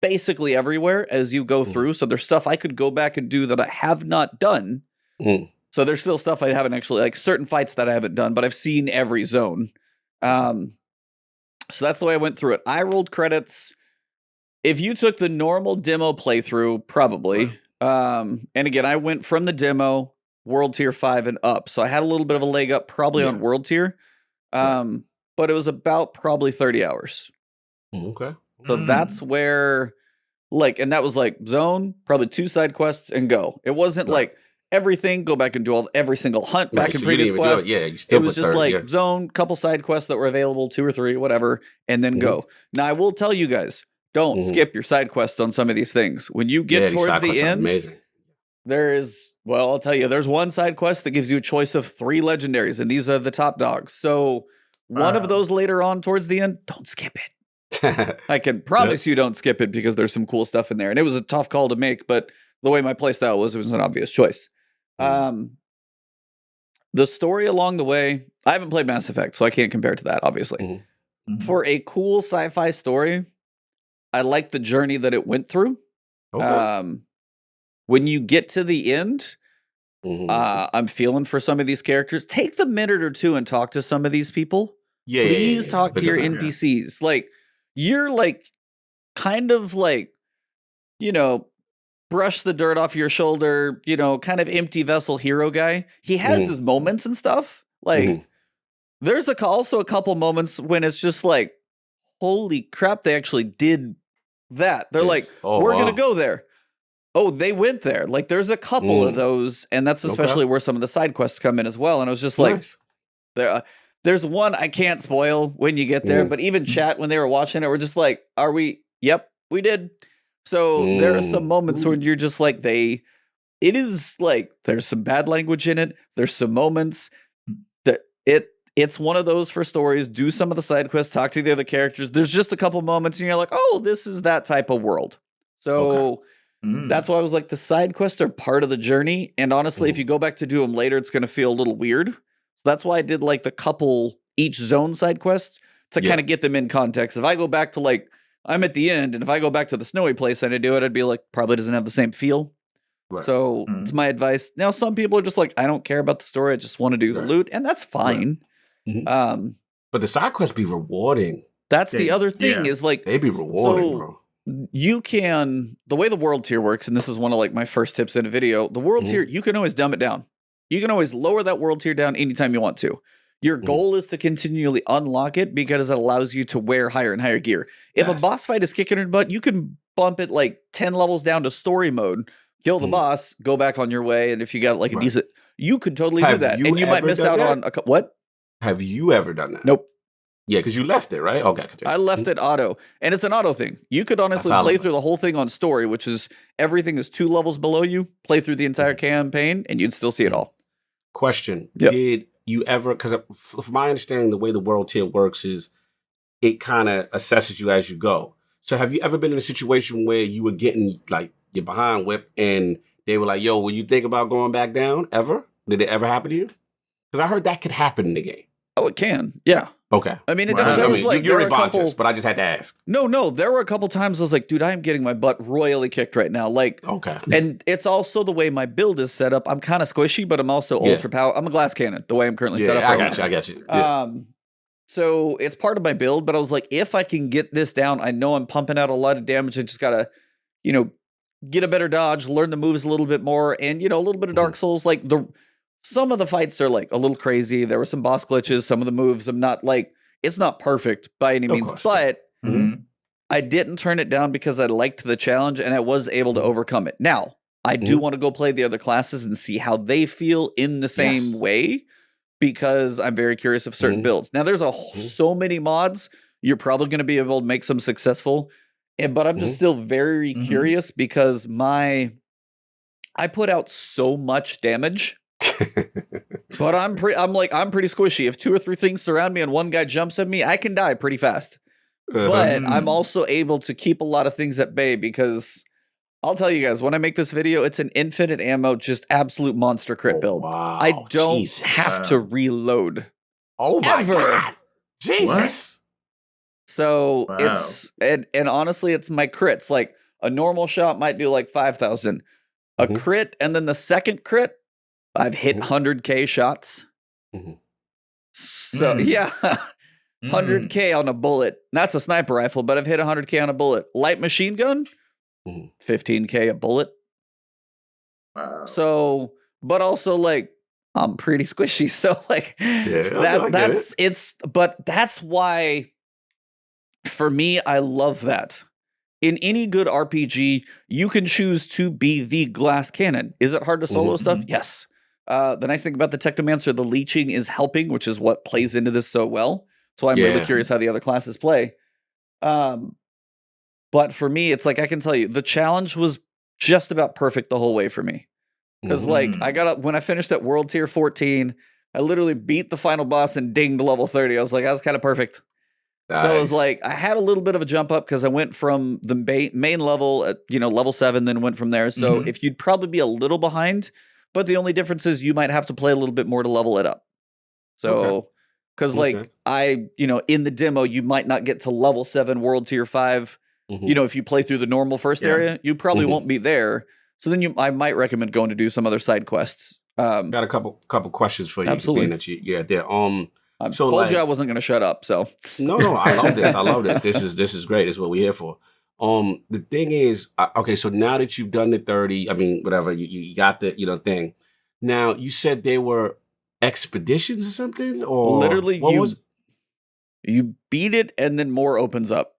basically everywhere as you go through. So there's stuff I could go back and do that I have not done. So there's still stuff I haven't actually, like certain fights that I haven't done, but I've seen every zone. So that's the way I went through it. I rolled credits. If you took the normal demo playthrough, probably. And again, I went from the demo, World Tier 5 and up. So I had a little bit of a leg up probably on World Tier. But it was about probably 30 hours. Okay. So that's where, like, and that was like zone, probably 2 side quests and go. It wasn't like everything, go back and do every single hunt back in previous quests. It was just like zone, couple side quests that were available, 2 or 3, whatever, and then go. Now, I will tell you guys, don't skip your side quests on some of these things. When you get towards the end, there is, well, I'll tell you, there's one side quest that gives you a choice of 3 legendaries, and these are the top dogs. So one of those later on towards the end, don't skip it. I can promise you don't skip it because there's some cool stuff in there. And it was a tough call to make, but the way my playstyle was, it was an obvious choice. The story along the way, I haven't played Mass Effect, so I can't compare to that, obviously. For a cool sci-fi story, I like the journey that it went through. When you get to the end, I'm feeling for some of these characters. Take the minute or 2 and talk to some of these people. Please talk to your NPCs. Like, you're like, kind of like, you know, brush the dirt off your shoulder, you know, kind of empty vessel hero guy. He has his moments and stuff. Like, there's also a couple moments when it's just like, holy crap, they actually did that. They're like, we're going to go there. Oh, they went there. Like, there's a couple of those, and that's especially where some of the side quests come in as well. And I was just like, there's one I can't spoil when you get there, but even chat when they were watching it, we're just like, are we? Yep, we did. So there are some moments when you're just like, it is like, there's some bad language in it. There's some moments that it's one of those for stories. Do some of the side quests, talk to the other characters. There's just a couple moments and you're like, oh, this is that type of world. So that's why I was like, the side quests are part of the journey. And honestly, if you go back to do them later, it's going to feel a little weird. So that's why I did like the couple each zone side quests to kind of get them in context. If I go back to like, I'm at the end, and if I go back to the snowy place and I do it, I'd be like, probably doesn't have the same feel. So it's my advice. Now, some people are just like, I don't care about the story. I just want to do the loot. And that's fine. But the side quests be rewarding. That's the other thing is like, they be rewarding, bro. You can, the way the world tier works, and this is one of like my first tips in a video, the world tier, you can always dumb it down. You can always lower that world tier down anytime you want to. Your goal is to continually unlock it because it allows you to wear higher and higher gear. If a boss fight is kicking your butt, you can bump it like 10 levels down to story mode, kill the boss, go back on your way, and if you got like a decent, you could totally do that. And you might miss out on what? Have you ever done that? Nope. Yeah, because you left it, right? Okay. I left it auto, and it's an auto thing. You could honestly play through the whole thing on story, which is everything is 2 levels below you, play through the entire campaign, and you'd still see it all. Question. Did you ever, because from my understanding, the way the world tier works is it kind of assesses you as you go. So have you ever been in a situation where you were getting like your behind whip, and they were like, "Yo, will you think about going back down ever? Did it ever happen to you?" Because I heard that could happen in the game. Oh, it can. Yeah. Okay. I mean, Wow. there I was mean, like you're there were a couple. but I just had to ask. No, there were a couple times I was like, dude, I am getting my butt royally kicked right now. Like, Okay. and it's also the way my build is set up. I'm kind of squishy, but I'm also ultra power. I'm a glass cannon. The way I'm currently set up. I got you. Yeah. So it's part of my build, but I was like, if I can get this down, I know I'm pumping out a lot of damage. I just gotta, get a better dodge, learn the moves a little bit more, and a little bit of Dark Souls. Like some of the fights are like a little crazy. There were some boss glitches. Some of the moves, I'm not like, it's not perfect by any means, but I didn't turn it down because I liked the challenge and I was able to overcome it. Now, I do want to go play the other classes and see how they feel in the same way, because I'm very curious of certain builds. Now, there's so many mods, you're probably going to be able to make some successful, but I'm just still very curious because I put out so much damage. But I'm pretty squishy. If 2 or 3 things surround me and one guy jumps at me, I can die pretty fast. But I'm also able to keep a lot of things at bay because I'll tell you guys, when I make this video, it's an infinite ammo, just absolute monster crit build. Wow. I don't have to reload. Oh my God. Jesus. So it's, and honestly, it's my crits. Like a normal shot might do like 5,000. A crit, and then the second crit, I've hit 100K shots. So, 100K on a bullet. That's a sniper rifle, but I've hit 100K on a bullet. Light machine gun, 15K a bullet. Wow. So, but also like, I'm pretty squishy. So like, that's why, for me, I love that. In any good RPG, you can choose to be the glass cannon. Is it hard to solo stuff? Yes. The nice thing about the Technomancer, the leeching is helping, which is what plays into this so well. So I'm really curious how the other classes play. But for me, it's like, I can tell you, the challenge was just about perfect the whole way for me. Because like, I got up, when I finished at World Tier 14, I literally beat the final boss and dinged level 30. I was like, that was kind of perfect. Nice. So it was like, I had a little bit of a jump up because I went from the main level at, level 7, then went from there. So if you'd probably be a little behind, but the only difference is you might have to play a little bit more to level it up. So, because like in the demo, you might not get to level 7 World Tier 5. If you play through the normal first area, you probably won't be there. So then I might recommend going to do some other side quests. Got a couple questions for you. Absolutely. Being that there. I told you I wasn't going to shut up. So no, I love this. I love this. This is great. This is what we're here for. The thing is, okay. So now that you've done the 30, I mean, whatever, you got the thing. Now you said they were expeditions or something, or literally you beat it and then more opens up.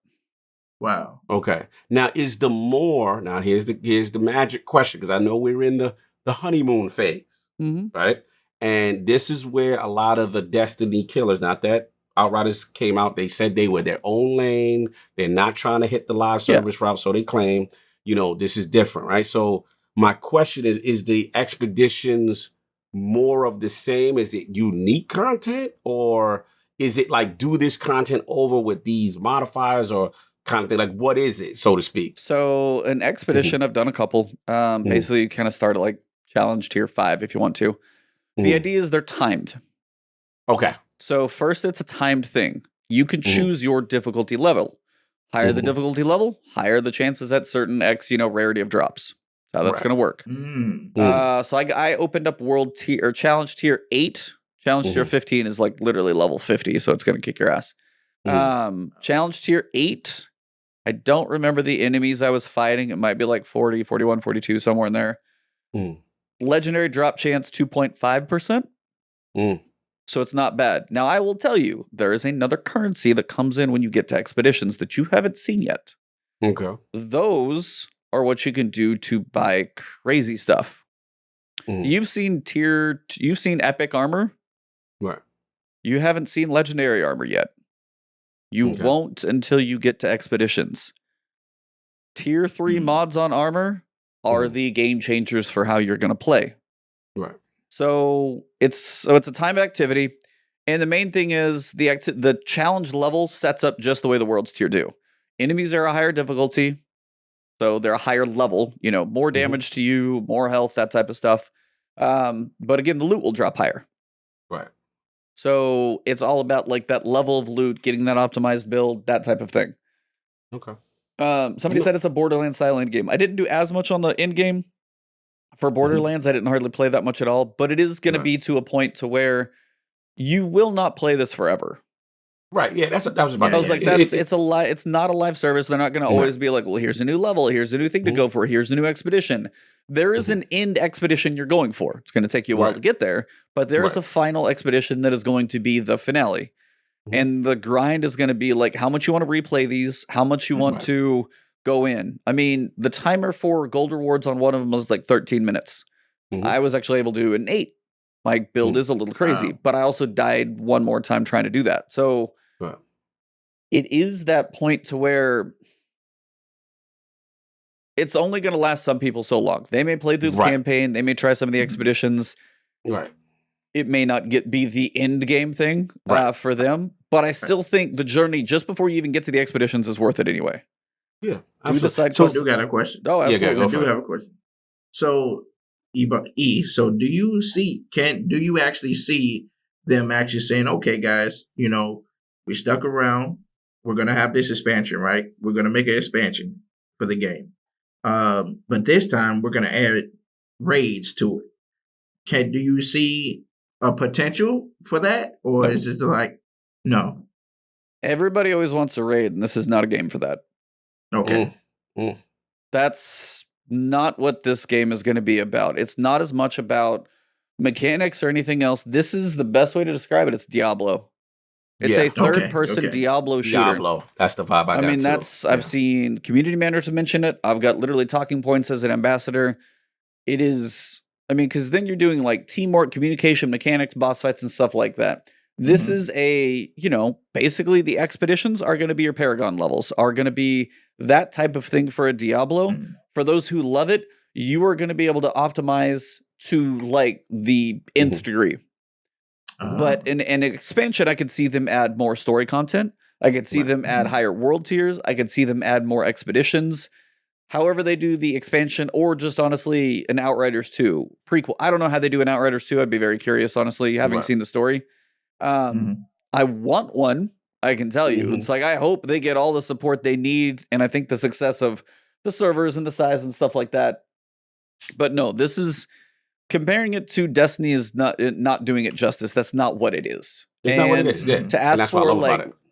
Wow. Okay. Now is the more? Now here's the magic question, because I know we're in the honeymoon phase, right? And this is where a lot of the Destiny killers, not that Outriders came out, they said they were their own lane. They're not trying to hit the live service route, so they claim, this is different, right? So my question is the expeditions more of the same? Is it unique content, or is it like do this content over with these modifiers or kind of thing? Like, what is it, so to speak? So an expedition, I've done a couple. Basically, you kind of start at like challenge tier 5 if you want to. The idea is they're timed. Okay. So first, it's a timed thing. You can choose your difficulty level. Higher the difficulty level, higher the chances at certain X, rarity of drops. That's how that's going to work. So I opened up world tier or challenge tier 8. Challenge tier 15 is like literally level 50, so it's going to kick your ass. Challenge tier 8, I don't remember the enemies I was fighting. It might be like 40, 41, 42, somewhere in there. Legendary drop chance 2.5%. So it's not bad. Now, I will tell you, there is another currency that comes in when you get to expeditions that you haven't seen yet. Okay. Those are what you can do to buy crazy stuff. You've seen epic armor. Right. You haven't seen legendary armor yet. You won't until you get to expeditions. Tier 3 mods on armor are the game changers for how you're going to play. Right. So it's a time activity, and the main thing is the challenge level sets up just the way the world's tier do. Enemies are a higher difficulty. So they're a higher level, you know, more damage to you, more health, that type of stuff. But again, the loot will drop higher. Right. So it's all about like that level of loot, getting that optimized build, that type of thing. Okay. Somebody said it's a Borderlands style end game. I didn't do as much on the end game for Borderlands. I didn't hardly play that much at all, but it is going to be to a point to where you will not play this forever. Right. Yeah. That was about I was like, it's not a live service. They're not going to always be like, well, here's a new level. Here's a new thing to go for. Here's a new expedition. There is an end expedition you're going for. It's going to take you a while to get there, but there is a final expedition that is going to be the finale. And the grind is going to be like how much you want to replay these, how much you want to go in. I mean, the timer for gold rewards on one of them was like 13 minutes. I was actually able to do an 8. My build is a little crazy, but I also died one more time trying to do that. So it is that point to where it's only going to last some people so long. They may play through the campaign. They may try some of the expeditions. It may not be the end game thing for them, but I still think the journey just before you even get to the expeditions is worth it anyway. Yeah. Do the side quests. I do got a question. Oh, absolutely. I do have a question. So, so do you actually see them actually saying, okay, guys, you know, we stuck around. We're going to have this expansion, right? We're going to make an expansion for the game. But this time we're going to add raids to it. Do you see a potential for that? Or is it like, no? Everybody always wants a raid, and this is not a game for that. Okay. That's not what this game is going to be about. It's not as much about mechanics or anything else. This is the best way to describe it. It's Diablo. It's a third-person Diablo shooter. Diablo. That's the vibe I got, mean, I've seen community managers mention it. I've got literally talking points as an ambassador. It is, I mean, because then you're doing like teamwork, communication, mechanics, boss fights, and stuff like that. This is basically the expeditions are going to be your Paragon levels, are going to be that type of thing for a Diablo. For those who love it, you are going to be able to optimize to like the nth degree. But in an expansion, I could see them add more story content. I could see them add higher world tiers. I could see them add more expeditions. However they do the expansion, or just honestly an Outriders 2 prequel. I don't know how they do an Outriders 2. I'd be very curious, honestly, having seen the story. I want one, I can tell you. It's like, I hope they get all the support they need, and I think the success of the servers and the size and stuff like that. But no, this is... Comparing it to Destiny is not doing it justice. That's not what it is. It's not what it is. Yeah. To ask for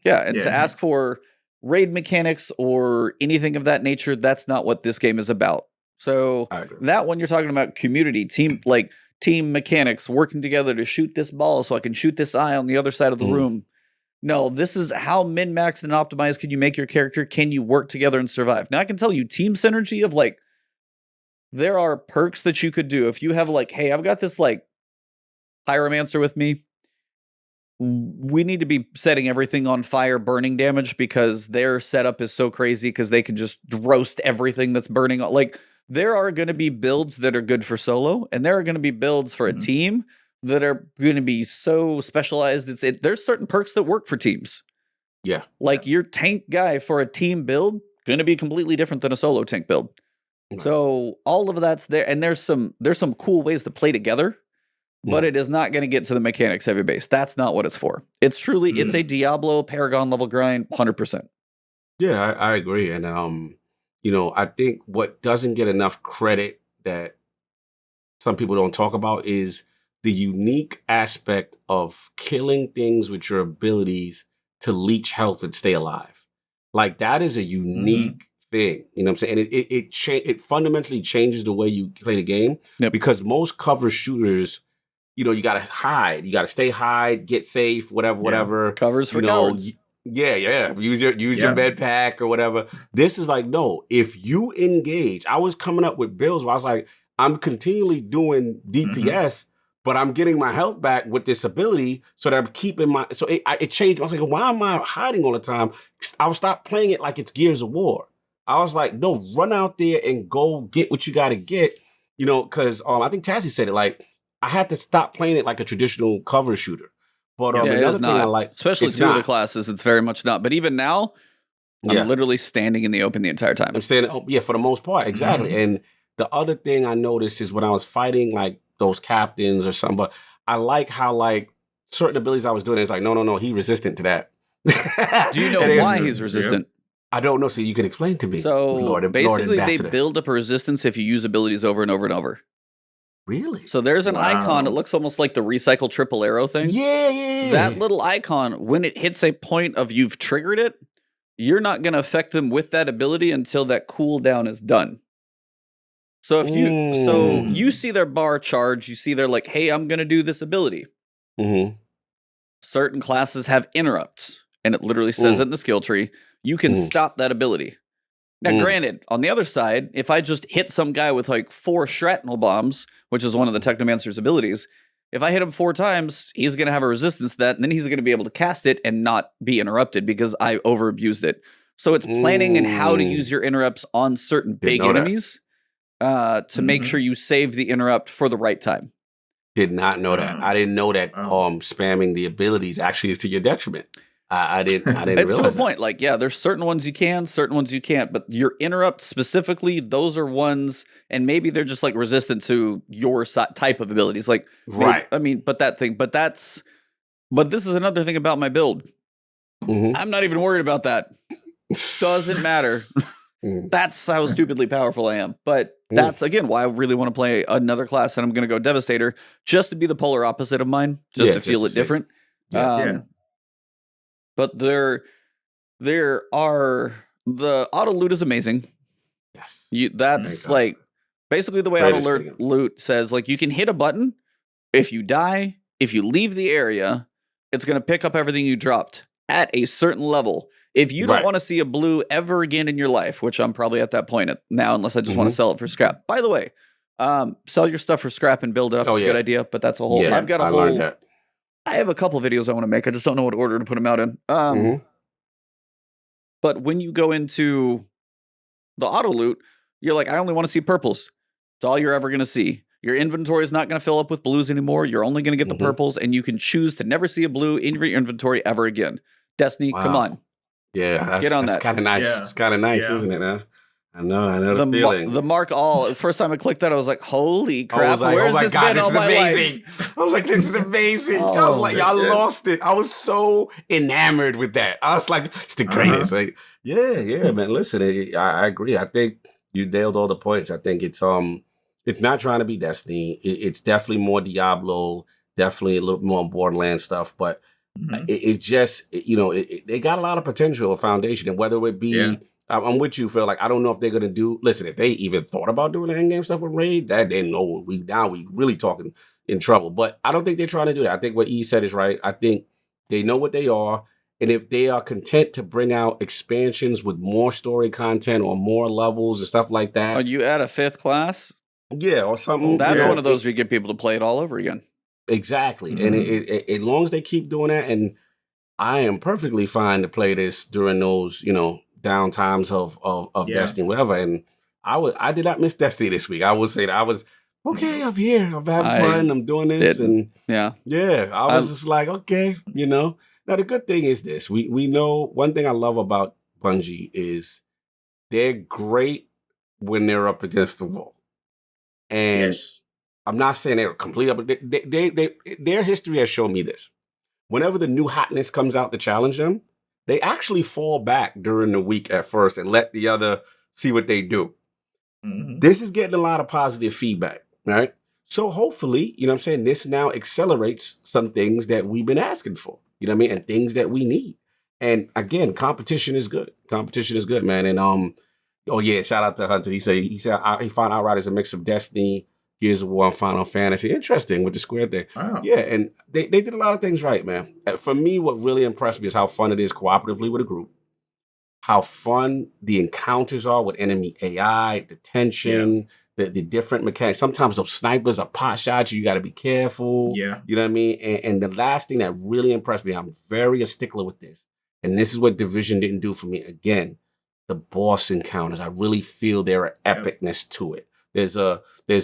to ask for raid mechanics or anything of that nature, that's not what this game is about. So that one you're talking about community, team mechanics, working together to shoot this ball so I can shoot this eye on the other side of the room. No, this is how min-maxed and optimized can you make your character? Can you work together and survive? Now I can tell you team synergy of like, there are perks that you could do. If you have like, hey, I've got this like pyromancer with me. We need to be setting everything on fire, burning damage, because their setup is so crazy because they can just roast everything that's burning. Like there are going to be builds that are good for solo, and there are going to be builds for a team that are going to be so specialized. There's certain perks that work for teams. Yeah. Like your tank guy for a team build, going to be completely different than a solo tank build. So all of that's there, and there's some cool ways to play together, but it is not going to get to the mechanics heavy base. That's not what it's for. It's truly it's a Diablo Paragon level grind, 100%. Yeah, I agree, and I think what doesn't get enough credit that some people don't talk about is the unique aspect of killing things with your abilities to leech health and stay alive. Like that is a unique thing, you know what I'm saying? And it fundamentally changes the way you play the game because most cover shooters, you got to hide, you got to stay hide, get safe, whatever. Covers for cowards. Yeah. Use your med pack or whatever. This is like, no, if you engage, I was coming up with builds where I was like, I'm continually doing DPS, but I'm getting my health back with this ability so that I'm keeping so it changed. I was like, why am I hiding all the time? I would stop playing it like it's Gears of War. I was like, no, run out there and go get what you got to get, because I think Tassie said it, like, I had to stop playing it like a traditional cover shooter. But another thing I like, especially two of the classes, it's very much not. But even now, I'm literally standing in the open the entire time. I'm saying, for the most part, exactly. And the other thing I noticed is when I was fighting like those captains or something, but I like how like certain abilities I was doing, it's like, no, he's resistant to that. Do you know why he's resistant? I don't know. So you can explain to me. So basically, they build up a resistance if you use abilities over and over and over. Really? So there's an icon. It looks almost like the recycle triple arrow thing. Yeah. That little icon, when it hits a point of you've triggered it, you're not going to affect them with that ability until that cooldown is done. So if you see their bar charge, you see they're like, hey, I'm going to do this ability. Certain classes have interrupts, and it literally says it in the skill tree. You can stop that ability. Now, granted, on the other side, if I just hit some guy with like 4 shrapnel bombs, which is one of the Technomancer's abilities, if I hit him 4 times, he's going to have a resistance to that, and then he's going to be able to cast it and not be interrupted because I over-abused it. So it's planning and how to use your interrupts on certain big enemies to make sure you save the interrupt for the right time. Did not know that. I didn't know that spamming the abilities actually is to your detriment. I didn't it's realize to a point. Like, yeah, there's certain ones you can, certain ones you can't. But your interrupt specifically, those are ones, and maybe they're just like resistant to your type of abilities. Like, right. I mean, but this is another thing about my build. I'm not even worried about that. Doesn't matter. That's how stupidly powerful I am. But that's, again, why I really want to play another class, and I'm going to go Devastator, just to be the polar opposite of mine, just to feel it different. But there are, the auto loot is amazing. Yes. That's like, basically the way auto loot says, like, you can hit a button. If you die, if you leave the area, it's going to pick up everything you dropped at a certain level. If you don't want to see a blue ever again in your life, which I'm probably at that point now, unless I just want to sell it for scrap. By the way, sell your stuff for scrap and build it up. It's a good idea, but that's a whole. Yeah, I learned that. I have a couple videos I want to make. I just don't know what order to put them out in. But when you go into the auto loot, you're like, I only want to see purples. It's all you're ever going to see. Your inventory is not going to fill up with blues anymore. You're only going to get the purples, and you can choose to never see a blue in your inventory ever again. Destiny, come on. Yeah, get on that. That's kind of nice. Yeah. It's kind of nice, isn't it? Huh? I know the feeling. The mark all. The first time I clicked that, I was like, "Holy crap! Where's this been all my life?" I was like, "This is amazing!" I was like, "I lost it." I was so enamored with that. I was like, "It's the greatest!" Like, yeah, man. Listen, I agree. I think you nailed all the points. I think it's not trying to be Destiny. It's definitely more Diablo. Definitely a little more Borderlands stuff, but. It just, they got a lot of potential, a foundation, and whether it be, I'm with you, Phil. Like, I don't know if they're gonna listen, if they even thought about doing the endgame stuff with Raid, that they know we really talking in trouble. But I don't think they're trying to do that. I think what E said is right. I think they know what they are, and if they are content to bring out expansions with more story content or more levels and stuff like that. Oh, you add a 5th class? Yeah, or something. That's one of those where you get people to play it all over again. Exactly. And as long as they keep doing that, and I am perfectly fine to play this during those, down times of Destiny, whatever. And I did not miss Destiny this week. I would say that I was, okay, I'm here. I'm having fun. I'm doing this. And I was just like, okay, Now, the good thing is this. We know one thing I love about Bungie is they're great when they're up against the wall. And I'm not saying they're complete, but their history has shown me this. Whenever the new hotness comes out to challenge them, they actually fall back during the week at first and let the other see what they do. This is getting a lot of positive feedback, right? So hopefully, this now accelerates some things that we've been asking for, and things that we need. And again, competition is good. Competition is good, man. And shout out to Hunter. He said he found Outriders a mix of Destiny, Gears of War, and Final Fantasy. Interesting with the square thing. Wow. Yeah, and they did a lot of things right, man. For me, what really impressed me is how fun it is cooperatively with a group. How fun the encounters are with enemy AI, the tension, the different mechanics. Sometimes those snipers are pot shots. You got to be careful. Yeah. You know what I mean? And the last thing that really impressed me, I'm very a stickler with this. And this is what Division didn't do for me. Again, the boss encounters. I really feel there are epicness to it. There's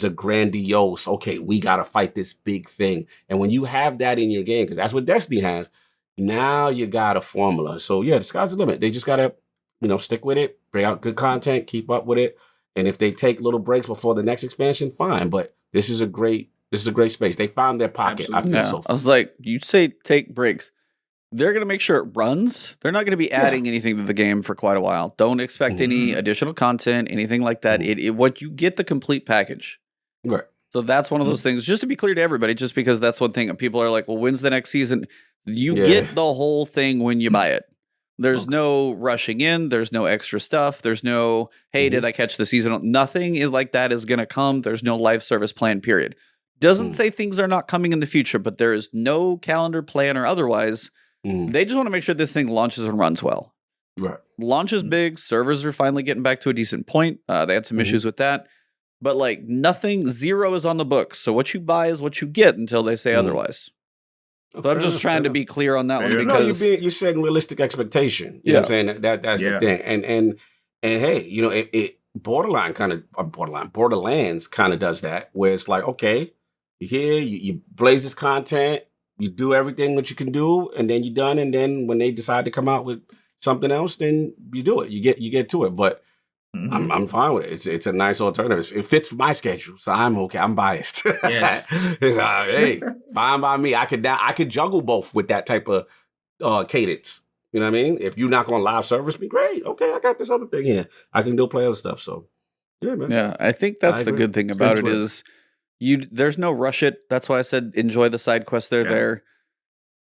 a grandiose, okay, we got to fight this big thing. And when you have that in your game, because that's what Destiny has, now you got a formula. So, the sky's the limit. They just got to stick with it, bring out good content, keep up with it. And if they take little breaks before the next expansion, fine. But this is a great space. They found their pocket. Absolutely. I feel Yeah, so I far. was like, you say take breaks. They're going to make sure it runs. They're not going to be adding anything to the game for quite a while. Don't expect any additional content, anything like that. What you get the complete package. Right. So that's one of those things, just to be clear to everybody, just because that's one thing. People are like, well, when's the next season? You get the whole thing when you buy it. There's no rushing in. There's no extra stuff. There's no, hey, did I catch the season? Nothing is like that is going to come. There's no live service plan, period. Doesn't say things are not coming in the future, but there is no calendar plan or otherwise. They just want to make sure this thing launches and runs well. Right. Launches big. Servers are finally getting back to a decent point. They had some issues with that. But like nothing, zero is on the books. So what you buy is what you get until they say otherwise. So I'm just trying to be clear on that one because you're setting realistic expectation. You know what I'm saying? That's the thing. And hey, Borderlands kind of does that, where it's like, okay, you're here, you blaze this content, you do everything that you can do, and then you're done. And then when they decide to come out with something else, then you do it. You get to it. But I'm fine with it. It's a nice alternative. It fits my schedule, so I'm okay. I'm biased. Yes. Hey, fine by me. I could juggle both with that type of cadence. You know what I mean? If you're not going to live service me, great. Okay, I got this other thing here. I can play other stuff. So yeah, man. Yeah, I think that's the good thing about it is there's no rush it. That's why I said enjoy the side quests. They're there.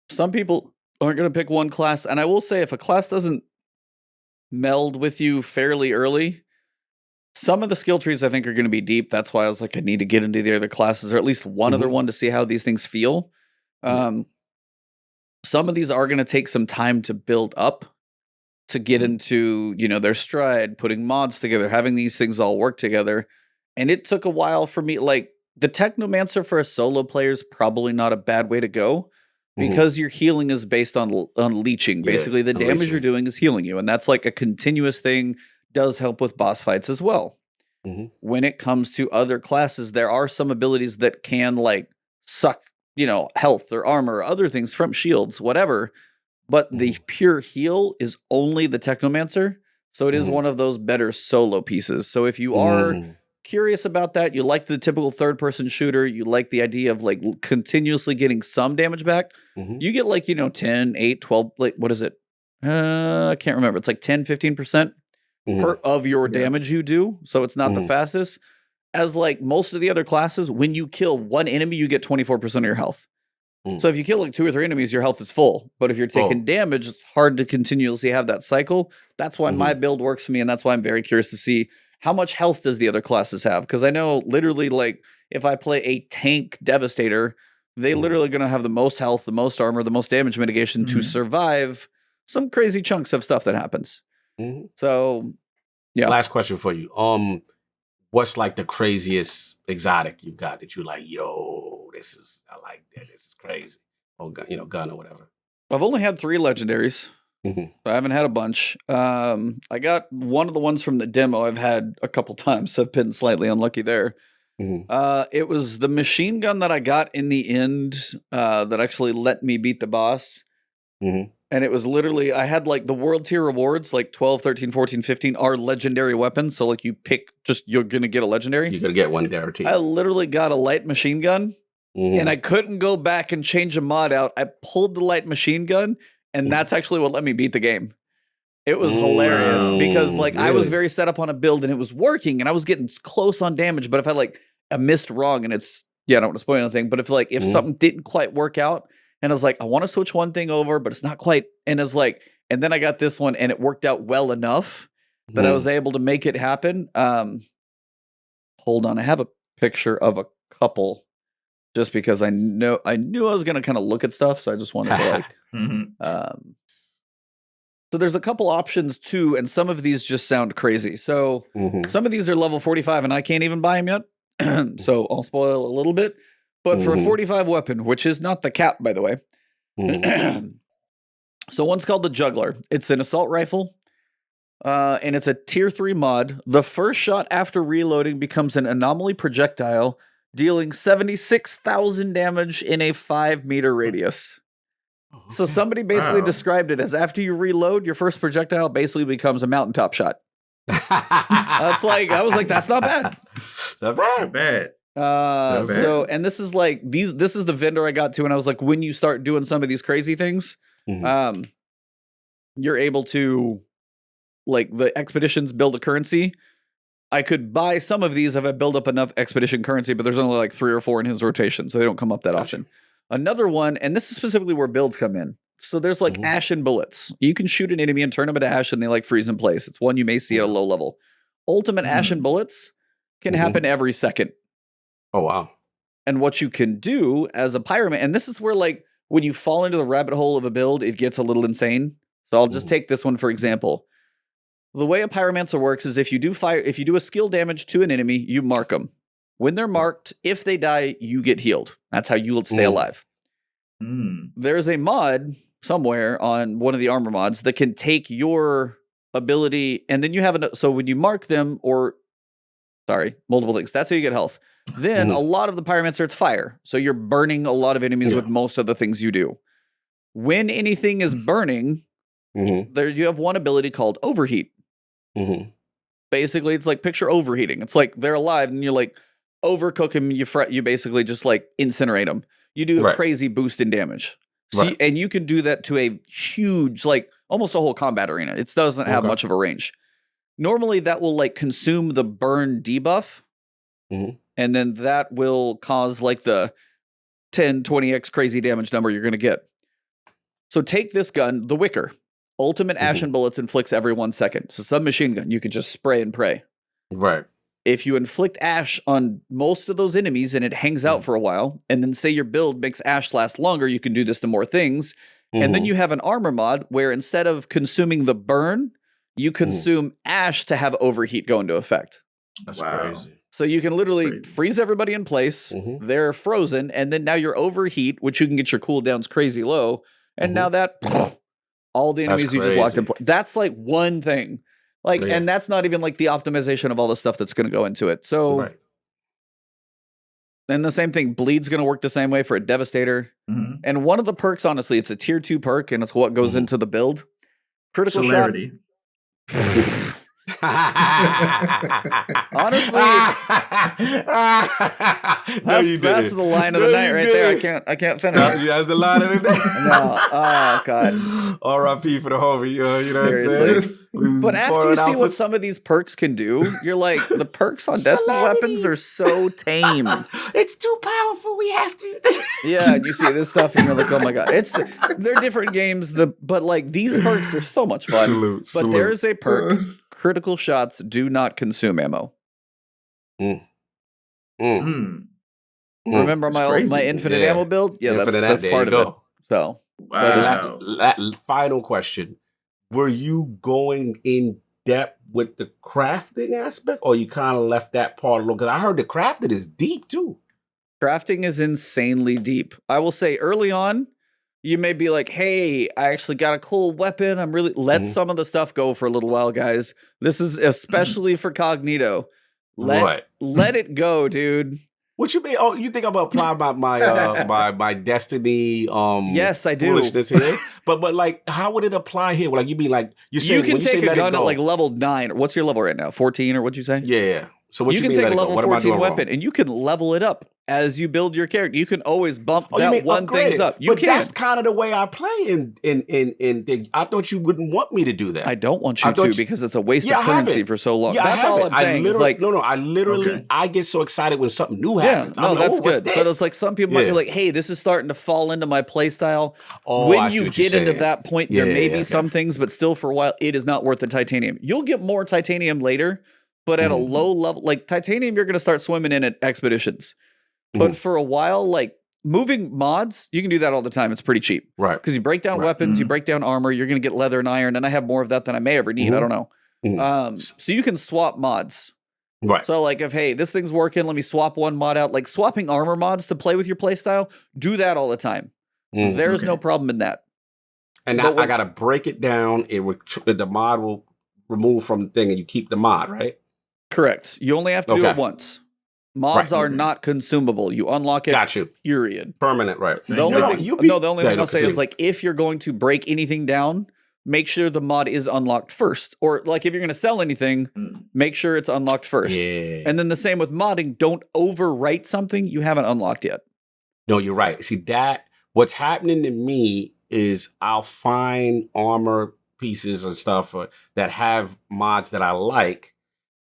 Some people aren't going to pick one class, and I will say if a class doesn't meld with you fairly early, some of the skill trees I think are going to be deep. That's why I was like, I need to get into the other classes or at least one other one to see how these things feel. Some of these are going to take some time to build up to get into, their stride, putting mods together, having these things all work together. And it took a while for me. Like the Technomancer for a solo player is probably not a bad way to go because your healing is based on leeching. Basically, the damage you're doing is healing you. And that's like a continuous thing. Does help with boss fights as well. When it comes to other classes, there are some abilities that can like suck, health or armor or other things from shields, whatever. But the pure heal is only the Technomancer. So it is one of those better solo pieces. So if you are curious about that, you like the typical third-person shooter, you like the idea of like continuously getting some damage back, you get like, 10, 8, 12, like what is it? I can't remember. It's like 10, 15%. Of your damage you do, so it's not the fastest. As like most of the other classes, when you kill one enemy, you get 24% of your health. So if you kill like 2 or 3 enemies, your health is full. But if you're taking damage, it's hard to continuously have that cycle. That's why my build works for me, and that's why I'm very curious to see how much health does the other classes have. Because I know literally like if I play a tank Devastator, they literally going to have the most health, the most armor, the most damage mitigation to survive some crazy chunks of stuff that happens. So, yeah. Last question for you. What's like the craziest exotic you've got that you're like, yo, I like that. This is crazy. Or gun or whatever. I've only had 3 legendaries. I haven't had a bunch. I got one of the ones from the demo I've had a couple times, so I've been slightly unlucky there. It was the machine gun that I got in the end that actually let me beat the boss. And it was literally, I had like the world tier rewards, like 12, 13, 14, 15 are legendary weapons. So like you pick, you're going to get a legendary. You're going to get one guaranteed. I literally got a light machine gun and I couldn't go back and change a mod out. I pulled the light machine gun and that's actually what let me beat the game. It was hilarious because like I was very set up on a build and it was working and I was getting close on damage. But if I missed wrong and I don't want to spoil anything, but if something didn't quite work out, and I was like, I want to switch one thing over, but it's not quite. And it's like, and then I got this one and it worked out well enough that I was able to make it happen. Hold on. I have a picture of a couple just because I knew I was going to kind of look at stuff. So I just wanted to like, so there's a couple options too. And some of these just sound crazy. So some of these are level 45 and I can't even buy them yet. So I'll spoil a little bit. But for a 45 weapon, which is not the cap, by the way. So one's called the Juggler. It's an assault rifle, and it's a tier 3 mod. The first shot after reloading becomes an anomaly projectile, dealing 76,000 damage in a 5-meter radius. So somebody basically described it as after you reload, your first projectile basically becomes a mountaintop shot. That's like, I was like, that's not bad. Not Not bad. bad. So, and this is like this is the vendor I got to, and I was like, when you start doing some of these crazy things, you're able to, like, the expeditions build a currency. I could buy some of these if I build up enough expedition currency, but there's only like 3 or 4 in his rotation, so they don't come up that often. Another one, and this is specifically where builds come in. So there's like ashen bullets. You can shoot an enemy and turn them into ash, and they like freeze in place. It's one you may see at a low level. Ultimate ashen bullets can happen every second. Oh, wow. And what you can do as a pyroman, and this is where, like, when you fall into the rabbit hole of a build, it gets a little insane. So I'll just take this one for example. The way a pyromancer works is if you do a skill damage to an enemy, you mark them. When they're marked, if they die, you get healed. That's how you stay alive. There's a mod somewhere on one of the armor mods that can take your ability, and then you have so when you mark them, multiple things. That's how you get health. Then a lot of the pyromancer, it's fire. So you're burning a lot of enemies with most of the things you do. When anything is burning, there you have one ability called overheat. Basically, it's like picture overheating. It's like they're alive and you like overcook them. You basically just like incinerate them. You do a crazy boost in damage. So and you can do that to a huge, like almost a whole combat arena. It doesn't have much of a range. Normally, that will like consume the burn debuff. And then that will cause like the 10, 20x crazy damage number you're going to get. So take this gun, the Wicker. Ultimate ashen bullets inflicts every 1 second. So submachine gun, you can just spray and pray. Right. If you inflict ash on most of those enemies and it hangs out for a while, and then say your build makes ash last longer, you can do this to more things. And then you have an armor mod where instead of consuming the burn, you consume ash to have overheat go into effect. That's crazy. So you can literally freeze everybody in place. They're frozen. And then now your overheat, which you can get your cooldowns crazy low. And now that all the enemies you just locked in place. That's like one thing. Like, and that's not even like the optimization of all the stuff that's going to go into it. So, and the same thing, bleed's going to work the same way for a devastator. And one of the perks, honestly, it's a tier 2 perk, and it's what goes into the build. Critical Celerity. Honestly, that's the line of the night right there. I can't finish. That's the line of the night. No, oh god. R.I.P. for the homie. You know Seriously. what I'm saying? But after you see what some of these perks can do, you're like, the perks on Destiny weapons are so tame. It's too powerful. We have to. Yeah, and you see this stuff, and you're like, oh my god. They're different games. But like these perks are so much fun. But there is a perk. Critical shots do not consume ammo. Remember my infinite ammo build? Yeah, that's part of it. So, final question. Were you going in depth with the crafting aspect, or you kind of left that part alone? Because I heard the crafting is deep too. Crafting is insanely deep. I will say early on, you may be like, hey, I actually got a cool weapon. I'm really let some of the stuff go for a little while, guys. This is especially for Cognito. Let it go, dude. What you mean? Oh, you think I'm gonna apply my Destiny yes, I do. Foolishness here? but like, how would it apply here? Like, you mean like you can take a gun at like level 9. What's your level right now? 14 or what'd you say? Yeah. So what you can mean, take a level 14 weapon wrong? and you can level it up as you build your character. You can always bump that one upgrade things up. But that's kind of the way I play in thing. I thought you wouldn't want me to do that. I don't want you to because it's a waste of currency for so long. That's all I'm saying. I get so excited when something new happens. Yeah, no, that's good. But it's like some people might be like, hey, this is starting to fall into my play style. When you get into that point, there may be some things, but still for a while, it is not worth the titanium. You'll get more titanium later. But at a low level, like titanium, you're going to start swimming in at expeditions. But for a while, like moving mods, you can do that all the time. It's pretty cheap. Right. Because you break down weapons, you break down armor, you're going to get leather and iron. And I have more of that than I may ever need. I don't know. So you can swap mods. Right. So like if, hey, this thing's working, let me swap one mod out. Like swapping armor mods to play with your playstyle, do that all the time. There's no problem in that. And I got to break it down. The mod will remove from the thing and you keep the mod, right? Correct. You only have to do it once. Mods Right. are not consumable. You unlock it. Got you. Period. Permanent, right? The only thing, the only thing I'll say continue. is like if you're going to break anything down, make sure the mod is unlocked first. Or like if you're going to sell anything, make sure it's unlocked first. Yeah. And then the same with modding. Don't overwrite something you haven't unlocked yet. No, you're right. See what's happening to me is I'll find armor pieces and stuff that have mods that I like,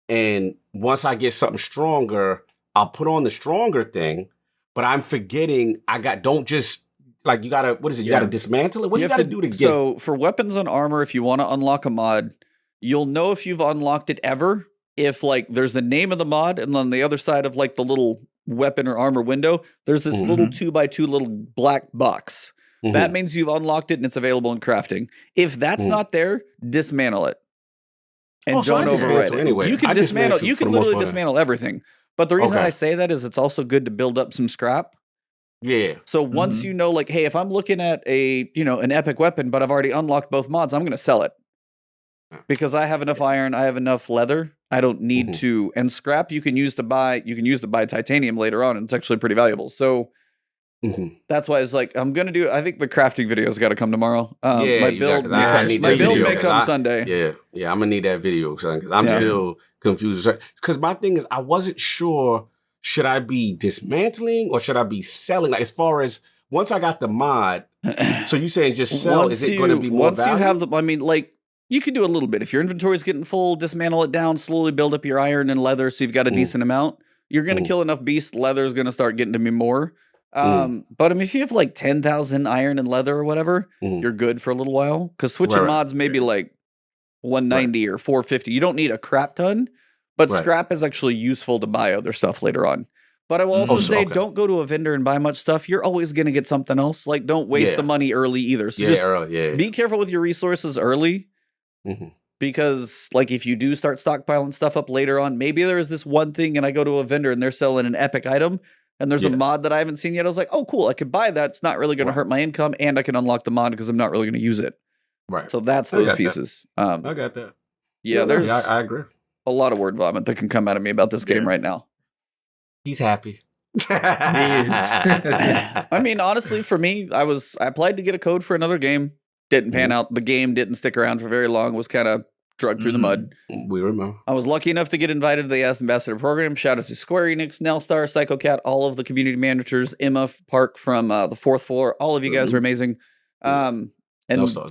and once I get something stronger, I'll put on the stronger thing. But I'm forgetting don't just like you gotta you gotta dismantle it. What you gotta do to get? So for weapons and armor, if you want to unlock a mod, you'll know if you've unlocked it ever if like there's the name of the mod, and on the other side of like the little weapon or armor window, there's this little 2x2 little black box. That means you've unlocked it and it's available in crafting. If that's not there, dismantle it. And don't overwrite it. Anyway. You can dismantle. You can literally dismantle everything. But the reason I say that is it's also good to build up some scrap. Yeah. So once you know, like, hey, if I'm looking at an epic weapon, but I've already unlocked both mods, I'm going to sell it because I have enough iron, I have enough leather. I don't need to. And scrap you can use to buy. You can use to buy titanium later on, and it's actually pretty valuable. So. That's why it's like I'm gonna do. I think the crafting video's got to come tomorrow. My build may come Sunday. Yeah, I'm gonna need that video, son, because I'm still confused. Because my thing is, I wasn't sure should I be dismantling or should I be selling. Like as far as once I got the mod, so you saying just sell? Is it going to be more once value? You have the? I mean, like you can do a little bit if your inventory's getting full. Dismantle it down, slowly build up your iron and leather, so you've got a decent amount. You're gonna kill enough beasts. Leather's gonna start getting to be more. But I mean, if you have like 10,000 iron and leather or whatever, you're good for a little while. Because switching mods maybe like 190 or 450. You don't need a crap ton, but scrap is actually useful to buy other stuff later on. But I will also say, don't go to a vendor and buy much stuff. You're always going to get something else. Like, don't waste the money early either. So be careful with your resources early. Because, like, if you do start stockpiling stuff up later on, maybe there is this one thing and I go to a vendor and they're selling an epic item. And there's a mod that I haven't seen yet. I was like, oh, cool. I could buy that. It's not really going to hurt my income. And I can unlock the mod because I'm not really going to use it. Right. So that's those pieces. I got that. Yeah, there's I agree. A lot of word vomit that can come out of me about this game right now. He's happy. He is. I mean, honestly, for me, I applied to get a code for another game. Didn't pan out. The game didn't stick around for very long. Was kind of drugged through the mud. We remember. I was lucky enough to get invited to the Ambassador program. Shout out to Square Enix, Nelstar, Psycho Cat, all of the community managers, Emma Park from the fourth floor. All of you guys are amazing. And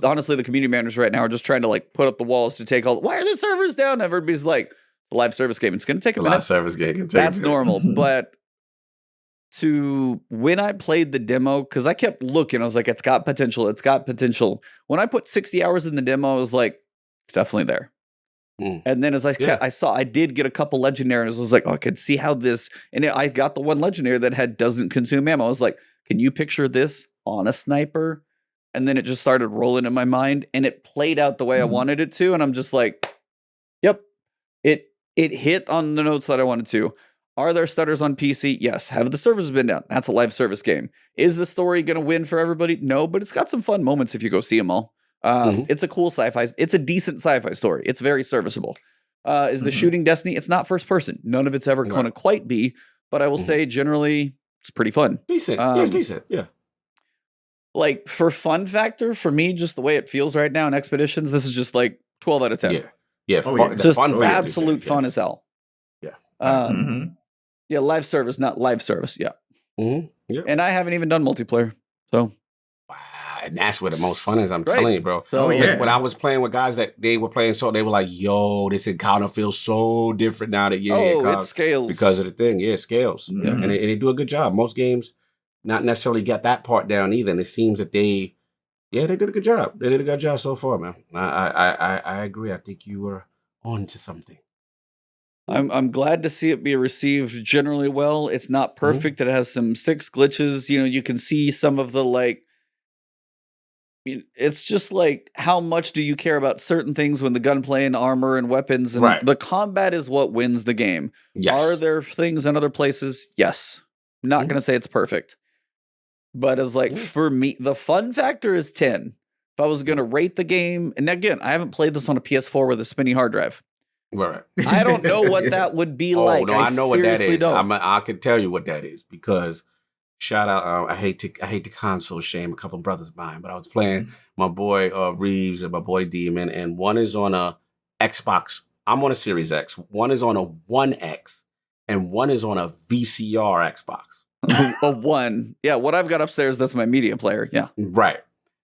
honestly, the community managers right now are just trying to like put up the walls to take why are the servers down? Everybody's like, it's a live service game. It's going to take a minute. Live service game can take That's normal. But when I played the demo, because I kept looking, I was like, it's got potential. It's got potential. When I put 60 hours in the demo, I was like, it's definitely there. And then as I did get a couple legendaries. I was like, oh, I could see how this, and I got the one legendary that doesn't consume ammo. I was like, can you picture this on a sniper? And then it just started rolling in my mind, and it played out the way I wanted it to. And I'm just like, yep, it hit on the notes that I wanted to. Are there stutters on PC? Yes. Have the servers been down? That's a live service game. Is the story going to win for everybody? No, but it's got some fun moments if you go see them all. It's a cool sci-fi. It's a decent sci-fi story. It's very serviceable. Is the shooting Destiny? It's not first person. None of it's ever going to quite be, but I will say generally it's pretty fun. Decent. It's decent. Yeah. Like for fun factor, for me, just the way it feels right now in Expeditions, this is just like 12 out of 10. Yeah. Just absolute fun as hell. Yeah. Yeah, live service, not live service. Yeah. Yeah. And I haven't even done multiplayer. So and that's where the most fun is. I'm telling you, bro. So, when I was playing with guys that they were playing, so they were like, "Yo, this encounter feels so different now that it scales because of the thing. Yeah, it scales, and they do a good job. Most games not necessarily get that part down either. And it seems that they did a good job. They did a good job so far, man. I agree. I think you were on to something. I'm glad to see it be received generally well. It's not perfect. It has some 6 glitches. You know, you can see some of the like. It's just like, how much do you care about certain things when the gunplay and armor and weapons and the combat is what wins the game? Yes. Are there things in other places? Yes. I'm not going to say it's perfect. But it's like, for me, the fun factor is 10. If I was going to rate the game, and again, I haven't played this on a PS4 with a spinny hard drive. Right. I don't know what that would be like. No, I know what that is. Don't. I can tell you what that is because shout out. I hate to console shame a couple of brothers of mine, but I was playing my boy Reeves and my boy Demon, and one is on a Xbox. I'm on a Series X. One is on a One X, and one is on a VCR Xbox. A one. Yeah, what I've got upstairs, that's my media player. Yeah. Right.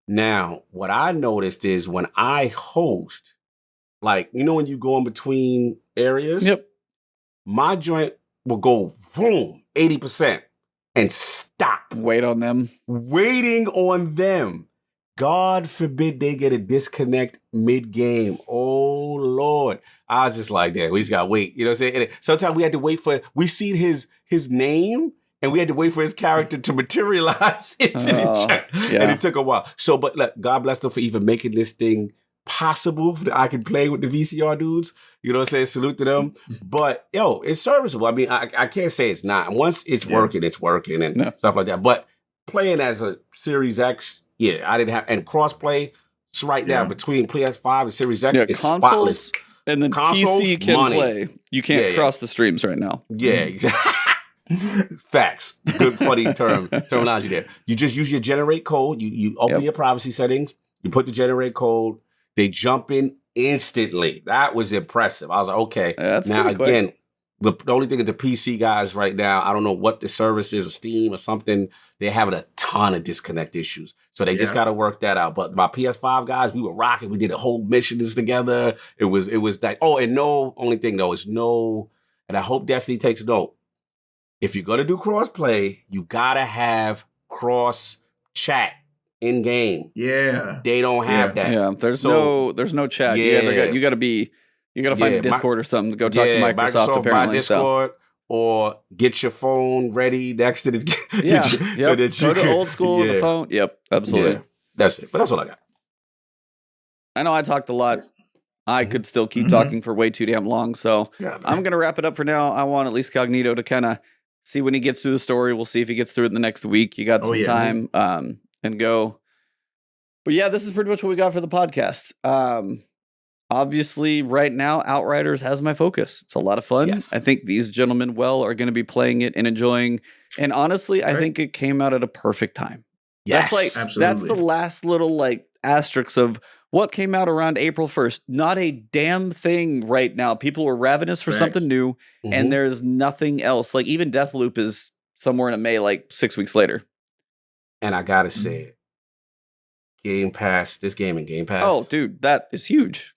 Now, what I noticed is when I host, like, you know, when you go in between areas, Yep. my joint will go boom, 80% and stop. Wait on them. Waiting on them. God forbid they get a disconnect mid-game. Oh, Lord. I was just like, that. We just got to wait. You know what I'm saying? And sometimes we had to wait we seen his name, and we had to wait for his character to materialize into the chat. Yeah. And it took a while. So, but look, God bless them for even making this thing possible that I can play with the VCR dudes. You know what I'm saying? Salute to them. But, yo, it's serviceable. I mean, I can't say it's not. Once it's working and stuff like that. But playing as a Series X, yeah, I didn't have, and crossplay, it's right now between PS5 and Series X, it's consoles, spotless. and then Consoles, PC can money. play. You can't cross the streams right now. Yeah, exactly. Facts. Good funny terminology there. You just use your generate code. You open your privacy settings. You put the generate code. They jump in instantly. That was impressive. I was like, okay. That's now again, quick. the only thing is the PC guys right now, I don't know what the service is, or Steam or something. They're having a ton of disconnect issues. So they just got to work that out. But my PS5 guys, we were rocking. We did a whole missions together. It was like, only thing though is and I hope Destiny takes note. If you're going to do cross-play, you got to have cross-chat in-game. Yeah. They don't have that. Yeah, there's no chat. Yeah. You got to find a Discord or something to go talk to Microsoft apparently. By Discord, or get your phone ready next to the so that you go to old school with the phone. Yep, absolutely. Yeah, that's it. But that's all I got. I know I talked a lot. I could still keep talking for way too damn long, so I'm gonna wrap it up for now. I want at least Cognito to kind of see when he gets through the story. We'll see if he gets through it in the next week. You got some time and go. But yeah, this is pretty much what we got for the podcast. Obviously, right now, Outriders has my focus. It's a lot of fun. Yes. I think these gentlemen are going to be playing it and enjoying. And honestly, I think it came out at a perfect time. Yes, absolutely. That's the last little asterisks of what came out around April 1st. Not a damn thing right now. People are ravenous for something new, and there's nothing else. Like even Deathloop is somewhere in May, 6 weeks later. And I gotta say it. Game Pass, this game in Game Pass. Oh, dude, that is huge.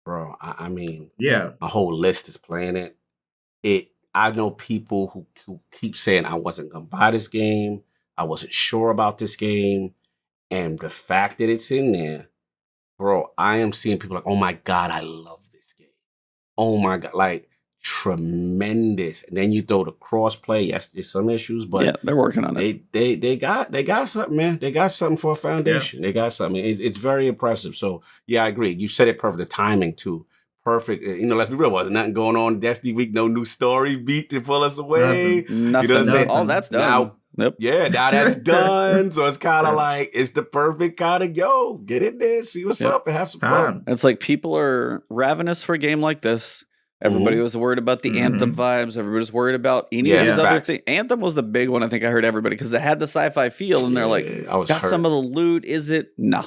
Bro, I mean, my whole list is playing it. I know people who keep saying I wasn't gonna buy this game. I wasn't sure about this game. And the fact that it's in there, bro, I am seeing people like, oh my God, I love this game. Oh my God, tremendous. And then you throw the crossplay. Yes, there's some issues, but they're working on it. They got something, man. They got something for a foundation. They got something. It's very impressive. So yeah, I agree. You said it perfect. The timing too. Perfect. Let's be real. Wasn't nothing going on Destiny week. No new story beat to pull us away. Nothing. You know what I'm saying? All that's done. Now, yep. Yeah, now that's done. So it's kind of like, it's the perfect kind of, get in there, see what's up, and have some fun. It's like people are ravenous for a game like this. Everybody was worried about the Anthem vibes. Everybody's worried about any of these other things. Anthem was the big one, I think I heard everybody, because it had the sci-fi feel, and they're like, got some of the loot, is it? No.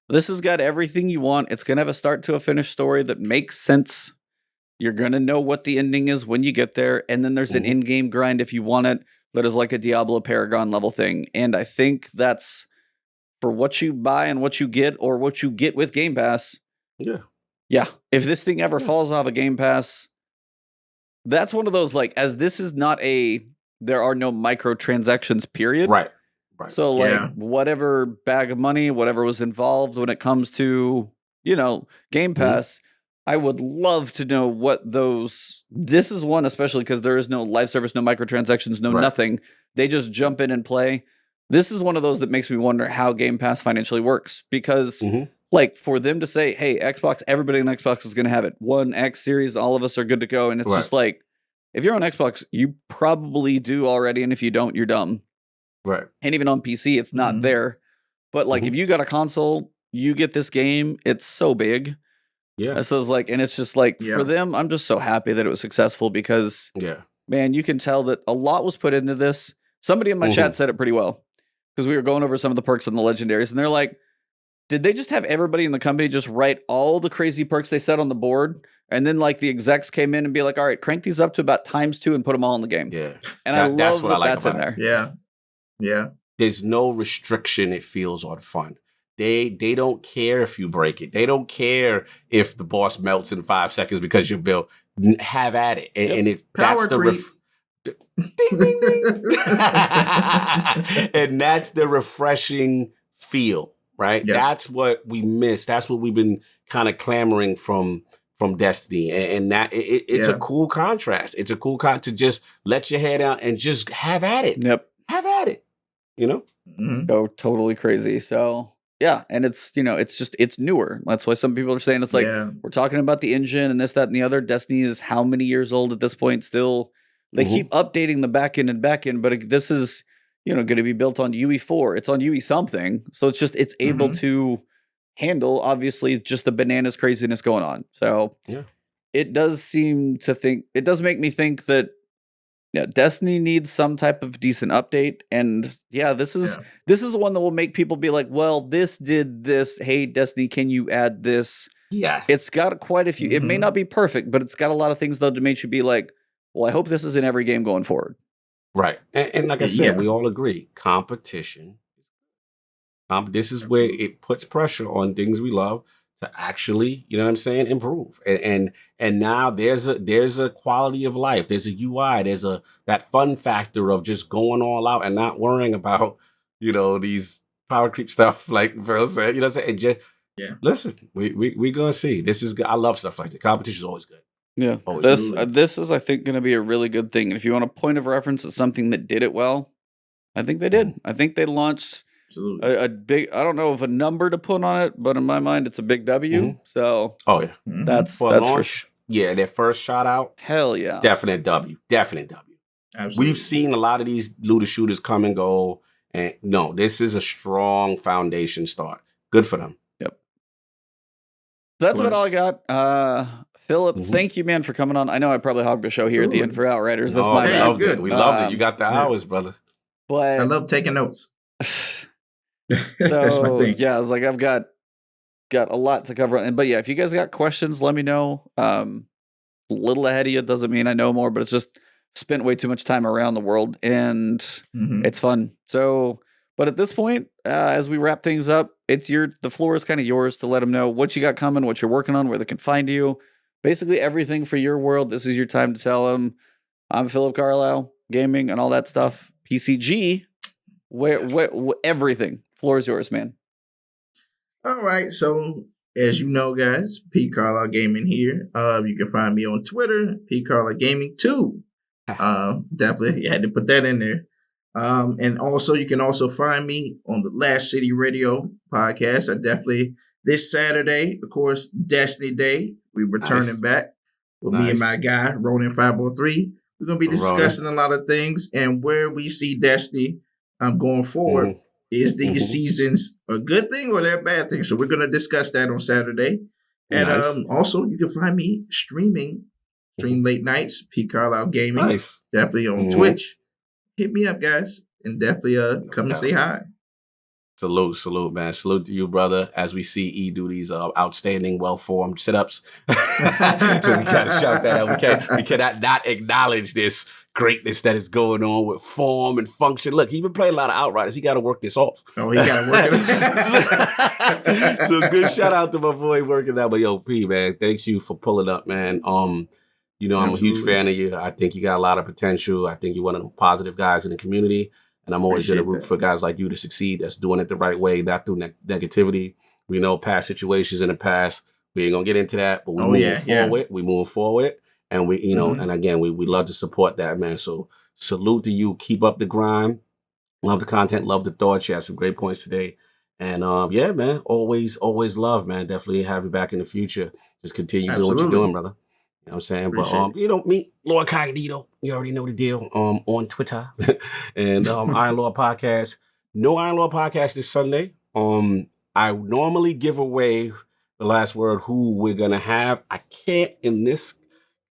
This has got everything you want. It's going to have a start to a finish story that makes sense. You're going to know what the ending is when you get there, and then there's an in-game grind if you want it that is like a Diablo Paragon level thing. And I think that's for what you buy and what you get, or what you get with Game Pass. Yeah. If this thing ever falls off a Game Pass, that's one of those, as this is not there are no microtransactions, period. Right. So, whatever bag of money, whatever was involved when it comes to, Game Pass, I would love to know what this is one, especially because there is no live service, no microtransactions, no nothing. They just jump in and play. This is one of those that makes me wonder how Game Pass financially works, because for them to say, hey, Xbox, everybody on Xbox is going to have it. One X series, all of us are good to go. And it's just if you're on Xbox, you probably do already. And if you don't, you're dumb. Right. And even on PC, it's not there. But if you got a console, you get this game. It's so big. Yeah. This is like, and it's just like for them, I'm just so happy that it was successful because, man, you can tell that a lot was put into this. Somebody in my chat said it pretty well because we were going over some of the perks and the legendaries, and they're like, did they just have everybody in the company just write all the crazy perks they set on the board? And then like the execs came in and be like, all right, crank these up to about *2 and put them all in the game. Yeah. And I love that's what I like that's about in there. Yeah. Yeah. There's no restriction it feels on fun. They don't care if you break it. They don't care if the boss melts in 5 seconds because you built. Have at it. And if that's the ding, ding, ding. And that's the refreshing feel, right? Yep. That's what we miss. That's what we've been kind of clamoring from Destiny. And that it's a cool contrast. It's a cool to just let your head out and just have at it. Yep. Have at it. You know? Go totally crazy. So yeah, and it's, you know, it's newer. That's why some people are saying it's like we're talking about the engine and this, that, and the other. Destiny is how many years old at this point still? They keep updating the back end, but this is, you know, going to be built on UE4. It's on UE something. So it's just it's able to handle obviously just the bananas craziness going on. So it does make me think that Destiny needs some type of decent update, and this is one that will make people be like, well, this did this. Hey, Destiny, can you add this? Yes. It's got quite a few. It may not be perfect, but it's got a lot of things though to make you be like, well, I hope this is in every game going forward. Right. And like I said, we all agree, competition. This is where it puts pressure on things we love to actually, you know what I'm saying, improve. And now there's a quality of life. There's a UI. There's that fun factor of just going all out and not worrying about, you know, these power creep stuff like Phil said. You know what I'm saying? And just listen, we gonna see. This is good. I love stuff like that. Competition is always good. Yeah. This is, I think, going to be a really good thing. And if you want a point of reference at something that did it well, I think they did. I think they launched a big, I don't know of a number to put on it, but in my mind, it's a big W. So, that's for sure. Yeah, their first shot out. Hell yeah. Definite W. Absolutely. We've seen a lot of these looter shooters come and go. And no, this is a strong foundation start. Good for them. Yep. That's about all I got. Philip, thank you, man, for coming on. I know I probably hogged the show here at the end for Outriders. That's my bad. We loved it. You got the hours, brother. But I love taking notes. So That's my thing. I was like, I've got a lot to cover. But if you guys got questions, let me know. A little ahead of you doesn't mean I know more, but it's just spent way too much time around the world and it's fun. So, but at this point, as we wrap things up, the floor is kind of yours to let them know what you got coming, what you're working on, where they can find you. Basically everything for your world. This is your time to tell them. I'm Philip Carlyle Gaming and all that stuff. PCG, where everything. Floor is yours, man. All right. So as you know, guys, PCarlyleGaming here. You can find me on Twitter, PCarlyleGaming 2. Definitely had to put that in there. And also you can also find me on the Last City Radio podcast. This Saturday, of course, Destiny Day. We're returning back with me and my guy, Ronin 503. We're going to be discussing a lot of things and where we see Destiny going forward. Is these seasons a good thing or they're a bad thing? So we're going to discuss that on Saturday. And also, you can find me stream late nights, PCarlyleGaming. Definitely on Twitch. Hit me up, guys, and definitely come and say hi. Salute, man. Salute to you, brother. As we see E do these outstanding, well-formed sit-ups. So we gotta shout that out. We cannot not acknowledge this greatness that is going on with form and function. Look, he's been playing a lot of Outriders. He got to work this off. Oh, he got to work it. So good shout out to my boy working out. But yo, P, man, thanks you for pulling up, man. You know, I'm a huge fan of you. I think you got a lot of potential. I think you're one of the positive guys in the community. And I'm always going to root for guys like you to succeed. That's doing it the right way, not through negativity. We know past situations in the past. We ain't going to get into that, but we're moving forward. We're moving forward. And we, you know, and again, we love to support that, man. So salute to you. Keep up the grind. Love the content. Love the thoughts. You had some great points today. And yeah, man, always love, man. Definitely have you back in the future. Just continue doing what you're doing, brother. You know what I'm saying? But you know, meet Lord Cognito. You already know the deal. On Twitter and Iron Lord Podcast. No Iron Lord Podcast this Sunday. I normally give away the last word who we're gonna have. I can't in this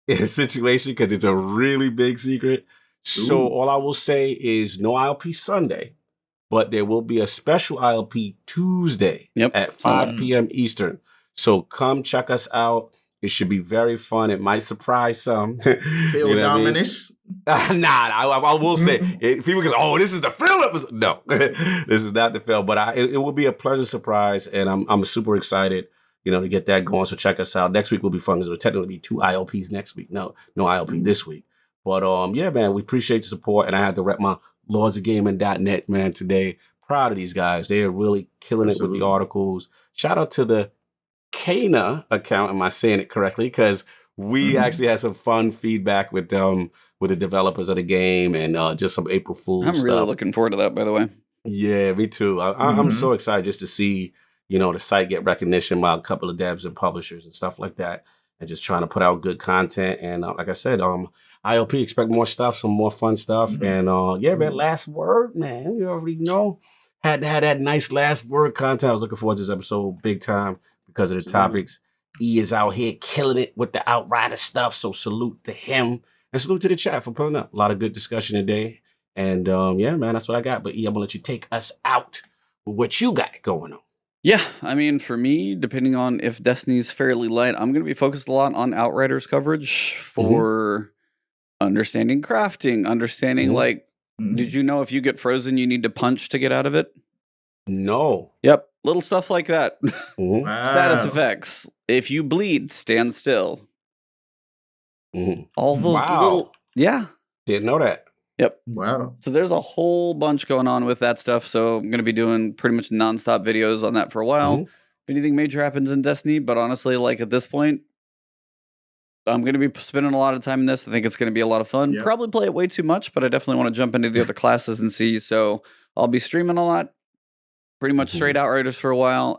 situation because it's a really big secret. So all I will say is no ILP Sunday, but there will be a special ILP Tuesday at 5 p.m. Eastern. So come check us out. It should be very fun. It might surprise some. Phil Dominus. I will say, people can, this is the Phil episode. No, this is not the Phil, but it will be a pleasant surprise, and I'm super excited, to get that going. So check us out. Next week will be fun because it'll technically be 2 ILPs next week. No ILP this week. But yeah, man, we appreciate the support, and I had to rep my lordsofgaming.net, man, today. Proud of these guys. They are really killing it with the articles. Shout out to the Kana account. Am I saying it correctly? Because we actually had some fun feedback with the developers of the game, and just some April Fool's I'm stuff. really looking forward to that, by the way. Yeah, me too. I'm so excited just to see, the site get recognition by a couple of devs and publishers and stuff like that, and just trying to put out good content. And like I said, IOP, expect more stuff, some more fun stuff. And yeah, man, last word, man. You already know. Had to have that nice last word content. I was looking forward to this episode big time because of the topics. E is out here killing it with the Outriders stuff. So salute to him. And salute to the chat for pulling up. A lot of good discussion today. And yeah, man, that's what I got. But E, I'm gonna let you take us out with what you got going on. Yeah, I mean, for me, depending on if Destiny's fairly light, I'm going to be focused a lot on Outriders coverage for understanding crafting, understanding did you know if you get frozen, you need to punch to get out of it? No. Yep, little stuff like that. Wow. Status effects. If you bleed, stand still. All those little... Yeah. Didn't know that. Yep. Wow. So there's a whole bunch going on with that stuff. So I'm going to be doing pretty much nonstop videos on that for a while. If anything major happens in Destiny, but honestly, at this point, I'm going to be spending a lot of time in this. I think it's going to be a lot of fun. Yep. Probably play it way too much, but I definitely want to jump into the other classes and see. So I'll be streaming a lot, pretty much straight Outriders for a while.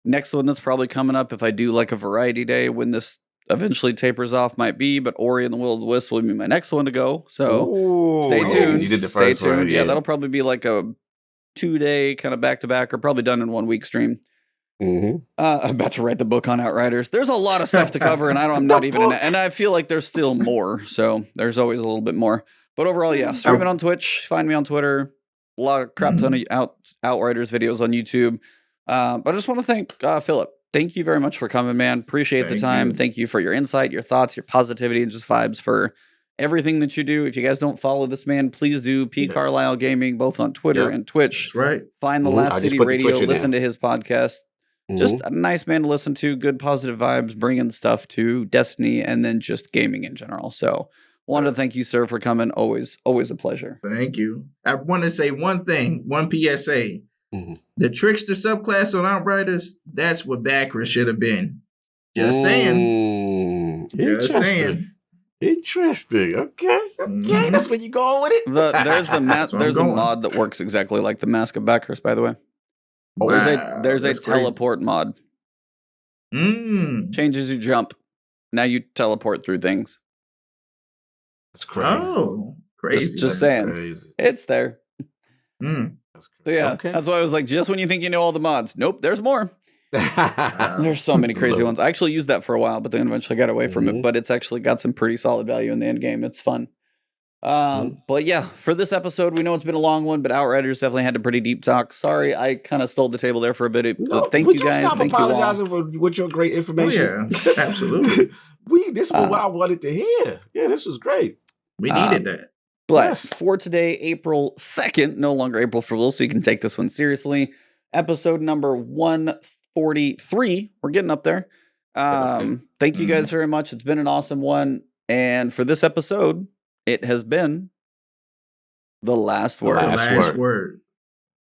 Next one that's probably coming up, if I do a variety day when this eventually tapers off, might be, but Ori and the Will of the Wisp will be my next one to go. So stay tuned. You did the first one. Yeah, that'll probably be a 2-day kind of back-to-back, or probably done in 1 week stream. I'm about to write the book on Outriders. There's a lot of stuff to cover, and I'm not even in it. And I feel like there's still more, so there's always a little bit more. But overall, yeah, streaming on Twitch, find me on Twitter, a lot of crap ton of Outriders videos on YouTube. But I just want to thank Philip. Thank you very much for coming, man. Appreciate the time. Thank you for your insight, your thoughts, your positivity, and just vibes for everything that you do. If you guys don't follow this man, please do. PCarlyleGaming, both on Twitter and Twitch. That's right. Find the Last City Radio. Listen to his podcast. Just a nice man to listen to. Good positive vibes, bringing stuff to Destiny and then just gaming in general. So wanted to thank you, sir, for coming. Always a pleasure. Thank you. I want to say one thing, one PSA. The Trickster subclass on Outriders, that's what Backra should have been. Just saying. Just saying. Interesting. Okay. That's where you going with it. There's a mod that works exactly like the Mask of Backers, by the way. There's a teleport mod. Changes your jump. Now you teleport through things. That's crazy. Oh, crazy. Just saying. Crazy. It's there. So yeah, Okay. that's why I was like, just when you think you know all the mods, nope, there's more. There's so many crazy ones. I actually used that for a while, but then eventually got away from it. But it's actually got some pretty solid value in the end game. It's fun. But yeah, for this episode, we know it's been a long one, but Outriders definitely had a pretty deep talk. Sorry, I kind of stole the table there for a bit. But thank you guys. Stop thank apologizing you all. with your great information. Oh, yeah, absolutely. This is what I wanted to hear. Yeah, this was great. We needed that. But for today, April 2nd, no longer April Fool's, so you can take this one seriously. Episode number 143. We're getting up there. Thank you guys very much. It's been an awesome one. And for this episode, it has been the last word. Last word.